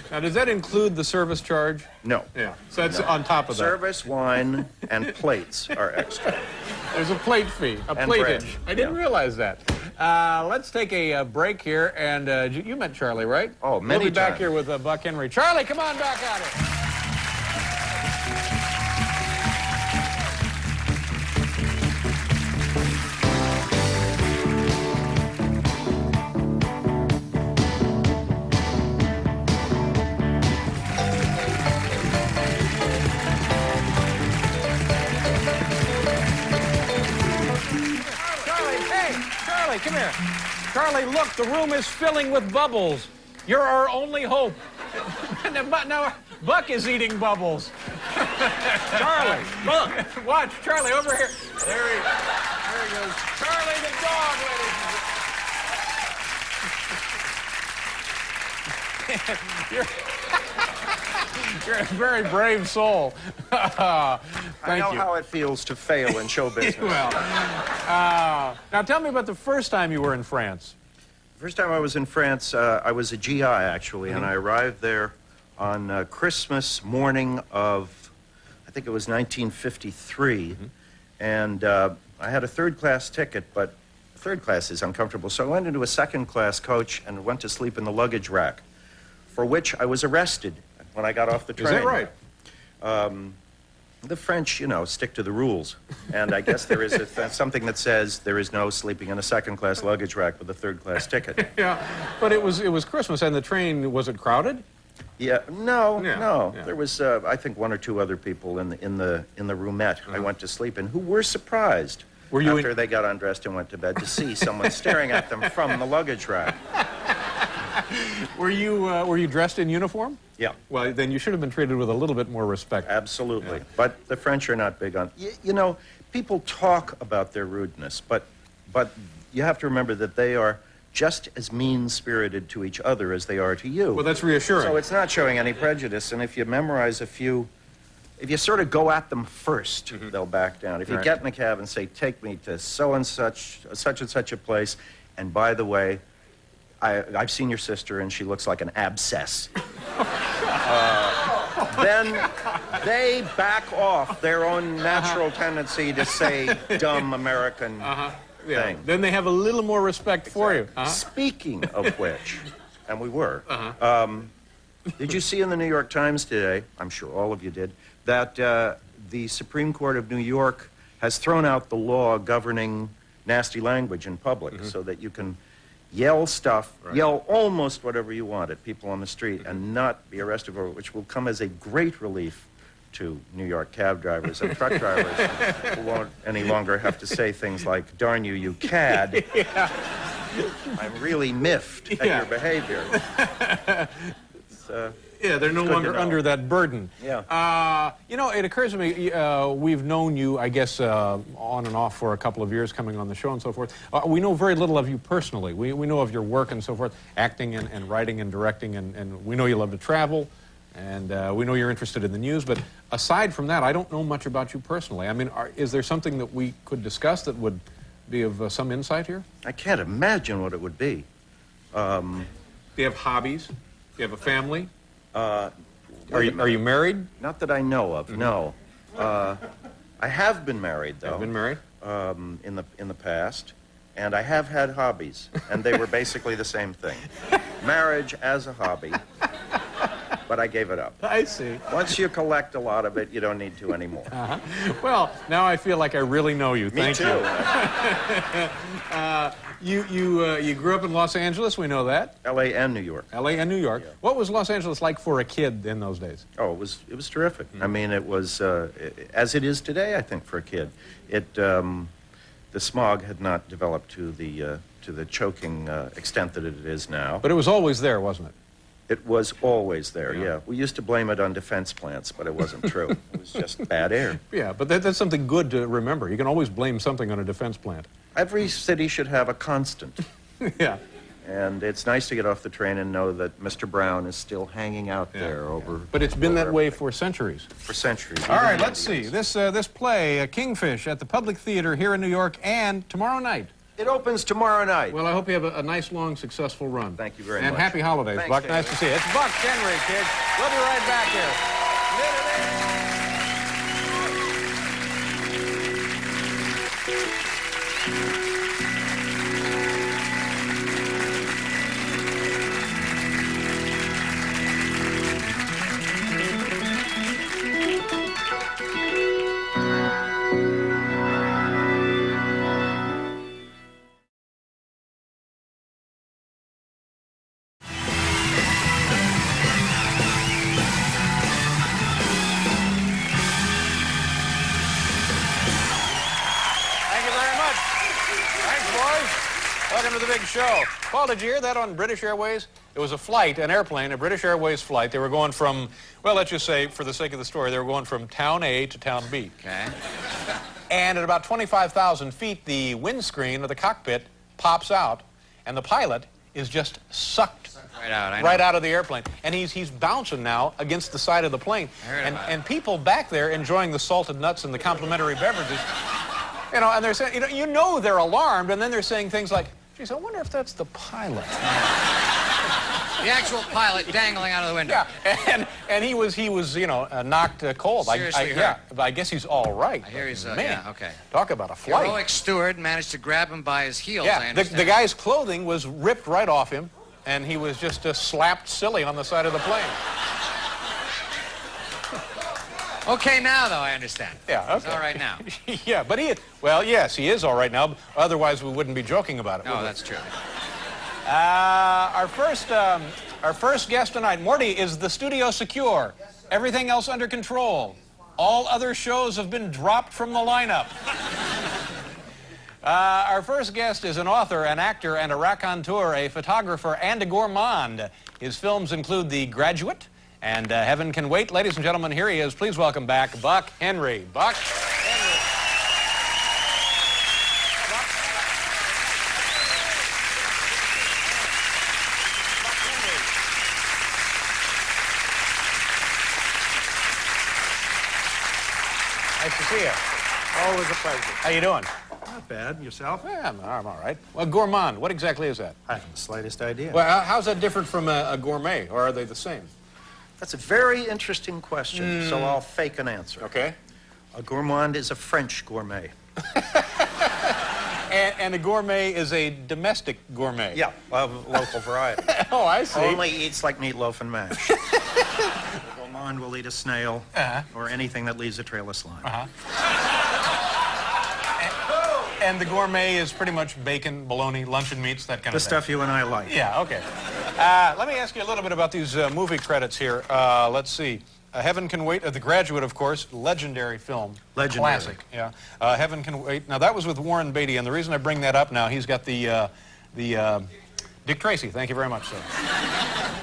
Speaker 1: Now, does that include the service charge?
Speaker 4: No.
Speaker 1: Yeah. So that's on top of that.
Speaker 4: Service, wine, and plates are extra.
Speaker 1: There's a plate fee, a
Speaker 4: And
Speaker 1: plateage.
Speaker 4: bread.
Speaker 1: I didn't realize that. Let's take a break here, and you met Charlie, right?
Speaker 4: Oh, many
Speaker 1: We'll be back
Speaker 4: times.
Speaker 1: here with Buck Henry. Charlie, come on back at it. Charlie, come here. Charlie, look, the room is filling with bubbles. You're our only hope. Now, Buck is eating bubbles. Charlie, Buck, watch, Charlie, over here. There he goes. Charlie the dog, ladies and gentlemen. You're a very brave soul. Thank
Speaker 4: I know
Speaker 1: you.
Speaker 4: how it feels to fail in show business.
Speaker 1: Well, now tell me about the first time you were in France.
Speaker 4: First time I was in France, I was a GI, actually, and I arrived there on Christmas morning of, I think it was 1953, and I had a third-class ticket, but third class is uncomfortable, so I went into a second-class coach and went to sleep in the luggage rack, for which I was arrested when I got off the train.
Speaker 1: Is that right?
Speaker 4: The French, you know, stick to the rules. And I guess there is something that says there is no sleeping in a second-class luggage rack with a third-class ticket.
Speaker 1: Yeah, but it was Christmas, and the train, was it crowded?
Speaker 4: Yeah, no.
Speaker 1: Yeah.
Speaker 4: There was, I think, one or two other people in the roomette I went to sleep in who were surprised after they got undressed and went to bed to see someone staring at them from the luggage rack.
Speaker 1: Were you dressed in uniform?
Speaker 4: Yeah.
Speaker 1: Well, then you should have been treated with a little bit more respect.
Speaker 4: Absolutely.
Speaker 1: Yeah.
Speaker 4: But the French are not big on... You know, people talk about their rudeness, but you have to remember that they are just as mean-spirited to each other as they are to you.
Speaker 1: Well, that's reassuring.
Speaker 4: So it's not showing any prejudice, and if you memorize a few... If you sort of go at them first, they'll back down. If you get in a cab and say, take me to such and such a place, and by the way, I've seen your sister and she looks like an abscess. Then they back off their own natural tendency to say dumb American thing.
Speaker 1: Then they have a little more respect for you.
Speaker 4: Speaking of which, and we were, did you see in the New York Times today, I'm sure all of you did, that the Supreme Court of New York has thrown out the law governing nasty language in public so that you can yell stuff, yell almost whatever you want at people on the street and not be arrested for it, which will come as a great relief to New York cab drivers and truck drivers who won't any longer have to say things like, darn you, you cad. I'm really miffed at your behavior.
Speaker 1: Yeah, they're no longer under that burden.
Speaker 4: Yeah.
Speaker 1: You know, it occurs to me, we've known you, I guess, on and off for a couple of years coming on the show and so forth. We know very little of you personally. We know of your work and so forth, acting and writing and directing, and we know you love to travel And we know you're interested in the news, but aside from that, I don't know much about you personally. I mean, is there something that we could discuss that would be of some insight here?
Speaker 4: I can't imagine what it would be.
Speaker 1: Do you have hobbies? Do you have a family?
Speaker 4: Are
Speaker 1: you married?
Speaker 4: Not that I know of, no. I have been married, though.
Speaker 1: You've been married?
Speaker 4: In the past, and I have had hobbies, and they were basically the same thing. Marriage as a hobby, but I gave it up.
Speaker 1: I see.
Speaker 4: Once you collect a lot of it, you don't need to anymore.
Speaker 1: Well, now I feel like I really know you. Thank
Speaker 4: Me too.
Speaker 1: You grew up in Los Angeles, we know that.
Speaker 4: L.A. and New York.
Speaker 1: L.A. and New York.
Speaker 4: Yeah.
Speaker 1: What was Los Angeles like for a kid in those days?
Speaker 4: Oh, it was terrific. I mean, it was as it is today, I think, for a kid. The smog had not developed to the choking extent that it is now.
Speaker 1: But it was always there, wasn't it?
Speaker 4: It was always there, yeah. We used to blame it on defense plants, but it wasn't true. It was just bad air.
Speaker 1: Yeah, but that's something good to remember. You can always blame something on a defense plant.
Speaker 4: Every city should have a constant.
Speaker 1: Yeah.
Speaker 4: And it's nice to get off the train and know that Mr. Brown is still hanging out there over...
Speaker 1: But it's been that way for centuries.
Speaker 4: For centuries.
Speaker 1: All right, let's see. This play, Kingfish, at the Public Theater here in New York, and tomorrow night.
Speaker 4: It opens tomorrow night.
Speaker 1: Well, I hope you have a nice, long, successful run.
Speaker 4: Thank you very much.
Speaker 1: And happy holidays,
Speaker 4: Thanks,
Speaker 1: Buck.
Speaker 4: David.
Speaker 1: Nice to see you. It's Buck Henry, kids. We'll be right back here. Welcome to the big show. Paul, did you hear that on British Airways? It was a flight, an airplane, a British Airways flight. They were going from, well, let's just say, for the sake of the story, they were going from town A to town B.
Speaker 2: Okay.
Speaker 1: And at about 25,000 feet, the windscreen of the cockpit pops out, and the pilot is just sucked
Speaker 2: Right out,
Speaker 1: of the airplane. And he's bouncing now against the side of the plane.
Speaker 2: I heard about it.
Speaker 1: And people back there enjoying the salted nuts and the complimentary beverages, you know, and they're saying, you know they're alarmed, and then they're saying things like, geez, I wonder if that's the pilot.
Speaker 2: The actual pilot dangling out of the window.
Speaker 1: Yeah, and he was you know, knocked cold.
Speaker 2: Seriously hurt.
Speaker 1: Yeah, but I guess he's all right.
Speaker 2: I hear he's,
Speaker 1: Man,
Speaker 2: yeah, okay.
Speaker 1: Talk about a flight.
Speaker 2: Heroic steward managed to grab him by his heels, I
Speaker 1: Yeah,
Speaker 2: understand.
Speaker 1: the guy's clothing was ripped right off him, and he was just slapped silly on the side of the plane.
Speaker 2: Okay now, though, I understand.
Speaker 1: Yeah, okay.
Speaker 2: He's all right now.
Speaker 1: Yeah, but well, yes, he is all right now. Otherwise, we wouldn't be joking about it.
Speaker 2: No,
Speaker 1: would we?
Speaker 2: that's true.
Speaker 1: Our first guest tonight, Morty, is the studio secure? Yes, sir. Everything else under control? All other shows have been dropped from the lineup. Our first guest is an author, an actor, and a raconteur, a photographer, and a gourmand. His films include The Graduate and Heaven Can Wait. Ladies and gentlemen, here he is. Please welcome back Buck Henry. Buck Henry. Nice to see you.
Speaker 6: Always a pleasure.
Speaker 1: How you doing?
Speaker 6: Not bad. Yourself?
Speaker 1: Yeah, I'm all right. Well, gourmand, what exactly is that?
Speaker 6: I haven't the slightest idea.
Speaker 1: Well, how's that different from a gourmet, or are they the same?
Speaker 4: That's a very interesting question, so I'll fake an answer.
Speaker 1: Okay.
Speaker 4: A gourmand is a French gourmet.
Speaker 1: And a gourmet is a domestic gourmet.
Speaker 4: Yeah, of local variety.
Speaker 1: Oh, I see.
Speaker 4: Only eats like meatloaf and mash. The gourmand will eat a snail or anything that leaves a trail of slime.
Speaker 1: And the gourmet is pretty much bacon, bologna, luncheon meats, that kind
Speaker 4: The
Speaker 1: of thing.
Speaker 4: stuff you and I like.
Speaker 1: Yeah, okay. Let me ask you a little bit about these movie credits here. Let's see. Heaven Can Wait, The Graduate, of course, legendary film.
Speaker 4: Legendary.
Speaker 1: Classic, yeah. Heaven Can Wait. Now, that was with Warren Beatty, and the reason I bring that up now, he's got the Dick Tracy. Thank you very much, sir.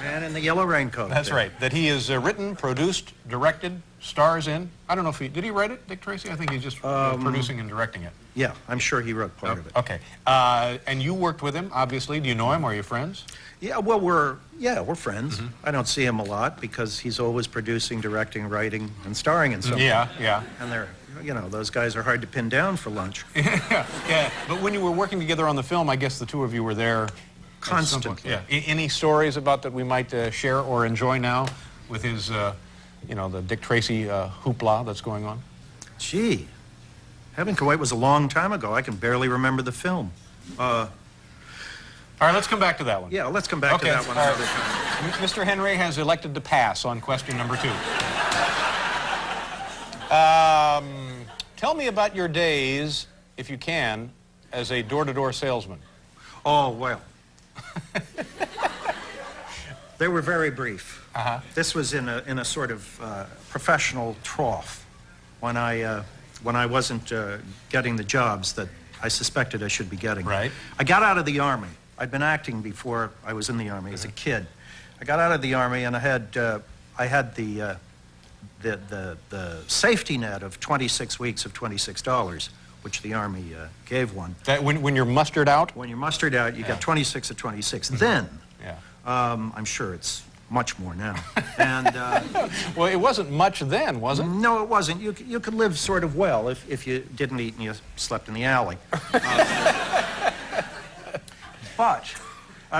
Speaker 4: Man in the yellow raincoat.
Speaker 1: That's right. That he is written, produced, directed, stars in. I don't know if did he write it, Dick Tracy? I think he's just producing and directing it.
Speaker 4: Yeah, I'm sure he wrote part of it.
Speaker 1: Okay. And you worked with him, obviously. Do you know him? Are you friends?
Speaker 4: Yeah, well, we're friends. I don't see him a lot because he's always producing, directing, writing, and starring in something.
Speaker 1: Yeah, yeah.
Speaker 4: And they're, those guys are hard to pin down for lunch.
Speaker 1: Yeah. But when you were working together on the film, I guess the two of you were there
Speaker 4: Constantly.
Speaker 1: Yeah. Any stories about that we might share or enjoy now with his, the Dick Tracy hoopla that's going on?
Speaker 4: Gee, Heaven Can Wait was a long time ago. I can barely remember the film.
Speaker 1: All right, let's come back to that one.
Speaker 4: Yeah, let's come back to that one another time.
Speaker 1: Mr. Henry has elected to pass on question number 2. Tell me about your days, if you can, as a door-to-door salesman.
Speaker 4: Oh, well. They were very brief. This was in a sort of professional trough when I wasn't getting the jobs that I suspected I should be getting.
Speaker 1: Right.
Speaker 4: I got out of the Army. I'd been acting before I was in the Army as a kid. I got out of the Army and I had the safety net of 26 weeks of $26, which the Army gave one.
Speaker 1: That when you're mustered out?
Speaker 4: When you're mustered out, you get 26 of 26. Then, I'm sure it's much more now. And
Speaker 1: well, it wasn't much then, was it?
Speaker 4: no, it wasn't. You could live sort of well if you didn't eat and you slept in the alley.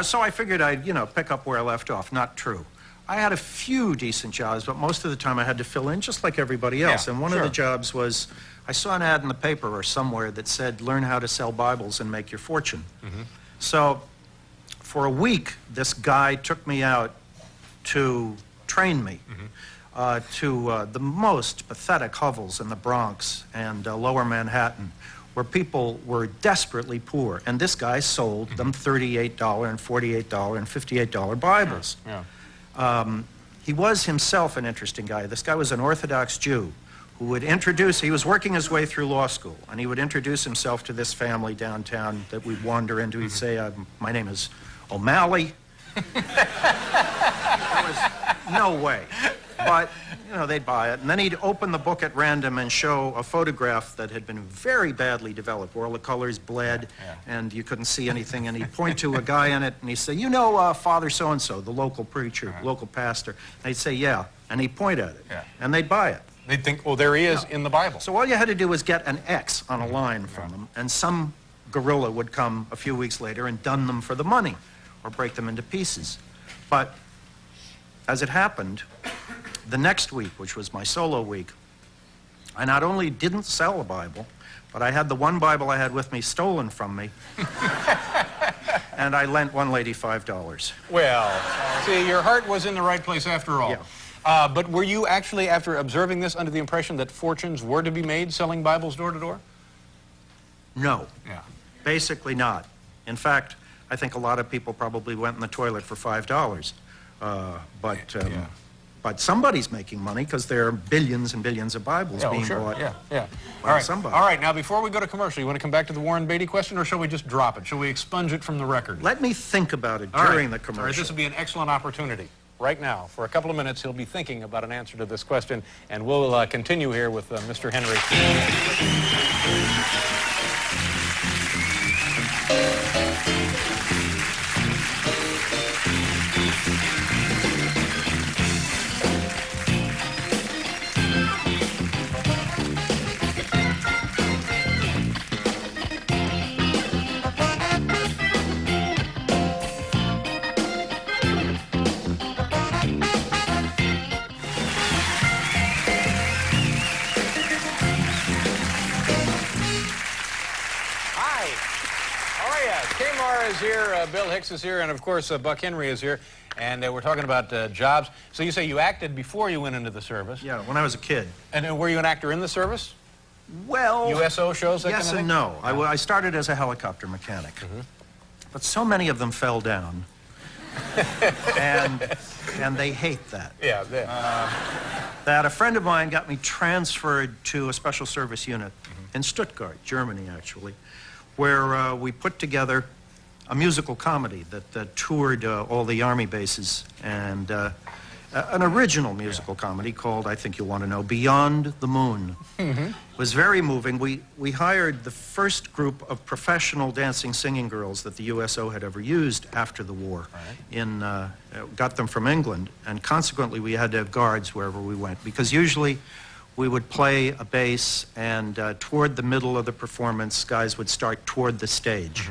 Speaker 4: So I figured I'd, pick up where I left off. Not true. I had a few decent jobs, but most of the time I had to fill in just like everybody else. And one of the jobs was, I saw an ad in the paper or somewhere that said, learn how to sell Bibles and make your fortune. So for a week, this guy took me out to train me to the most pathetic hovels in the Bronx and lower Manhattan, where people were desperately poor. And this guy sold them $38 and $48 and $58 Bibles. He was himself an interesting guy. This guy was an Orthodox Jew who would he was working his way through law school, and he would introduce himself to this family downtown that we'd wander into. He'd say, my name is O'Malley. There was no way. But, they'd buy it. And then he'd open the book at random and show a photograph that had been very badly developed, where all the colors bled and you couldn't see anything. And he'd point to a guy in it and he'd say, Father so-and-so, the local preacher, local pastor. And they'd say, yeah. And he'd point at it. And they'd buy it.
Speaker 1: They'd think, oh, there he is in the Bible.
Speaker 4: So all you had to do was get an X on a line from them, and some gorilla would come a few weeks later and dun them for the money or break them into pieces. But as it happened, the next week, which was my solo week, I not only didn't sell a Bible, but I had the one Bible I had with me stolen from me, and I lent one lady $5.
Speaker 1: Well, see, your heart was in the right place after all. But were you actually, after observing this, under the impression that fortunes were to be made selling Bibles door to door?
Speaker 4: No. Basically not. In fact, I think a lot of people probably went in the toilet for $5. But somebody's making money because there are billions and billions of Bibles being bought. By somebody.
Speaker 1: All right, now before we go to commercial, you want to come back to the Warren Beatty question, or shall we just drop it? Shall we expunge it from the record?
Speaker 4: Let me think about it during the commercial.
Speaker 1: All right, this will be an excellent opportunity. Right now, for a couple of minutes, he'll be thinking about an answer to this question, and we'll continue here with Mr. Henry. Bill Hicks is here, and of course Buck Henry is here, and we're talking about jobs. So you say you acted before you went into the service?
Speaker 4: Yeah, when I was a kid.
Speaker 1: And were you an actor in the service?
Speaker 4: Well,
Speaker 1: USO shows, that
Speaker 4: yes
Speaker 1: kind of
Speaker 4: and no. I started as a helicopter mechanic, but so many of them fell down, and they hate that. That a friend of mine got me transferred to a special service unit in Stuttgart, Germany, actually, where we put together a musical comedy that toured all the Army bases, and an original musical comedy called, I think you'll want to know, Beyond the Moon. It was very moving. We hired the first group of professional dancing singing girls that the USO had ever used after the war. Got them from England, and consequently we had to have guards wherever we went, because usually we would play a bass, and toward the middle of the performance, guys would start toward the stage.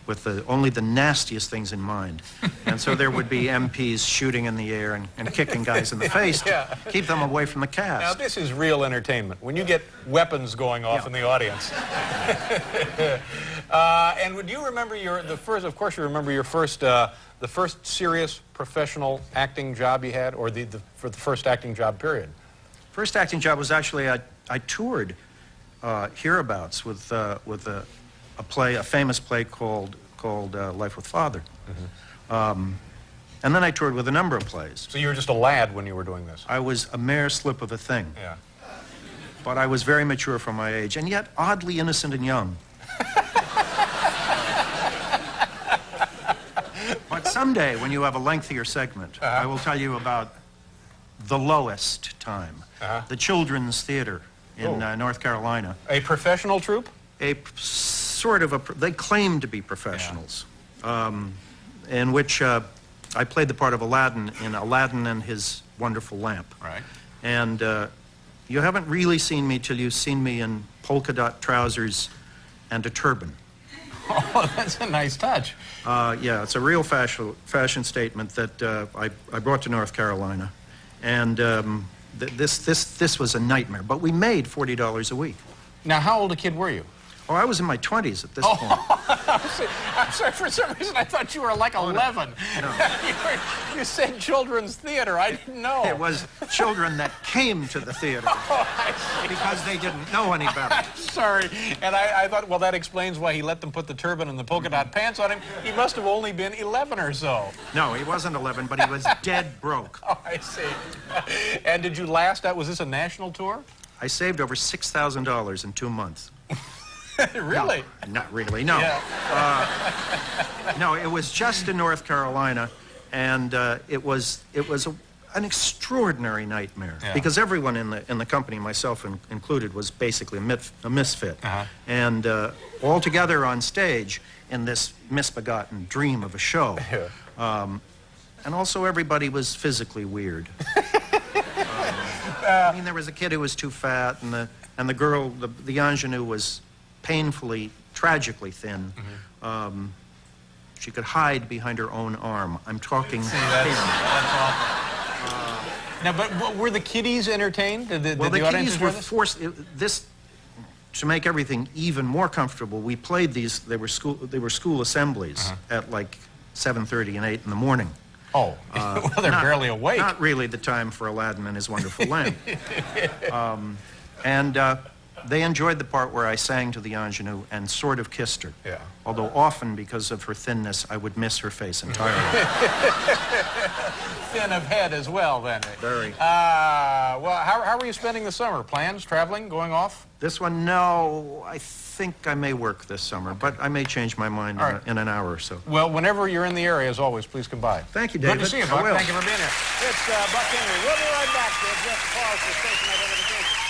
Speaker 4: With only the nastiest things in mind. And so there would be MPs shooting in the air and kicking guys in the face to keep them away from the cast.
Speaker 1: Now, this is real entertainment, when you get weapons going off in the audience. And would you remember of course you remember your first, the first serious professional acting job you had, or for the first acting job period?
Speaker 4: First acting job was actually, I toured hereabouts with a famous play called Life with Father. And then I toured with a number of plays.
Speaker 1: So you were just a lad when you were doing this?
Speaker 4: I was a mere slip of a thing.
Speaker 1: Yeah.
Speaker 4: But I was very mature for my age, and yet oddly innocent and young. But someday, when you have a lengthier segment, I will tell you about the lowest time. The Children's Theater in North Carolina.
Speaker 1: A professional troupe?
Speaker 4: They claimed to be professionals, in which I played the part of Aladdin in Aladdin and His Wonderful Lamp.
Speaker 1: Right.
Speaker 4: And you haven't really seen me till you've seen me in polka dot trousers and a turban.
Speaker 1: Oh, that's a nice touch.
Speaker 4: Yeah, it's a real fashion statement that I brought to North Carolina. And this was a nightmare, but we made $40 a week.
Speaker 1: Now, how old a kid were you?
Speaker 4: Oh, I was in my 20s at this point.
Speaker 1: I'm sorry, for some reason I thought you were like 11.
Speaker 4: No.
Speaker 1: You said children's theater. I didn't know.
Speaker 4: It was children that came to the theater because they didn't know any better.
Speaker 1: I'm sorry. And I thought, well, that explains why he let them put the turban and the polka dot pants on him. He must have only been 11 or so.
Speaker 4: No, he wasn't 11, but he was dead broke.
Speaker 1: Oh, I see. And did you last out? Was this a national tour?
Speaker 4: I saved over $6,000 in 2 months.
Speaker 1: Really?
Speaker 4: No, not really, no.
Speaker 1: Yeah.
Speaker 4: No, it was just in North Carolina, and it was an extraordinary nightmare, because everyone in the company, myself included, was basically a misfit. And all together on stage in this misbegotten dream of a show. And also everybody was physically weird. I mean, there was a kid who was too fat, and the girl, the ingenue, was painfully, tragically thin. She could hide behind her own arm. I'm talking.
Speaker 1: See, that's awful. Now, but were the kiddies entertained?
Speaker 4: Well, the kiddies were forced. To make everything even more comfortable, we played these. They were school assemblies at like 7:30 and 8 in the morning.
Speaker 1: Oh, well, they're barely awake.
Speaker 4: Not really the time for Aladdin and His Wonderful Lamp. They enjoyed the part where I sang to the ingenue and sort of kissed her.
Speaker 1: Yeah.
Speaker 4: Although often, because of her thinness, I would miss her face entirely.
Speaker 1: Thin of head as well, then.
Speaker 4: Very.
Speaker 1: Well, how were you spending the summer? Plans, traveling, going off?
Speaker 4: This one, no. I think I may work this summer, but I may change my mind in an hour or so.
Speaker 1: Well, whenever you're in the area, as always, please come by.
Speaker 4: Thank you, David.
Speaker 1: Good to see you, Buck.
Speaker 4: I will.
Speaker 1: Thank you for being here. It's Buck Henry. We'll be right back. We'll just pause for station identification.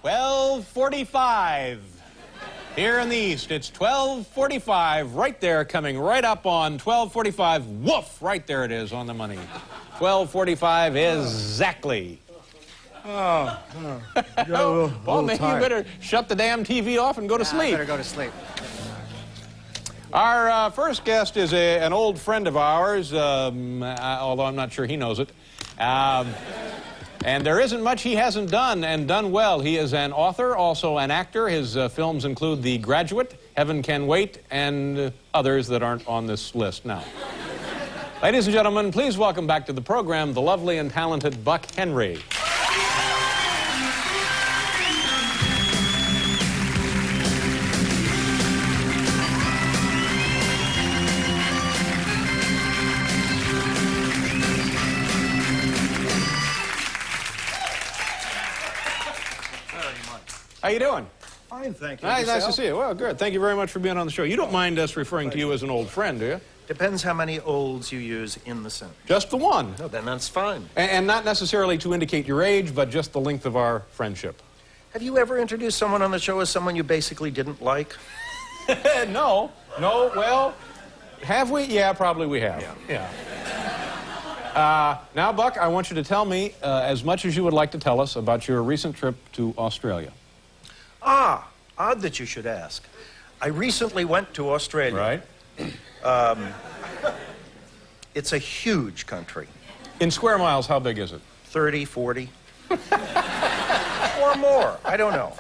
Speaker 1: 12:45. Here in the east, it's 12:45 right there, coming right up on 12:45. Woof! Right there it is on the money. 12:45 exactly. Well, maybe you better shut the damn TV off and go to sleep.
Speaker 2: I better go to sleep.
Speaker 1: Our first guest is an old friend of ours, although I'm not sure he knows it. And there isn't much he hasn't done, and done well. He is an author, also an actor. His films include The Graduate, Heaven Can Wait, and others that aren't on this list now. Ladies and gentlemen, please welcome back to the program the lovely and talented Buck Henry. How you doing?
Speaker 6: Fine, thank you.
Speaker 1: Nice to see you. Well, good. Thank you very much for being on the show. You don't mind us referring to you as an old friend, do you?
Speaker 6: Depends how many olds you use in the sentence.
Speaker 1: Just the one.
Speaker 6: No, then that's fine.
Speaker 1: And not necessarily to indicate your age, but just the length of our friendship.
Speaker 6: Have you ever introduced someone on the show as someone you basically didn't like?
Speaker 1: No, well, have we? Yeah, probably we have. Yeah. Now, Buck, I want you to tell me as much as you would like to tell us about your recent trip to Australia.
Speaker 6: Ah, odd that you should ask. I recently went to Australia.
Speaker 1: Right.
Speaker 6: It's a huge country.
Speaker 1: In square miles, how big is it?
Speaker 6: 30, 40. Or more. I don't know.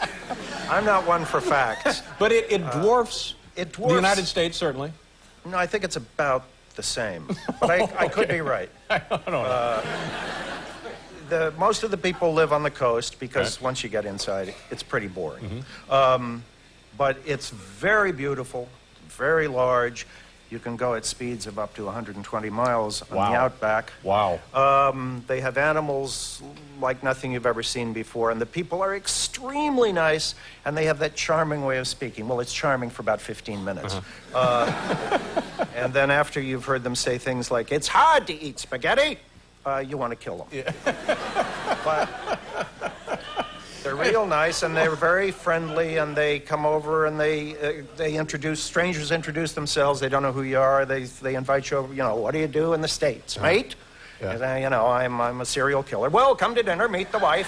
Speaker 6: I'm not one for facts.
Speaker 1: But it dwarfs,
Speaker 6: the
Speaker 1: the United States, certainly.
Speaker 6: No, I think it's about the same. But I could be right.
Speaker 1: I don't know.
Speaker 6: Most of the people live on the coast because once you get inside, it's pretty boring. But it's very beautiful, very large. You can go at speeds of up to 120 miles on the outback.
Speaker 1: Wow.
Speaker 6: They have animals like nothing you've ever seen before, and the people are extremely nice, and they have that charming way of speaking. Well, it's charming for about 15 minutes. And then after you've heard them say things like, "It's hard to eat spaghetti," you want to kill them. Yeah. But they're real nice, and they're very friendly, and they come over and strangers introduce themselves. They don't know who you are. They invite you over. You know, what do you do in the States, mate? Yeah. And you know, I'm a serial killer. Well, come to dinner, meet the wife.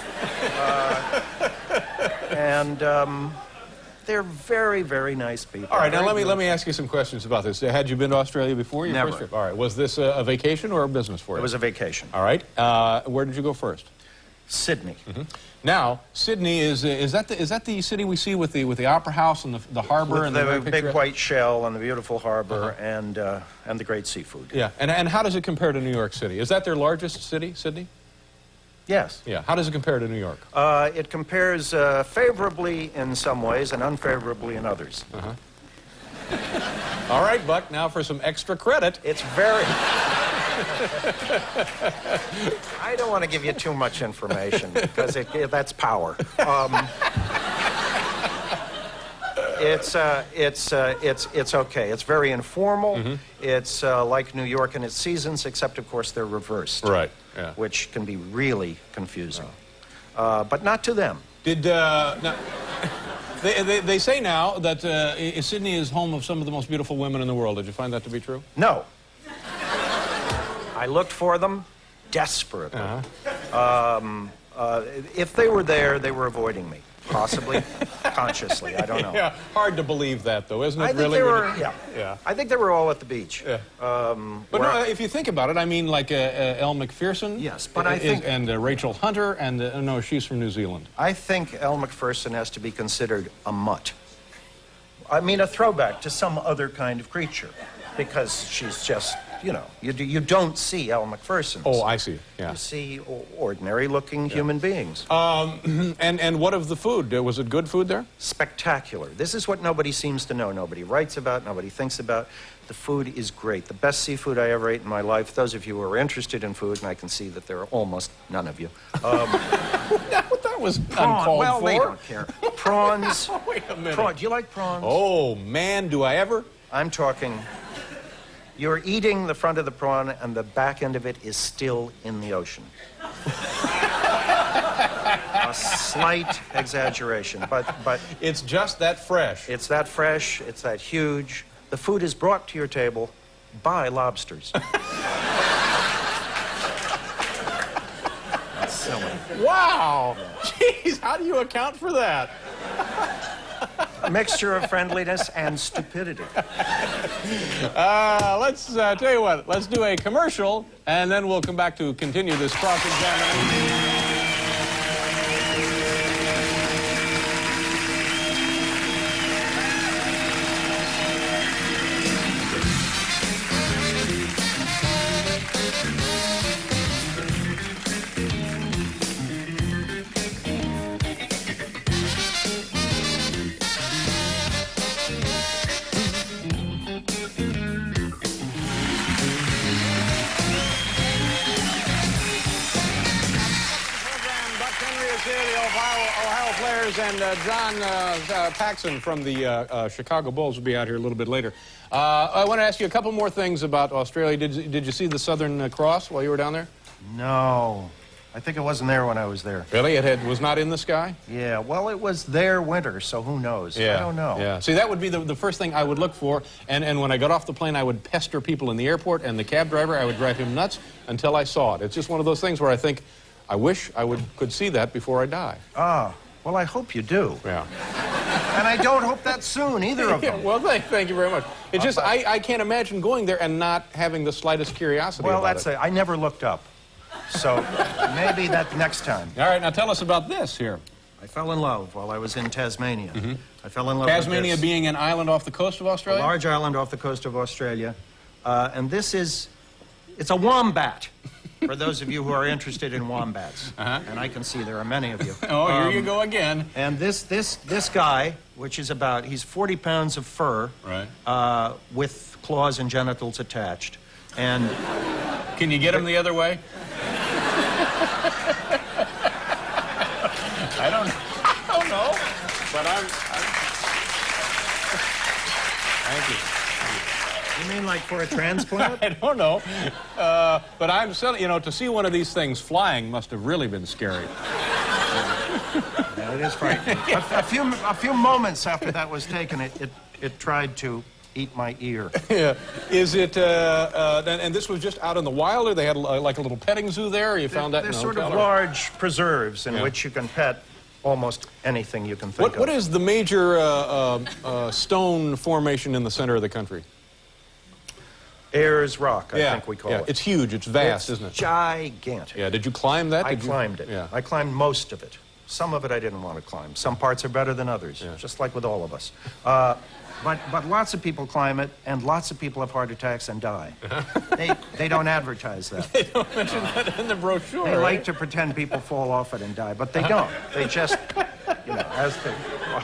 Speaker 6: They're very, very nice people.
Speaker 1: All right, now let me ask you some questions about this. Had you been to Australia before? Your
Speaker 6: Never.
Speaker 1: First trip? All right, was this a vacation or a business for you?
Speaker 6: It was a vacation.
Speaker 1: All right, where did you go first?
Speaker 6: Sydney.
Speaker 1: Now, Sydney is that the city we see with the opera house and the harbor
Speaker 6: With
Speaker 1: and
Speaker 6: the
Speaker 1: very
Speaker 6: big white shell and the beautiful harbor and the great seafood.
Speaker 1: Yeah, and how does it compare to New York City? Is that their largest city, Sydney?
Speaker 6: Yes.
Speaker 1: Yeah. How does it compare to New York?
Speaker 6: It compares favorably in some ways and unfavorably in others.
Speaker 1: All right, Buck. Now for some extra credit.
Speaker 6: It's very. I don't want to give you too much information because that's power. It's okay. It's very informal. It's like New York in its seasons, except of course they're reversed.
Speaker 1: Right. Yeah.
Speaker 6: Which can be really confusing. But not to them.
Speaker 1: Now, they say now that Sydney is home of some of the most beautiful women in the world. Did you find that to be true?
Speaker 6: No. I looked for them desperately. If they were there, they were avoiding me. Possibly consciously. I don't know.
Speaker 1: Yeah, hard to believe that, though, isn't it?
Speaker 6: I think
Speaker 1: really?
Speaker 6: they were. Yeah. I think they were all at the beach.
Speaker 1: Yeah. But no, if you think about it, I mean, like Elle Macpherson.
Speaker 6: Yes, but I think
Speaker 1: and Rachel Hunter, and no, she's from New Zealand.
Speaker 6: I think Elle Macpherson has to be considered a mutt. I mean, a throwback to some other kind of creature, because she's just, you know, you don't see Elle Macphersons.
Speaker 1: Oh, I see. Yeah.
Speaker 6: You see ordinary-looking human beings.
Speaker 1: And what of the food? Was it good food there?
Speaker 6: Spectacular. This is what nobody seems to know. Nobody writes about, nobody thinks about. The food is great. The best seafood I ever ate in my life. Those of you who are interested in food, and I can see that there are almost none of you.
Speaker 1: That was uncalled for.
Speaker 6: They don't care. Prawns.
Speaker 1: Wait a minute.
Speaker 6: Do you like prawns?
Speaker 1: Oh, man, do I ever?
Speaker 6: I'm talking... You're eating the front of the prawn, and the back end of it is still in the ocean. A slight exaggeration, but...
Speaker 1: It's just that fresh.
Speaker 6: It's that fresh, it's that huge. The food is brought to your table by lobsters. That's silly.
Speaker 1: Wow! Jeez, how do you account for that?
Speaker 6: A mixture of friendliness and stupidity.
Speaker 1: Let's tell you what, let's do a commercial, and then we'll come back to continue this cross-examination. baseball players, and John Paxson from the Chicago Bulls will be out here a little bit later. I want to ask you a couple more things about Australia. Did you see the Southern Cross while you were down there?
Speaker 6: No. I think it wasn't there when I was there.
Speaker 1: Really? It was not in the sky?
Speaker 6: Yeah, well, it was their winter, so who knows?
Speaker 1: Yeah.
Speaker 6: I don't know.
Speaker 1: Yeah. See, that would be the first thing I would look for. And when I got off the plane, I would pester people in the airport, and the cab driver, I would drive him nuts until I saw it. It's just one of those things where I think, I wish I could see that before I die.
Speaker 6: Ah, well, I hope you do.
Speaker 1: Yeah.
Speaker 6: And I don't hope that's soon, either of them.
Speaker 1: Well, thank you very much. It's just, I can't imagine going there and not having the slightest curiosity
Speaker 6: Well,
Speaker 1: about
Speaker 6: that's
Speaker 1: it.
Speaker 6: it. I never looked up. So maybe that next time.
Speaker 1: All right, now tell us about this here.
Speaker 6: I fell in love while I was in Tasmania.
Speaker 1: Mm-hmm.
Speaker 6: I fell in love
Speaker 1: Tasmania
Speaker 6: with this.
Speaker 1: being an island off the coast of
Speaker 6: A
Speaker 1: Australia?
Speaker 6: large island off the coast of Australia. And this is, it's a wombat, for those of you who are interested in wombats. And I can see there are many of you.
Speaker 1: Oh, here you go again.
Speaker 6: And this guy, which is about, he's 40 pounds of fur,
Speaker 1: Right.
Speaker 6: with claws and genitals attached. And
Speaker 1: Can you get him the other way? I don't know, but Thank you.
Speaker 6: you mean like for a transplant?
Speaker 1: I don't know, but I'm saying, you know, to see one of these things flying must have really been scary.
Speaker 6: Yeah, it is frightening. A few moments after that was taken, it tried to eat my ear.
Speaker 1: Yeah. Is it? And this was just out in the wild, or they had like a little petting zoo there? Or you found that
Speaker 6: They're
Speaker 1: in a
Speaker 6: sort
Speaker 1: hotel,
Speaker 6: of
Speaker 1: or-
Speaker 6: large preserves in
Speaker 1: Yeah.
Speaker 6: which you can pet almost anything you can think of.
Speaker 1: What is the major stone formation in the center of the country?
Speaker 6: Ayers Rock, I think we call it.
Speaker 1: It's huge. It's vast,
Speaker 6: It's
Speaker 1: isn't it?
Speaker 6: gigantic.
Speaker 1: Yeah. Did you climb that?
Speaker 6: I
Speaker 1: Did you-
Speaker 6: climbed it.
Speaker 1: Yeah.
Speaker 6: I climbed most of it. Some of it I didn't want to climb. Some parts are better than others, just like with all of us. But lots of people climb it, and lots of people have heart attacks and die. They don't advertise that.
Speaker 1: They don't mention that in the brochure.
Speaker 6: They
Speaker 1: right?
Speaker 6: like to pretend people fall off it and die, but they don't. They just, you know, as they...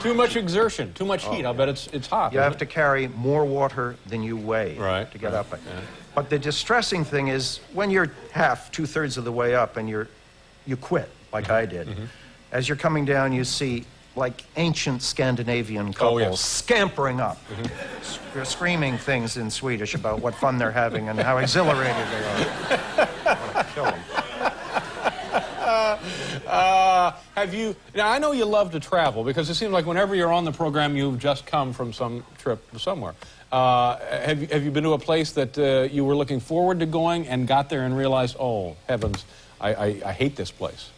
Speaker 1: Too much exertion, too much heat. I'll bet it's hot.
Speaker 6: You
Speaker 1: isn't
Speaker 6: have
Speaker 1: it?
Speaker 6: to carry more water than you weigh
Speaker 1: Right,
Speaker 6: to get
Speaker 1: right,
Speaker 6: up it.
Speaker 1: yeah.
Speaker 6: But the distressing thing is when you're two-thirds of the way up and you quit, like I did, as you're coming down, you see like ancient Scandinavian couples
Speaker 1: yes.
Speaker 6: scampering up, screaming things in Swedish about what fun they're having and how exhilarated they are. Kill 'em.
Speaker 1: Have you? Now I know you love to travel because it seems like whenever you're on the program, you've just come from some trip somewhere. Have you been to a place that you were looking forward to going and got there and realized, oh heavens, I hate this place?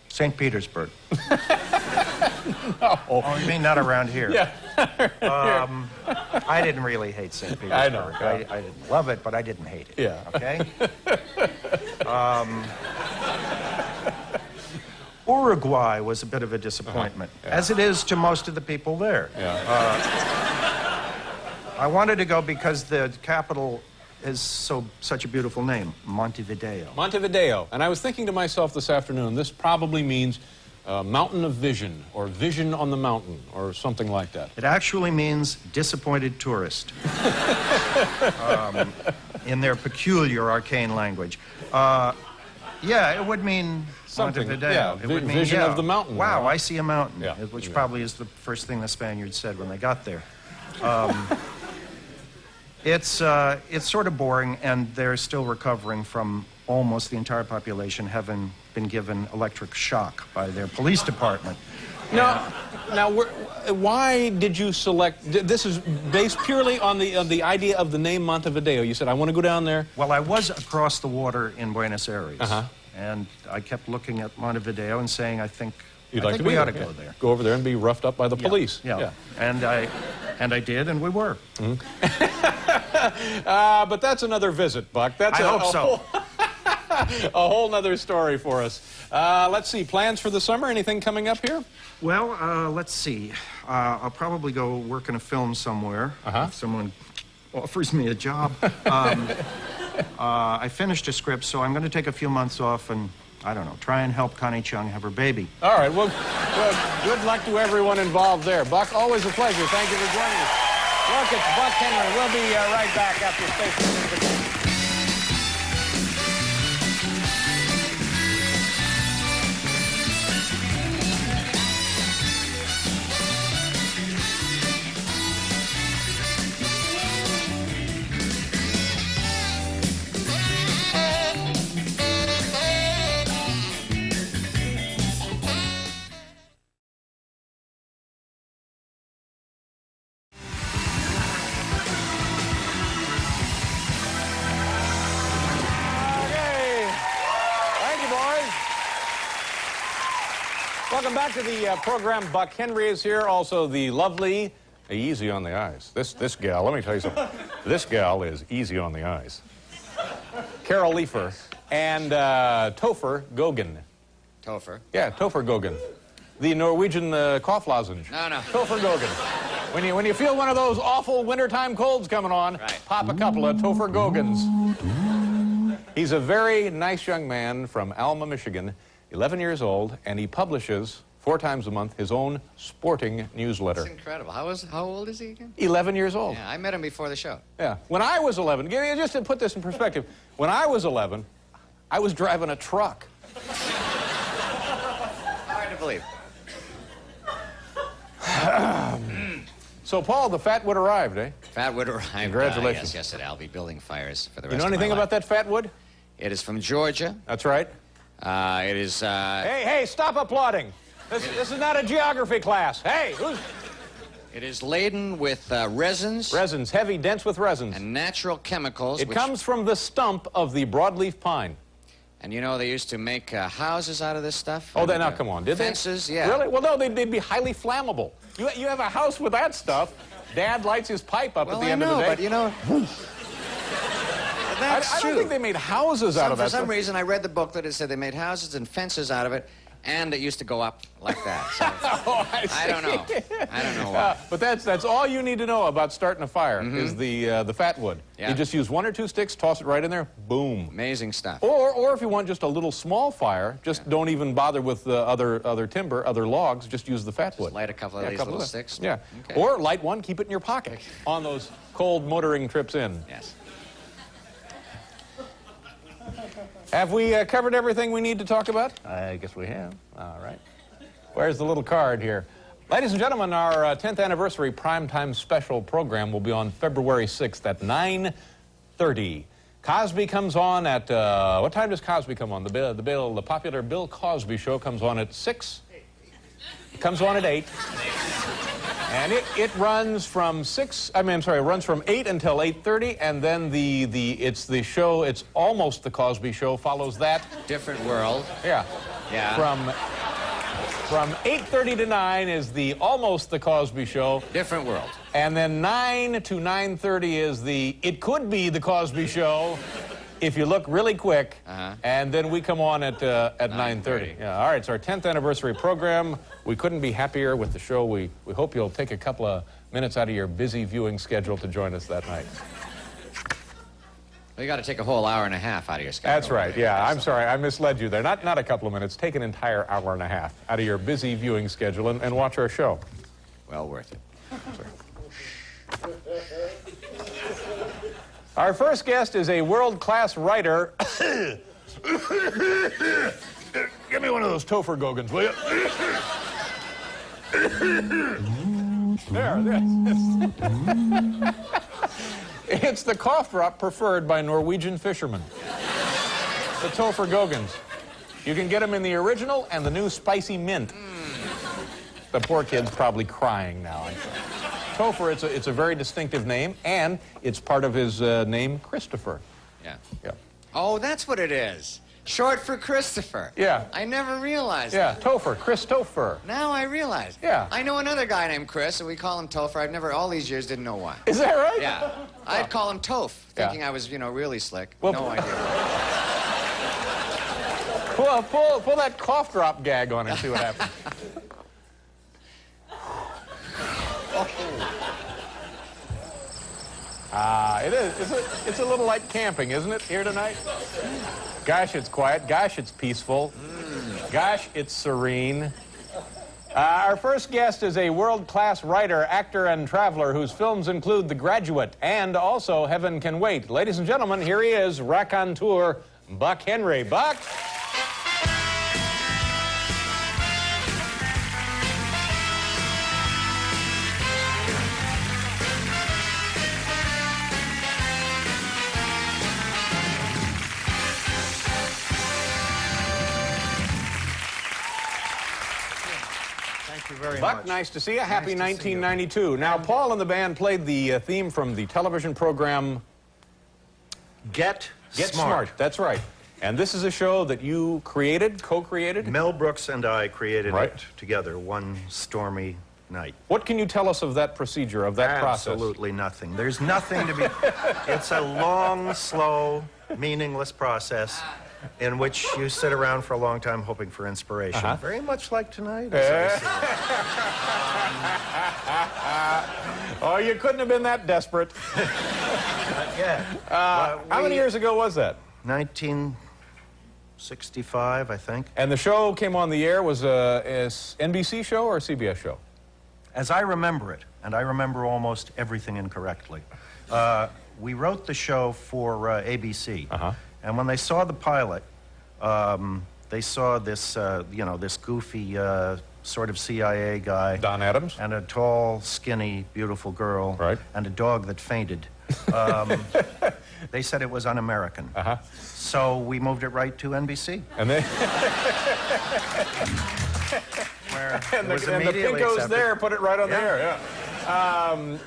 Speaker 6: St. Petersburg.
Speaker 1: Oh,
Speaker 6: Oh, you mean not around here?
Speaker 1: yeah.
Speaker 6: I didn't really hate St. Petersburg.
Speaker 1: I know, yeah.
Speaker 6: I didn't love it, but I didn't hate it.
Speaker 1: Yeah.
Speaker 6: Okay? Uruguay was a bit of a disappointment, as it is to most of the people there.
Speaker 1: Yeah.
Speaker 6: I wanted to go because the capital is such a beautiful name, Montevideo.
Speaker 1: Montevideo. And I was thinking to myself this afternoon, this probably means mountain of vision, or vision on the mountain, or something like that.
Speaker 6: It actually means disappointed tourist, in their peculiar arcane language. Yeah, it would mean
Speaker 1: Something,
Speaker 6: Montevideo.
Speaker 1: yeah,
Speaker 6: It would mean,
Speaker 1: vision of the mountain.
Speaker 6: Wow, I see a mountain,
Speaker 1: Yeah.
Speaker 6: which
Speaker 1: Yeah.
Speaker 6: probably is the first thing the Spaniards said when they got there. It's sort of boring, and they're still recovering from almost the entire population having been given electric shock by their police department.
Speaker 1: Now, why did you select? This is based purely on the idea of the name Montevideo. You said, I want to go down there.
Speaker 6: Well, I was across the water in Buenos Aires,
Speaker 1: Uh-huh.
Speaker 6: and I kept looking at Montevideo and saying, I think
Speaker 1: You'd like to be
Speaker 6: we ought to
Speaker 1: there,
Speaker 6: go
Speaker 1: yeah.
Speaker 6: there.
Speaker 1: Go over there and be roughed up by the police.
Speaker 6: Yeah. And I did, and we were.
Speaker 1: But that's another visit, Buck. That's
Speaker 6: I hope so.
Speaker 1: A whole nother story for us. Let's see, plans for the summer? Anything coming up here?
Speaker 6: Well, let's see. I'll probably go work in a film somewhere if someone offers me a job. I finished a script, so I'm going to take a few months off and, I don't know, try and help Connie Chung have her baby.
Speaker 1: All right, well, good luck to everyone involved there. Buck, always a pleasure. Thank you for joining us. Look, it's Buck Henry. We'll be right back after station. Welcome back to the program. Buck Henry is here. Also, the lovely, easy on the eyes. This gal, let me tell you something. This gal is easy on the eyes. Carol Leifer and Topher Gogan.
Speaker 2: Topher.
Speaker 1: Yeah, Topher Gogan. The Norwegian cough lozenge.
Speaker 2: No.
Speaker 1: Topher Gogan. When you feel one of those awful wintertime colds coming on,
Speaker 2: right,
Speaker 1: pop a couple of Topher Gogans. He's a very nice young man from Alma, Michigan, 11 years old, and he publishes 4 times a month his own sporting newsletter.
Speaker 2: That's incredible. How old is he again?
Speaker 1: 11 years old.
Speaker 2: Yeah, I met him before the show.
Speaker 1: Yeah. When I was 11, just to put this in perspective, when I was 11, I was driving a truck.
Speaker 2: Hard to believe.
Speaker 1: So, Paul, the Fatwood arrived, eh?
Speaker 2: Fatwood arrived.
Speaker 1: Congratulations.
Speaker 2: Yes, yesterday. I'll be building fires for the
Speaker 1: You
Speaker 2: rest
Speaker 1: know
Speaker 2: of my
Speaker 1: anything
Speaker 2: life.
Speaker 1: about that Fatwood?
Speaker 2: It is from Georgia.
Speaker 1: That's right.
Speaker 2: It is...
Speaker 1: Hey, stop applauding. This is not a geography class. Hey, who's...
Speaker 2: It is laden with resins.
Speaker 1: Resins, heavy, dense with resins.
Speaker 2: And natural chemicals.
Speaker 1: It
Speaker 2: which,
Speaker 1: comes from the stump of the broadleaf pine.
Speaker 2: And you know, they used to make houses out of this stuff.
Speaker 1: Oh,
Speaker 2: and,
Speaker 1: now come on, did
Speaker 2: fences,
Speaker 1: they?
Speaker 2: Yeah.
Speaker 1: Really? Well, no, they'd be highly flammable. You have a house with that stuff. Dad lights his pipe up
Speaker 2: Well,
Speaker 1: at the end of the day.
Speaker 2: but you know... That's
Speaker 1: I don't
Speaker 2: true.
Speaker 1: think they made houses out of that
Speaker 2: For some
Speaker 1: stuff.
Speaker 2: reason, I read the book that it said they made houses and fences out of it, and it used to go up like that. So
Speaker 1: Oh,
Speaker 2: I don't know. I don't know why.
Speaker 1: But that's all you need to know about starting a fire is the Fatwood.
Speaker 2: Yeah.
Speaker 1: You just use 1 or 2 sticks, toss it right in there, boom.
Speaker 2: Amazing stuff.
Speaker 1: Or if you want just a little small fire, just don't even bother with the other timber, other logs. Just use the Fatwood.
Speaker 2: Just light a couple of these little sticks.
Speaker 1: Yeah.
Speaker 2: Okay.
Speaker 1: Or light one, keep it in your pocket on those cold motoring trips in.
Speaker 2: Yes.
Speaker 1: Have we covered everything we need to talk about?
Speaker 7: I guess we have.
Speaker 1: All right. Where's the little card here? Ladies and gentlemen, our 10th anniversary primetime special program will be on February 6th at 9:30. Cosby comes on at, what time does Cosby come on? The popular Bill Cosby show comes on at 6. It comes on at 8. And it runs from 8 until 8:30, and then it's the show, it's almost the Cosby Show, follows that.
Speaker 2: Different world.
Speaker 1: Yeah.
Speaker 2: Yeah.
Speaker 1: From 8:30 to 9 is the almost the Cosby Show.
Speaker 2: Different world.
Speaker 1: And then 9 to 9:30 is the it could be the Cosby Show if you look really quick. And then we come on at 9:30. Yeah. All right, it's our 10th anniversary program. We couldn't be happier with the show. We hope you'll take a couple of minutes out of your busy viewing schedule to join us that night.
Speaker 2: Well, you got to take a whole hour and a half out of your schedule.
Speaker 1: That's right, yeah. I'm sorry, I misled you there. Not a couple of minutes. Take an entire hour and a half out of your busy viewing schedule and watch our show.
Speaker 2: Well worth it.
Speaker 1: Our first guest is a world-class writer. Give me one of those Topher Gogans, will you? There. It's the cough drop preferred by Norwegian fishermen. The Topher Gogans. You can get them in the original and the new spicy mint. The poor kid's probably crying now. Topher, it's a very distinctive name, and it's part of his name, Christopher.
Speaker 2: Yeah.
Speaker 1: Yeah.
Speaker 2: Oh, that's what it is. Short for Christopher.
Speaker 1: Yeah.
Speaker 2: I never realized
Speaker 1: Yeah,
Speaker 2: that.
Speaker 1: Topher, Christopher.
Speaker 2: Now I realize.
Speaker 1: Yeah.
Speaker 2: I know another guy named Chris, and we call him Topher. I've never, all these years, didn't know why.
Speaker 1: Is that right?
Speaker 2: Yeah. I'd call him Toph,
Speaker 1: Yeah.
Speaker 2: thinking I was, really slick.
Speaker 1: Well,
Speaker 2: no idea.
Speaker 1: Pull that cough drop gag on and see what happens. It is. It's a little like camping, isn't it, here tonight? Gosh, it's quiet. Gosh, it's peaceful. Gosh, it's serene. Our first guest is a world-class writer, actor, and traveler whose films include The Graduate and also Heaven Can Wait. Ladies and gentlemen, here he is, raconteur Buck Henry. Buck!
Speaker 6: Thank you very
Speaker 1: Buck,
Speaker 6: much.
Speaker 1: nice to see you. Happy
Speaker 6: Nice to see you.
Speaker 1: 1992. Now, Paul and the band played the theme from the television program
Speaker 6: Get
Speaker 1: Get
Speaker 6: Smart.
Speaker 1: That's right. And this is a show that you created, co-created?
Speaker 6: Mel Brooks and I created
Speaker 1: Right.
Speaker 6: it together one stormy night.
Speaker 1: What can you tell us of that procedure, of that process?
Speaker 6: Absolutely nothing. There's nothing to be... It's a long, slow, meaningless process in which you sit around for a long time hoping for inspiration. Very much like tonight. As I see it.
Speaker 1: Oh, you couldn't have been that desperate.
Speaker 6: Yeah.
Speaker 1: How many years ago was that?
Speaker 6: 1965, I think.
Speaker 1: And the show came on the air, was a NBC show or a CBS show?
Speaker 6: As I remember it, and I remember almost everything incorrectly, we wrote the show for ABC. And when they saw the pilot, they saw this, this goofy sort of CIA guy.
Speaker 1: Don Adams?
Speaker 6: And a tall, skinny, beautiful girl.
Speaker 1: Right.
Speaker 6: And a dog that fainted. They said it was un-American. So we moved it right to NBC.
Speaker 1: And they...
Speaker 6: Where
Speaker 1: and
Speaker 6: it was
Speaker 1: the
Speaker 6: immediately
Speaker 1: Pinkos
Speaker 6: accepted.
Speaker 1: there put it right on the air, yeah.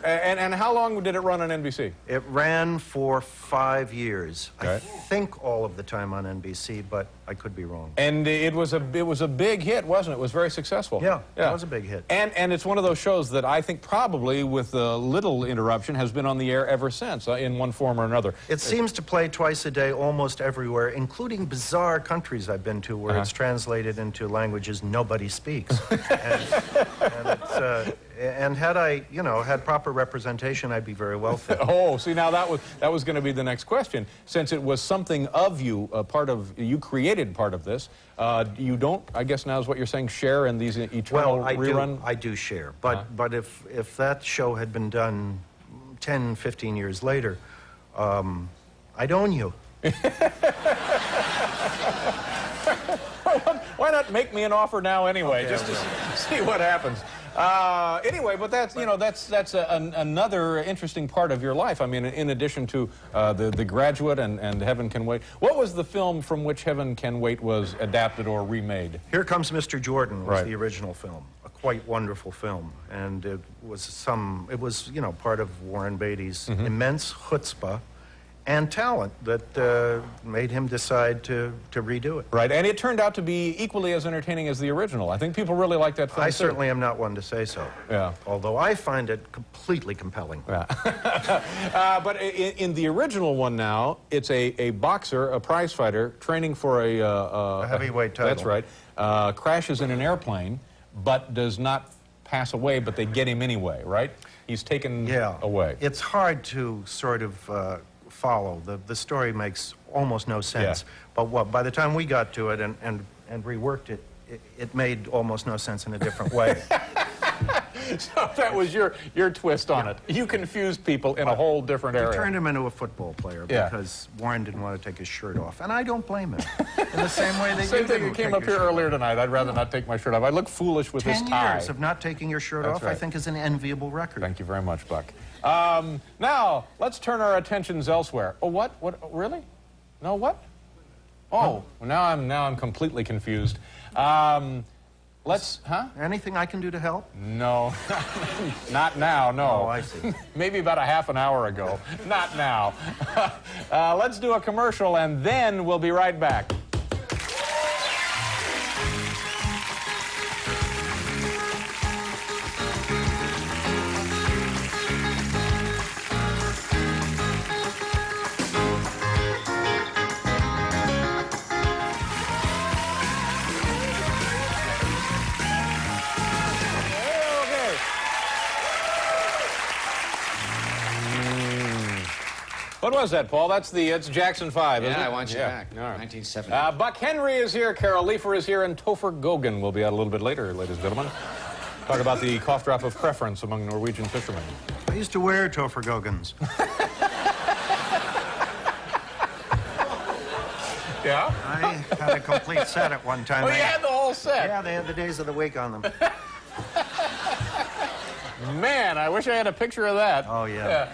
Speaker 1: And how long did it run on NBC?
Speaker 6: It ran for 5 years. I
Speaker 1: Okay.
Speaker 6: think all of the time on NBC, but I could be wrong.
Speaker 1: And it was a big hit, wasn't it? It was very successful.
Speaker 6: Yeah, it was a big hit.
Speaker 1: And it's one of those shows that I think probably, with little interruption, has been on the air ever since, in one form or another.
Speaker 6: It seems to play twice a day almost everywhere, including bizarre countries I've been to where it's translated into languages nobody speaks. And had I, had proper representation, I'd be very wealthy.
Speaker 1: Oh, see, now that was going to be the next question. Since it was something of you, you created part of this, you don't, I guess now is what you're saying, share in these eternal rerun?
Speaker 6: I do share. But if that show had been done 10, 15 years later, I'd own you.
Speaker 1: Why not make me an offer now anyway, just to see what happens? Anyway, but that's another interesting part of your life. I mean, in addition to the Graduate and Heaven Can Wait. What was the film from which Heaven Can Wait was adapted or remade?
Speaker 6: Here Comes Mr. Jordan was the original film, a quite wonderful film, and it was part of Warren Beatty's immense chutzpah and talent that made him decide to redo it.
Speaker 1: Right, and it turned out to be equally as entertaining as the original. I think people really like that film,
Speaker 6: I
Speaker 1: too.
Speaker 6: certainly am not one to say so.
Speaker 1: Yeah.
Speaker 6: Although I find it completely compelling.
Speaker 1: Yeah. But in the original one now, it's a boxer, a prize fighter, training for a
Speaker 6: heavyweight title.
Speaker 1: That's right. Crashes in an airplane, but does not pass away, but they get him anyway, right? He's taken away.
Speaker 6: It's hard to sort of follow. The story makes almost no sense.
Speaker 1: Yeah.
Speaker 6: But by the time we got to it and reworked it, it made almost no sense in a different way.
Speaker 1: So that was your twist on it. You confused people in a whole different area.
Speaker 6: Turned him into a football player because Warren didn't want to take his shirt off. And I don't blame him. In the same way that you
Speaker 1: Same thing
Speaker 6: didn't
Speaker 1: that came
Speaker 6: take
Speaker 1: up
Speaker 6: your
Speaker 1: here
Speaker 6: shirt
Speaker 1: earlier
Speaker 6: off.
Speaker 1: tonight. I'd rather not take my shirt off. I look foolish with this
Speaker 6: 10
Speaker 1: tie.
Speaker 6: years of not taking your shirt
Speaker 1: That's
Speaker 6: off,
Speaker 1: right.
Speaker 6: I think, is an enviable record.
Speaker 1: Thank you very much, Buck. Now, let's turn our attentions elsewhere. Oh, what? What? Really? No, what? Oh, well, now I'm completely confused.
Speaker 6: Anything I can do to help?
Speaker 1: No, not now, no.
Speaker 6: Oh, I see.
Speaker 1: Maybe about a half an hour ago. Not now. Let's do a commercial, and then we'll be right back. What was that, Paul? It's Jackson 5, isn't it?
Speaker 2: Yeah, I want you back.
Speaker 1: All right.
Speaker 2: 1970.
Speaker 1: Buck Henry is here, Carol Leifer is here, and Topher Gogan will be out a little bit later, ladies and gentlemen. Talk about the cough drop of preference among Norwegian fishermen.
Speaker 6: I used to wear Topher Gogans.
Speaker 1: Yeah?
Speaker 6: I had a complete set at one time.
Speaker 1: Oh, you had the whole set?
Speaker 6: Yeah, they had the days of the week on them.
Speaker 1: Man, I wish I had a picture of that.
Speaker 6: Oh, yeah.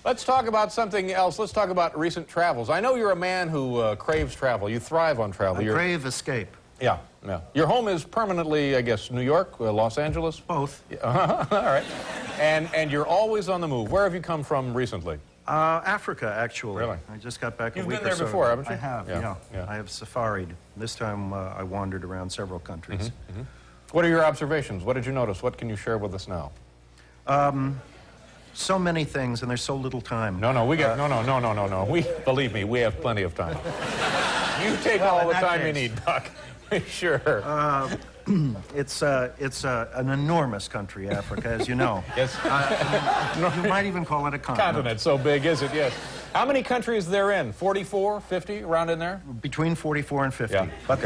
Speaker 1: Let's talk about something else. Let's talk about recent travels. I know you're a man who craves travel. You thrive on travel.
Speaker 6: I crave escape.
Speaker 1: Yeah, yeah. Your home is permanently, I guess, New York, Los Angeles?
Speaker 6: Both.
Speaker 1: All right. And you're always on the move. Where have you come from recently?
Speaker 6: Africa, actually.
Speaker 1: Really?
Speaker 6: I just got back
Speaker 1: You've
Speaker 6: a week
Speaker 1: been there
Speaker 6: or so
Speaker 1: before,
Speaker 6: ago.
Speaker 1: haven't you?
Speaker 6: I have,
Speaker 1: Yeah,
Speaker 6: yeah.
Speaker 1: yeah.
Speaker 6: I have safaried. This time I wandered around several countries.
Speaker 1: What are your observations? What did you notice? What can you share with us now?
Speaker 6: So many things, and there's so little time.
Speaker 1: No, we got no. Believe me, we have plenty of time. You take all the time you need, Buck. Sure.
Speaker 6: It's an enormous country, Africa, as you know.
Speaker 1: Yes.
Speaker 6: You might even call it a continent.
Speaker 1: Continent, so big is it? Yes. How many countries they're in? 44, 50, around in there?
Speaker 6: Between 44 and 50.
Speaker 1: Yeah.
Speaker 6: But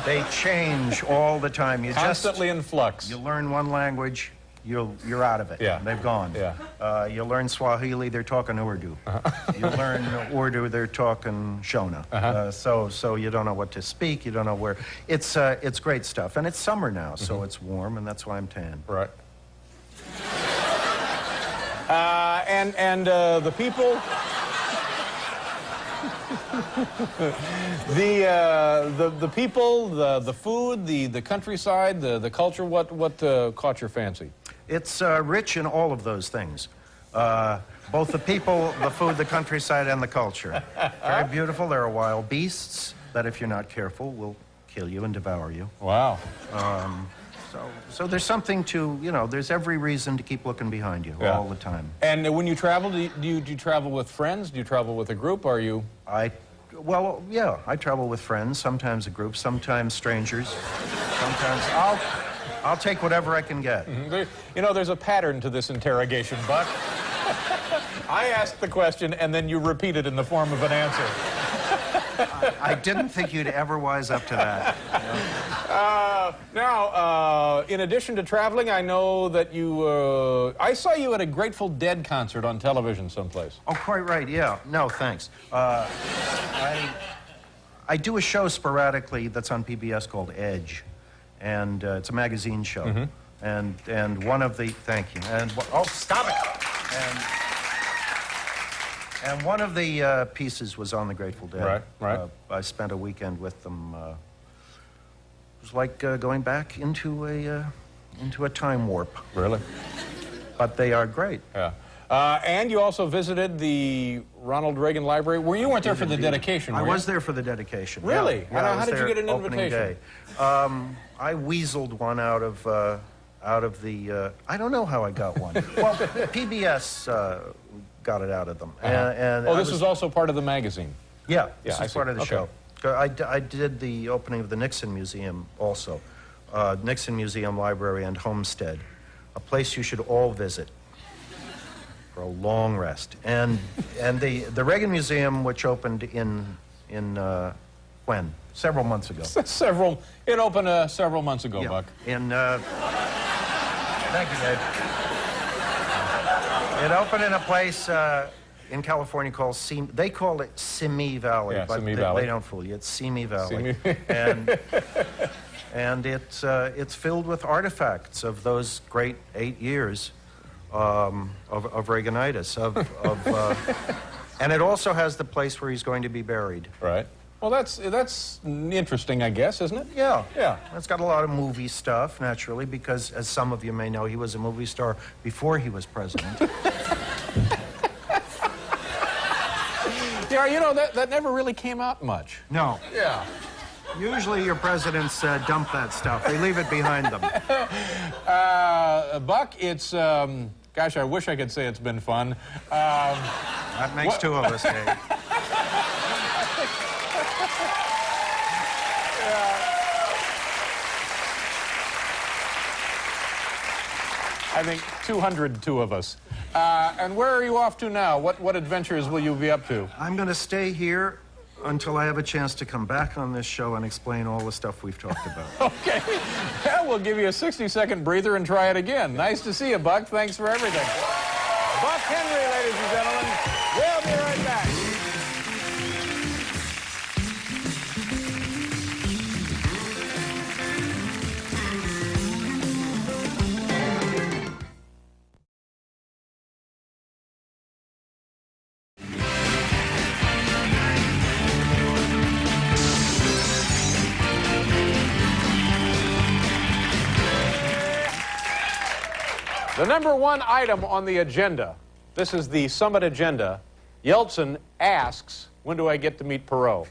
Speaker 6: they change all the time. You
Speaker 1: Constantly in flux.
Speaker 6: You learn one language, you're out of it.
Speaker 1: Yeah.
Speaker 6: They've gone.
Speaker 1: Yeah.
Speaker 6: You learn Swahili, they're talking Urdu. You learn Urdu, they're talking Shona. So you don't know what to speak, you don't know where. It's great stuff. And it's summer now, so it's warm, and that's why I'm tan.
Speaker 1: Right. The people, the people, the food, the countryside, the culture. What caught your fancy?
Speaker 6: It's rich in all of those things. Both the people, the food, the countryside, and the culture. Very beautiful. There are wild beasts that, if you're not careful, will kill you and devour you.
Speaker 1: Wow.
Speaker 6: So there's something to, there's every reason to keep looking behind you all the time.
Speaker 1: And when you travel, do you travel with friends? Do you travel with a group? Are you?
Speaker 6: Well, yeah, I travel with friends, sometimes a group, sometimes strangers. Sometimes I'll take whatever I can get.
Speaker 1: There's a pattern to this interrogation, Buck. I asked the question, and then you repeat it in the form of an answer.
Speaker 6: I didn't think you'd ever wise up to that.
Speaker 1: Now, in addition to traveling, I know that you... I saw you at a Grateful Dead concert on television someplace.
Speaker 6: Oh, quite right, yeah. No, thanks. I do a show sporadically that's on PBS called Edge, and it's a magazine show. And one of the... Thank you. Oh, stop it! And one of the pieces was on the Grateful Dead.
Speaker 1: Right.
Speaker 6: I spent a weekend with them. It was like going back into a time warp.
Speaker 1: Really?
Speaker 6: But they are great.
Speaker 1: Yeah. And you also visited the Ronald Reagan Library. Well, you weren't there for the dedication, were you?
Speaker 6: I was there for the dedication.
Speaker 1: Really?
Speaker 6: Yeah,
Speaker 1: How did you get an
Speaker 6: opening
Speaker 1: invitation?
Speaker 6: Day. I weaseled one out of the... I don't know how I got one. Well, PBS got it out of them. And
Speaker 1: this was also part of the magazine.
Speaker 6: Yeah, this
Speaker 1: I
Speaker 6: is
Speaker 1: see.
Speaker 6: part of the
Speaker 1: Okay.
Speaker 6: show. I did the opening of the Nixon Museum also. Nixon Museum Library and Homestead. A place you should all visit for a long rest. And the Reagan Museum, which opened in when? Several months ago.
Speaker 1: It opened several months ago,
Speaker 6: Yeah.
Speaker 1: Buck.
Speaker 6: Thank you, Dave. It opened in a place in California called they call it Simi Valley,
Speaker 1: Yeah,
Speaker 6: but
Speaker 1: Simi Valley.
Speaker 6: they don't fool you. It's Simi Valley,
Speaker 1: Simi.
Speaker 6: and it's filled with artifacts of those great 8 years of Reaganitis. And it also has the place where he's going to be buried.
Speaker 1: Right. Well, that's interesting, I guess, isn't it?
Speaker 6: Yeah.
Speaker 1: Yeah.
Speaker 6: It's got a lot of movie stuff, naturally, because, as some of you may know, he was a movie star before he was president.
Speaker 1: Yeah, that never really came out much.
Speaker 6: No.
Speaker 1: Yeah.
Speaker 6: Usually your presidents dump that stuff. They leave it behind them.
Speaker 1: Buck, it's, gosh, I wish I could say it's been fun.
Speaker 6: That makes two of us, Dave.
Speaker 1: I think 202 of us. And where are you off to now? What adventures will you be up to?
Speaker 6: I'm going to stay here until I have a chance to come back on this show and explain all the stuff we've talked about.
Speaker 1: Okay. Well, we'll give you a 60-second breather and try it again. Nice to see you, Buck. Thanks for everything. Buck Henry, ladies and gentlemen. We'll be right back. The number one item on the agenda This is the summit agenda. Yeltsin asks, when do I get to meet Perot?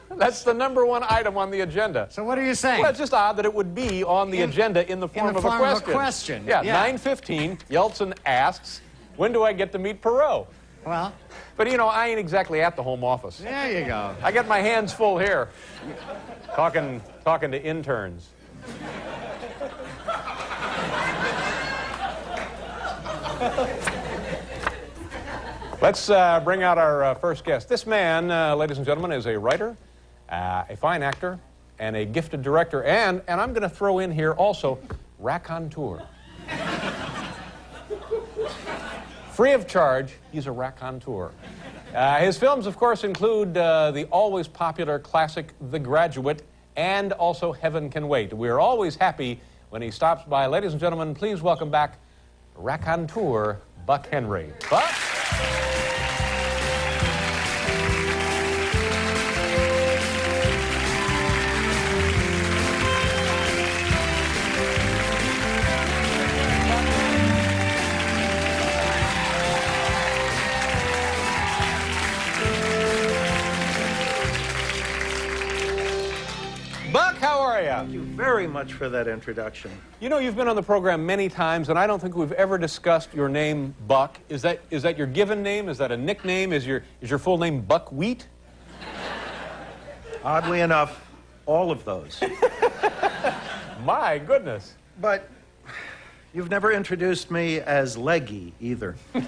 Speaker 1: That's the #1 item on the agenda.
Speaker 2: So what are you saying?
Speaker 1: Well, it's just odd that it would be on the agenda in the form of a question. Yeah, 9:15, Yeltsin asks, when do I get to meet Perot?
Speaker 2: Well,
Speaker 1: but, you know, I ain't exactly at the Home Office.
Speaker 2: there you go.
Speaker 1: I got my hands full here, talking to interns. Let's bring out our first guest. This man, ladies and gentlemen, is a writer, a fine actor, and a gifted director, and I'm going to throw in here also raconteur. Free of charge, he's a raconteur. His films, of course, include the always popular classic The Graduate and also Heaven Can Wait. We're always happy when he stops by. Ladies and gentlemen, please welcome back raconteur Buck Henry. Buck? Buck, how are you?
Speaker 6: Thank you very much for that introduction.
Speaker 1: You know, you've been on the program many times, and I don't think we've ever discussed your name, Buck. Is that your given name? Is that a nickname? Is your full name Buckwheat?
Speaker 6: Oddly enough, all of those.
Speaker 1: My goodness.
Speaker 6: But you've never introduced me as Leggy either.
Speaker 1: All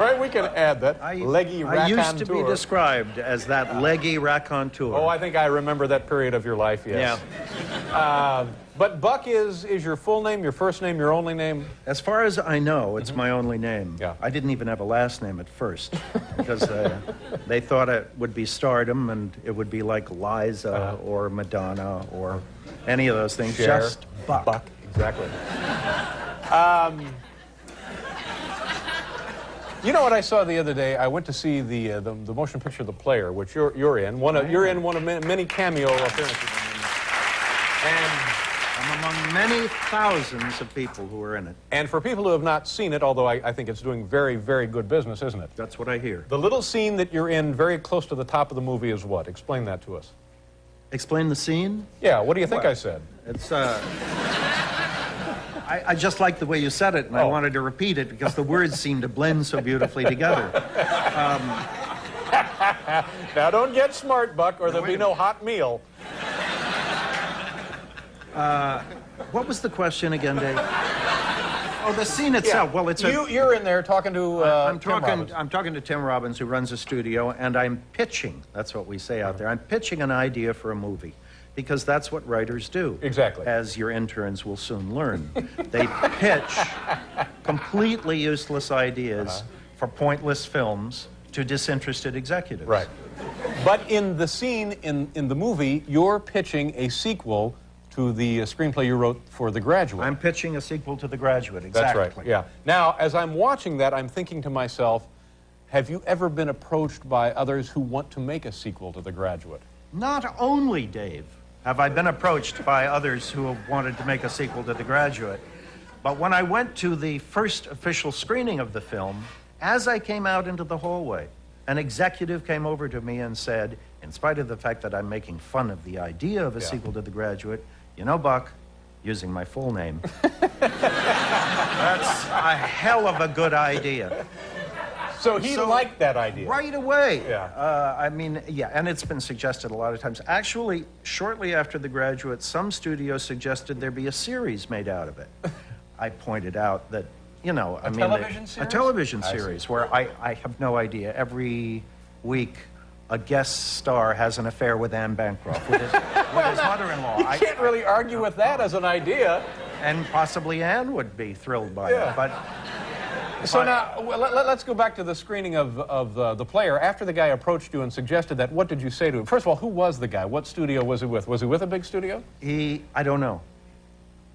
Speaker 1: right, we can add that. Leggy raconteur.
Speaker 6: I used to be described as that leggy raconteur.
Speaker 1: Oh, I think I remember that period of your life, yes. Yeah. But Buck is your full name, your first name, your only name?
Speaker 6: As far as I know, it's my only name.
Speaker 1: Yeah.
Speaker 6: I didn't even have a last name at first because they thought it would be stardom and it would be like Liza or Madonna or any of those things.
Speaker 1: Cher.
Speaker 6: Just Buck.
Speaker 1: Buck, exactly. You know what I saw the other day? I went to see the motion picture The Player, which you're in. You're in one of many cameo appearances. And
Speaker 6: I'm among many thousands of people who are in it.
Speaker 1: And for people who have not seen it, although I think it's doing very, very good business, isn't it?
Speaker 6: That's what I hear.
Speaker 1: The little scene that you're in very close to the top of the movie is what? Explain that to us.
Speaker 6: Explain the scene?
Speaker 1: Yeah, what do you think I said?
Speaker 6: It's, I just like the way you said it, and I wanted to repeat it because the words seem to blend so beautifully together.
Speaker 1: Now, don't get smart, Buck, or there'll be no hot meal.
Speaker 6: What was the question again, Dave? Oh, the scene itself.
Speaker 1: Yeah.
Speaker 6: Well, it's
Speaker 1: you're in there talking to Tim Robbins.
Speaker 6: I'm talking to Tim Robbins, who runs a studio, and I'm pitching. That's what we say out there. I'm pitching an idea for a movie. Because that's what writers do.
Speaker 1: Exactly.
Speaker 6: As your interns will soon learn. They pitch completely useless ideas for pointless films to disinterested executives.
Speaker 1: Right. But in the scene in the movie, you're pitching a sequel to the screenplay you wrote for The Graduate.
Speaker 6: I'm pitching a sequel to The Graduate, exactly.
Speaker 1: That's right, yeah. Now, as I'm watching that, I'm thinking to myself, have you ever been approached by others who want to make a sequel to The Graduate?
Speaker 6: Not only, Dave, have I been approached by others who have wanted to make a sequel to The Graduate, but when I went to the first official screening of the film, as I came out into the hallway, an executive came over to me and said, in spite of the fact that I'm making fun of the idea of a sequel to The Graduate, you know, Buck, using my full name, that's a hell of a good idea.
Speaker 1: So he liked that idea.
Speaker 6: Right away.
Speaker 1: Yeah.
Speaker 6: I mean, yeah, and it's been suggested a lot of times. Actually, shortly after The Graduate, some studios suggested there be a series made out of it. I pointed out that, you know,
Speaker 1: a television series?
Speaker 6: A television series where I have no idea. Every week, a guest star has an affair with Anne Bancroft, with his mother-in-law.
Speaker 1: You can't really argue with that as an idea.
Speaker 6: And possibly Anne would be thrilled by it, but...
Speaker 1: So now, let's go back to the screening of The Player. After the guy approached you and suggested that, what did you say to him? First of all, who was the guy? What studio was he with? Was he with a big studio?
Speaker 6: I don't know.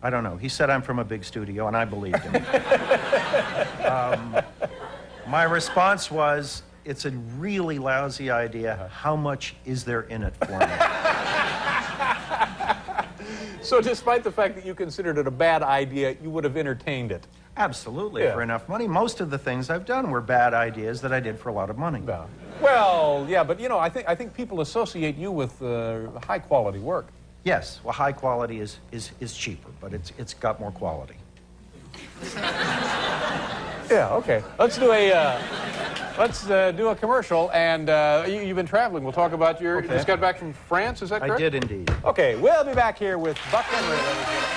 Speaker 6: I don't know. He said I'm from a big studio, and I believed him. My response was, it's a really lousy idea. How much is there in it for me?
Speaker 1: So despite the fact that you considered it a bad idea, you would have entertained it.
Speaker 6: Absolutely,
Speaker 1: Yeah.
Speaker 6: for enough money. Most of the things I've done were bad ideas that I did for a lot of money.
Speaker 1: Yeah. Well, yeah, but you know, I think people associate you with high quality work.
Speaker 6: Yes, well, high quality is cheaper, but it's got more quality.
Speaker 1: Yeah. Okay. Let's do a commercial. And you've been traveling. We'll talk about your.
Speaker 6: Okay.
Speaker 1: You just got back from France. Is that correct?
Speaker 6: I did indeed.
Speaker 1: Okay. We'll be back here with Buck Henry. Ladies and gentlemen.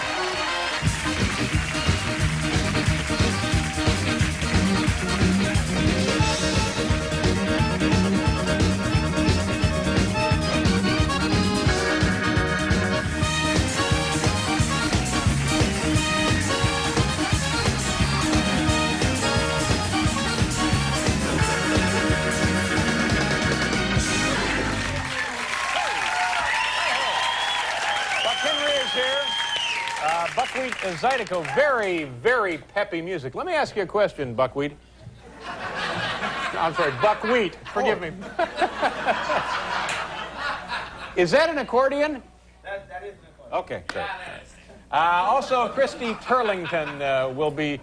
Speaker 1: Buckwheat Zydeco, very, very peppy music. Let me ask you a question, Buckwheat. I'm sorry, Buckwheat. Forgive me. Is that an accordion?
Speaker 7: That is an accordion.
Speaker 1: Okay, great. Also, Christy Turlington will be...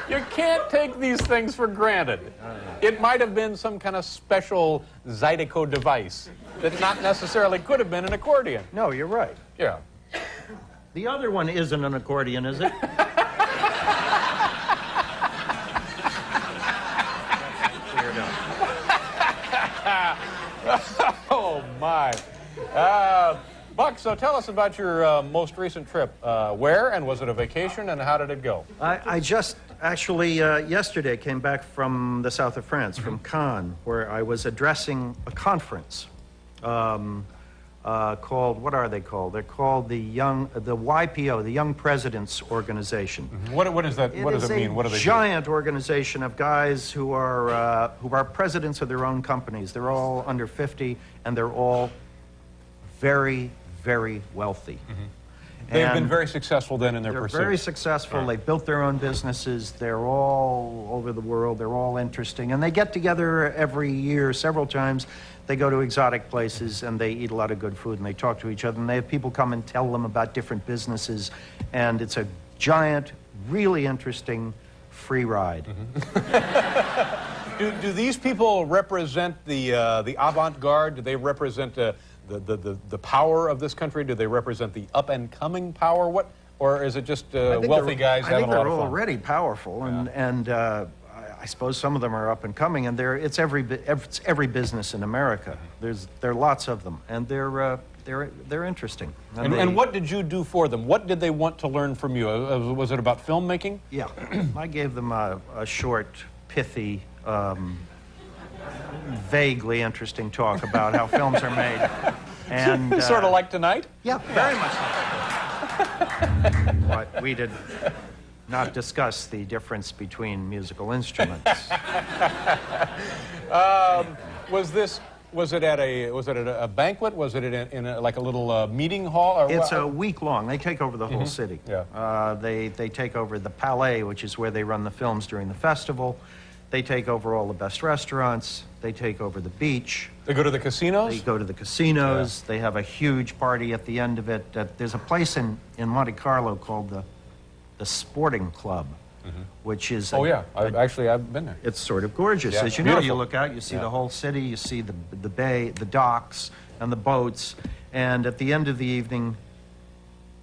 Speaker 1: You can't take these things for granted. It might have been some kind of special Zydeco device that not necessarily could have been an accordion.
Speaker 6: No, you're right.
Speaker 1: Yeah.
Speaker 6: The other one isn't an accordion, is it?
Speaker 1: Oh, my. Buck, so tell us about your most recent trip. Where, and was it a vacation, and how did it go?
Speaker 6: I just actually yesterday came back from the south of France, from Cannes, where I was addressing a conference called, what are they called? They're called the YPO, the Young Presidents Organization.
Speaker 1: What is that? What does it mean? What do they
Speaker 6: It's a
Speaker 1: do?
Speaker 6: giant organization of guys who are presidents of their own companies. They're all under 50, and they're all very, very wealthy.
Speaker 1: They've been
Speaker 6: And
Speaker 1: very successful then in their
Speaker 6: they're
Speaker 1: pursuit.
Speaker 6: very successful. They built their own businesses. They're all over the world. They're all interesting. And they get together every year, several times. They go to exotic places, and they eat a lot of good food, and they talk to each other. And they have people come and tell them about different businesses. And it's a giant, really interesting free ride.
Speaker 1: Do these people represent the avant-garde? Do they represent the power of this country? Do they represent the up-and-coming power? What, or is it just wealthy guys having a lot of fun?
Speaker 6: I think they're already powerful, and I suppose some of them are up and coming, and it's every business in America. There are lots of them, and they're interesting.
Speaker 1: And what did you do for them? What did they want to learn from you? Was it about filmmaking?
Speaker 6: Yeah, I gave them a short, pithy, vaguely interesting talk about how films are made. And
Speaker 1: sort of like tonight?
Speaker 6: Yeah, very much like. But we did not discuss the difference between musical instruments. Was it at a banquet? Was it in like a little meeting hall? Or It's a week long. They take over the whole city.
Speaker 1: Yeah.
Speaker 6: They take over the Palais, which is where they run the films during the festival. They take over all the best restaurants. They take over the beach.
Speaker 1: They go to the casinos?
Speaker 6: They go to the casinos. Yeah. They have a huge party at the end of it. There's a place in Monte Carlo called the Sporting Club, which is... I've been there.
Speaker 1: It's
Speaker 6: sort of gorgeous.
Speaker 1: Yeah,
Speaker 6: As you know, you look out, you see the whole city, you see the bay, the docks, and the boats. And at the end of the evening,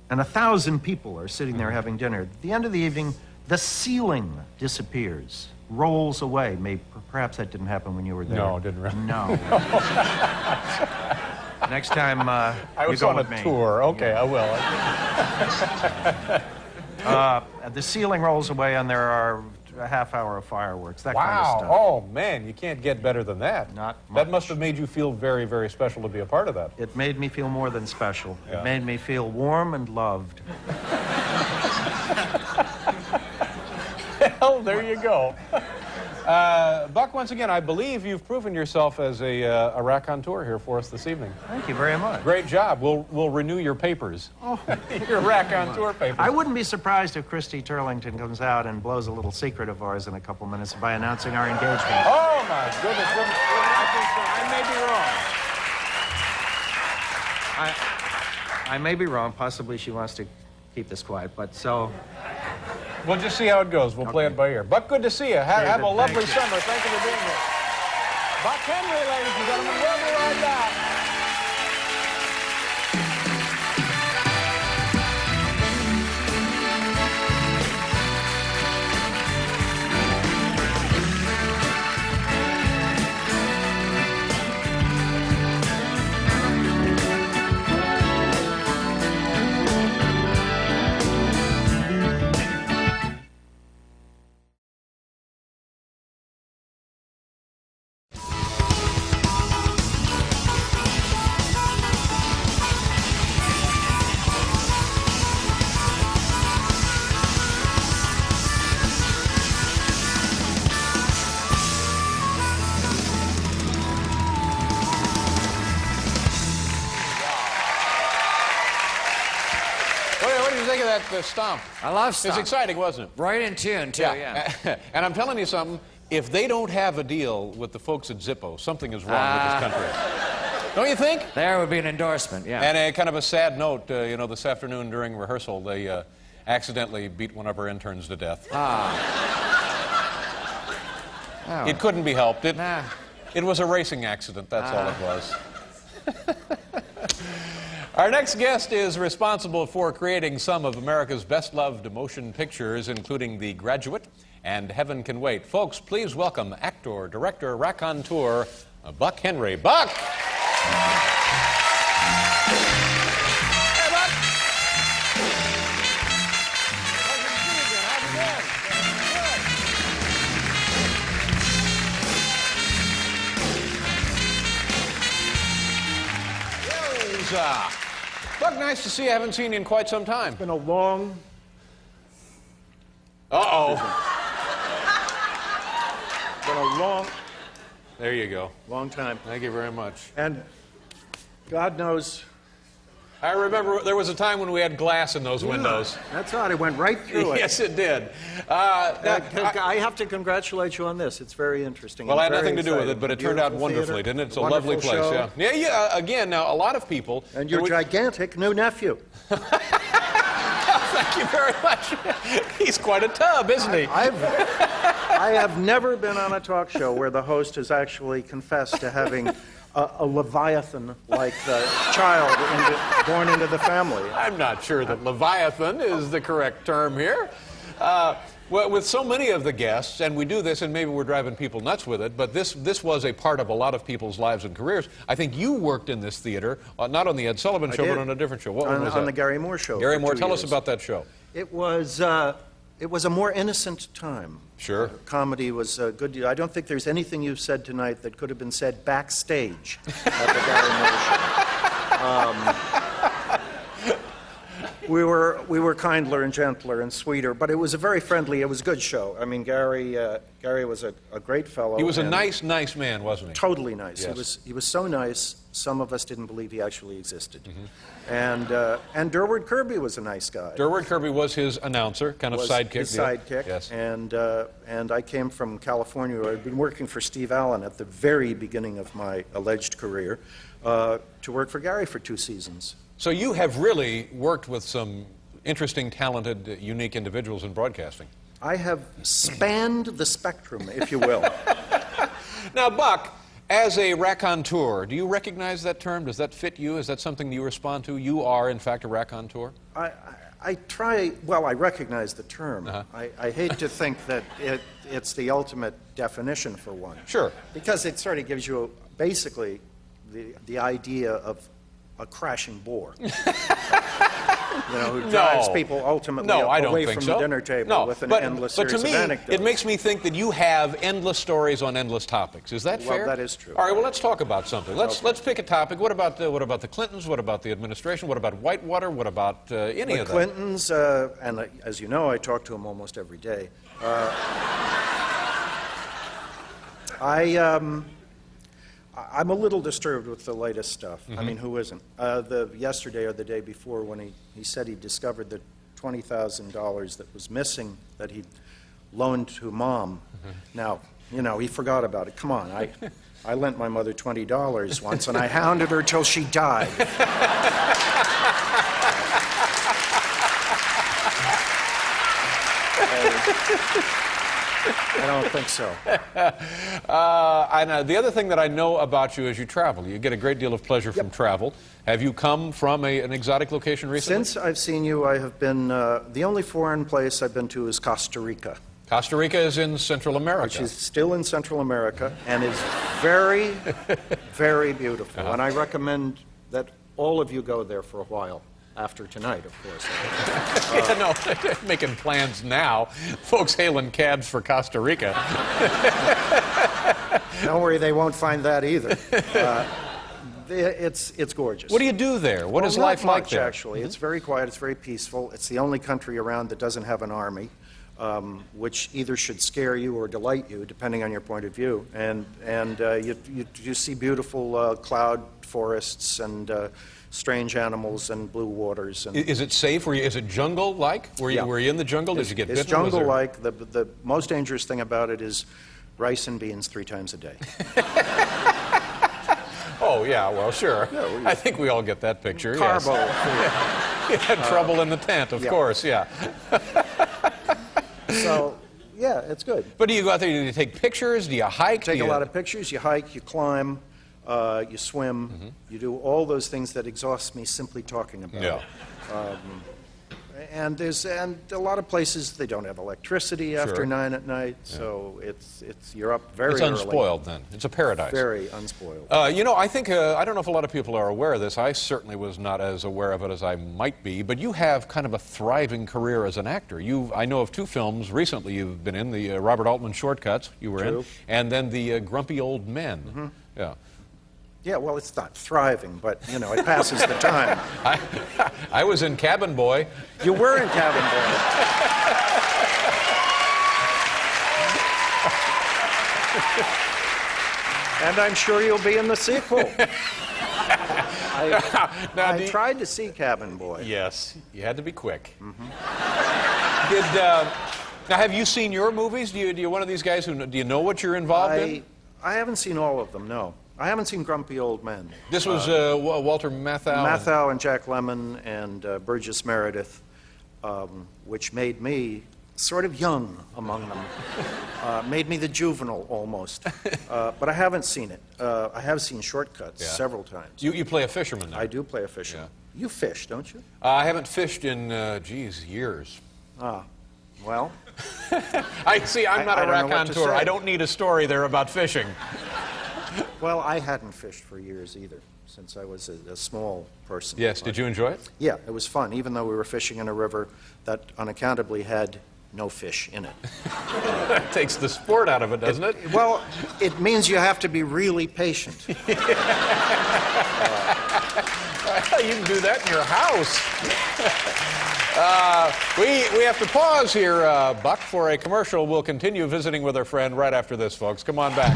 Speaker 6: and 1,000 people are sitting there having dinner. At the end of the evening, the ceiling disappears, rolls away. Perhaps that didn't happen when you were there.
Speaker 1: No, it didn't really.
Speaker 6: No. Next time
Speaker 1: I
Speaker 6: you
Speaker 1: was
Speaker 6: go
Speaker 1: on
Speaker 6: with
Speaker 1: a
Speaker 6: me.
Speaker 1: tour. Okay, I will.
Speaker 6: The ceiling rolls away, and there are a half hour of fireworks, that
Speaker 1: Wow.
Speaker 6: kind of stuff.
Speaker 1: Oh, man, you can't get better than that.
Speaker 6: Not
Speaker 1: That
Speaker 6: much.
Speaker 1: must have made you feel very, very special to be a part of that.
Speaker 6: It made me feel more than special.
Speaker 1: Yeah.
Speaker 6: It made me feel warm and loved.
Speaker 1: Well, there you go. Buck, once again, I believe you've proven yourself as a raconteur here for us this evening.
Speaker 6: Thank you very much.
Speaker 1: Great job. We'll renew your papers.
Speaker 6: Oh,
Speaker 1: Your raconteur papers.
Speaker 6: I wouldn't be surprised if Christy Turlington comes out and blows a little secret of ours in a couple minutes by announcing our engagement.
Speaker 1: Oh, my goodness.
Speaker 6: I may be wrong. Possibly she wants to
Speaker 2: keep this quiet. But so,
Speaker 1: We'll just see how it goes. We'll play it by ear. Buck, good to see you. Have a lovely summer. Thank you for being here. Buck Henry, ladies and gentlemen. We'll be right back. What did you think of that stomp?
Speaker 2: I love
Speaker 1: It
Speaker 2: stomp.
Speaker 1: was exciting, wasn't it?
Speaker 2: Right in tune, too, yeah.
Speaker 1: And I'm telling you something, if they don't have a deal with the folks at Zippo, something is wrong with this country. Don't you think?
Speaker 2: There would be an endorsement, yeah.
Speaker 1: And a kind of a sad note, you know, this afternoon during rehearsal, they accidentally beat one of our interns to death.
Speaker 2: Oh.
Speaker 1: It couldn't be helped.
Speaker 2: Nah.
Speaker 1: It was a racing accident, that's all it was. Our next guest is responsible for creating some of America's best-loved motion pictures, including The Graduate and Heaven Can Wait. Folks, please welcome actor, director, raconteur, Buck Henry. Buck! Hey, Buck! Pleasure to see you again. How's it going? Good. Yowza. Buck, nice to see you. I haven't seen you in quite some time.
Speaker 4: It's been a long...
Speaker 1: Uh-oh.
Speaker 4: It's been a long,
Speaker 1: There you go.
Speaker 4: long time.
Speaker 1: Thank you very much.
Speaker 4: And God knows...
Speaker 1: I remember there was a time when we had glass in those windows.
Speaker 4: That's right. It went right through it.
Speaker 1: Yes, it did.
Speaker 4: I have to congratulate you on this. It's very interesting.
Speaker 1: Well, I
Speaker 4: I'm
Speaker 1: had
Speaker 4: very
Speaker 1: nothing to do with it,
Speaker 4: excited.
Speaker 1: but it turned out
Speaker 4: Beautiful
Speaker 1: wonderfully,
Speaker 4: theater,
Speaker 1: didn't it? It's a
Speaker 4: wonderful
Speaker 1: lovely place,
Speaker 4: show.
Speaker 1: yeah. Again, now, a lot of people...
Speaker 4: And your gigantic new nephew.
Speaker 1: Thank you very much. He's quite a tub, isn't he?
Speaker 4: I have never been on a talk show where the host has actually confessed to having a Leviathan like child born into the family.
Speaker 1: I'm not sure that Leviathan is the correct term here. Well, with so many of the guests, and we do this, and maybe we're driving people nuts with it, but this was a part of a lot of people's lives and careers. I think you worked in this theater, not on the Ed Sullivan Show,
Speaker 4: did.
Speaker 1: but on a different show. What one was that?
Speaker 4: On the Gary Moore Show.
Speaker 1: Gary
Speaker 4: for
Speaker 1: Moore,
Speaker 4: 2
Speaker 1: tell us
Speaker 4: years.
Speaker 1: about that show.
Speaker 4: It was a more innocent time.
Speaker 1: Sure.
Speaker 4: Comedy was good. I don't think there's anything you've said tonight that could have been said backstage at the Gary Moore Show. We were kindler and gentler and sweeter, but it was a very friendly. It was a good show. I mean, Gary was a great fellow.
Speaker 1: He was a
Speaker 4: and
Speaker 1: nice man, wasn't he?
Speaker 4: Totally nice.
Speaker 1: Yes.
Speaker 4: He was so nice. Some of us didn't believe he actually existed. And Durward Kirby was a nice guy.
Speaker 1: Durward Kirby was his announcer, kind of
Speaker 4: Was
Speaker 1: sidekick.
Speaker 4: his
Speaker 1: deal.
Speaker 4: sidekick.
Speaker 1: Yes.
Speaker 4: And I came from California. I'd been working for Steve Allen at the very beginning of my alleged career to work for Gary for 2 seasons.
Speaker 1: So you have really worked with some interesting, talented, unique individuals in broadcasting.
Speaker 4: I have spanned the spectrum, if you will.
Speaker 1: Now, Buck, as a raconteur, do you recognize that term? Does that fit you? Is that something you respond to? You are, in fact, a raconteur?
Speaker 4: I try, well, I recognize the term. I hate to think that it's the ultimate definition for one.
Speaker 1: Sure.
Speaker 4: Because it sort of gives you basically the idea of a crashing bore. Who drives people ultimately away from the dinner table with an endless series of anecdotes.
Speaker 1: It makes me think that you have endless stories on endless topics. Is that fair?
Speaker 4: Well, that is true.
Speaker 1: All right, well, let's talk about something. Let's pick a topic. What about the Clintons? What about the administration? What about Whitewater? What about any of that?
Speaker 4: The Clintons, and as you know, I talk to them almost every day. I'm a little disturbed with the latest stuff. I mean, who isn't? Yesterday or the day before, when he said he discovered the $20,000 that was missing that he'd loaned to Mom. Now, he forgot about it. Come on, I lent my mother $20 once, and I hounded her till she died.
Speaker 6: I don't think so.
Speaker 1: And the other thing that I know about you is you travel. You get a great deal of pleasure from travel. Have you come from an exotic location recently?
Speaker 6: Since I've seen you, I have been, the only foreign place I've been to is Costa Rica.
Speaker 1: Costa Rica is in Central America.
Speaker 6: Which is still in Central America and is very, very beautiful. And I recommend that all of you go there for a while. After tonight, of course.
Speaker 1: Yeah, no, making plans now. Folks hailing cabs for Costa Rica.
Speaker 6: Don't worry, they won't find that either. It's gorgeous.
Speaker 1: What do you do there? What is life like there?
Speaker 6: Actually, it's very quiet. It's very peaceful. It's the only country around that doesn't have an army, which either should scare you or delight you, depending on your point of view. And you see beautiful cloud forests and strange animals and blue waters. And
Speaker 1: is it safe? Is it jungle-like? Were you in the jungle? Did you get bitten?
Speaker 6: It's jungle-like. The most dangerous thing about it is rice and beans 3 times a day.
Speaker 1: Oh, yeah, well, sure. Yeah, I think we all get that picture.
Speaker 6: Carbo.
Speaker 1: Yes. You had trouble in the tent, of course, yeah.
Speaker 6: So, yeah, it's good.
Speaker 1: But do you go out there, do you take pictures? Do you hike?
Speaker 6: Take a lot of pictures. You hike, you climb. You swim, you do all those things that exhaust me simply talking about.
Speaker 1: Yeah.
Speaker 6: And a lot of places they don't have electricity after 9 at night, so you're up very early.
Speaker 1: It's unspoiled then. It's a paradise.
Speaker 6: Very unspoiled.
Speaker 1: You know, I think I don't know if a lot of people are aware of this. I certainly was not as aware of it as I might be. But you have kind of a thriving career as an actor. I know of 2 films recently you've been in: the Robert Altman Shortcuts you were in, and then the Grumpy Old Men. Yeah.
Speaker 6: Yeah, well, it's not thriving, but, you know, it passes the time.
Speaker 1: I was in Cabin Boy.
Speaker 6: You were in Cabin Boy. And I'm sure you'll be in the sequel. I tried to see Cabin Boy.
Speaker 1: Yes, you had to be quick. Now, have you seen your movies? Do you one of these guys do you know what you're involved in?
Speaker 6: I haven't seen all of them, no. I haven't seen Grumpy Old Men.
Speaker 1: This was Walter Matthau?
Speaker 6: Matthau and Jack Lemmon and Burgess Meredith, which made me sort of young among them. Made me the juvenile, almost. But I haven't seen it. I have seen Shortcuts several times.
Speaker 1: You play a fisherman now.
Speaker 6: I do play a fisherman. Yeah. You fish, don't you?
Speaker 1: I haven't fished in, years.
Speaker 6: Ah, well.
Speaker 1: I'm not a raconteur. I don't need a story there about fishing.
Speaker 6: Well, I hadn't fished for years either, since I was a small person.
Speaker 1: Yes, did you enjoy it?
Speaker 6: Yeah, it was fun, even though we were fishing in a river that unaccountably had no fish in it.
Speaker 1: That takes the sport out of it, doesn't it?
Speaker 6: Well, it means you have to be really patient.
Speaker 1: You can do that in your house. We have to pause here, Buck, for a commercial. We'll continue visiting with our friend right after this, folks. Come on back.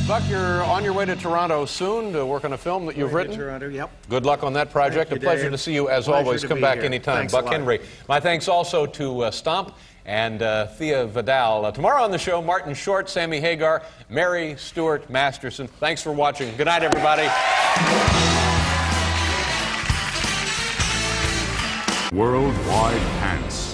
Speaker 1: Buck, you're on your way to Toronto soon to work on a film that you've written.
Speaker 6: Toronto, yep.
Speaker 1: Good luck on that project.
Speaker 6: Thank
Speaker 1: a pleasure
Speaker 6: you,
Speaker 1: to see you as always. Come back anytime.
Speaker 6: Thanks
Speaker 1: Buck Henry. My thanks also to Stomp and Thea Vidal. Tomorrow on the show, Martin Short, Sammy Hagar, Mary Stuart Masterson. Thanks for watching. Good night, everybody.
Speaker 7: Worldwide Pants.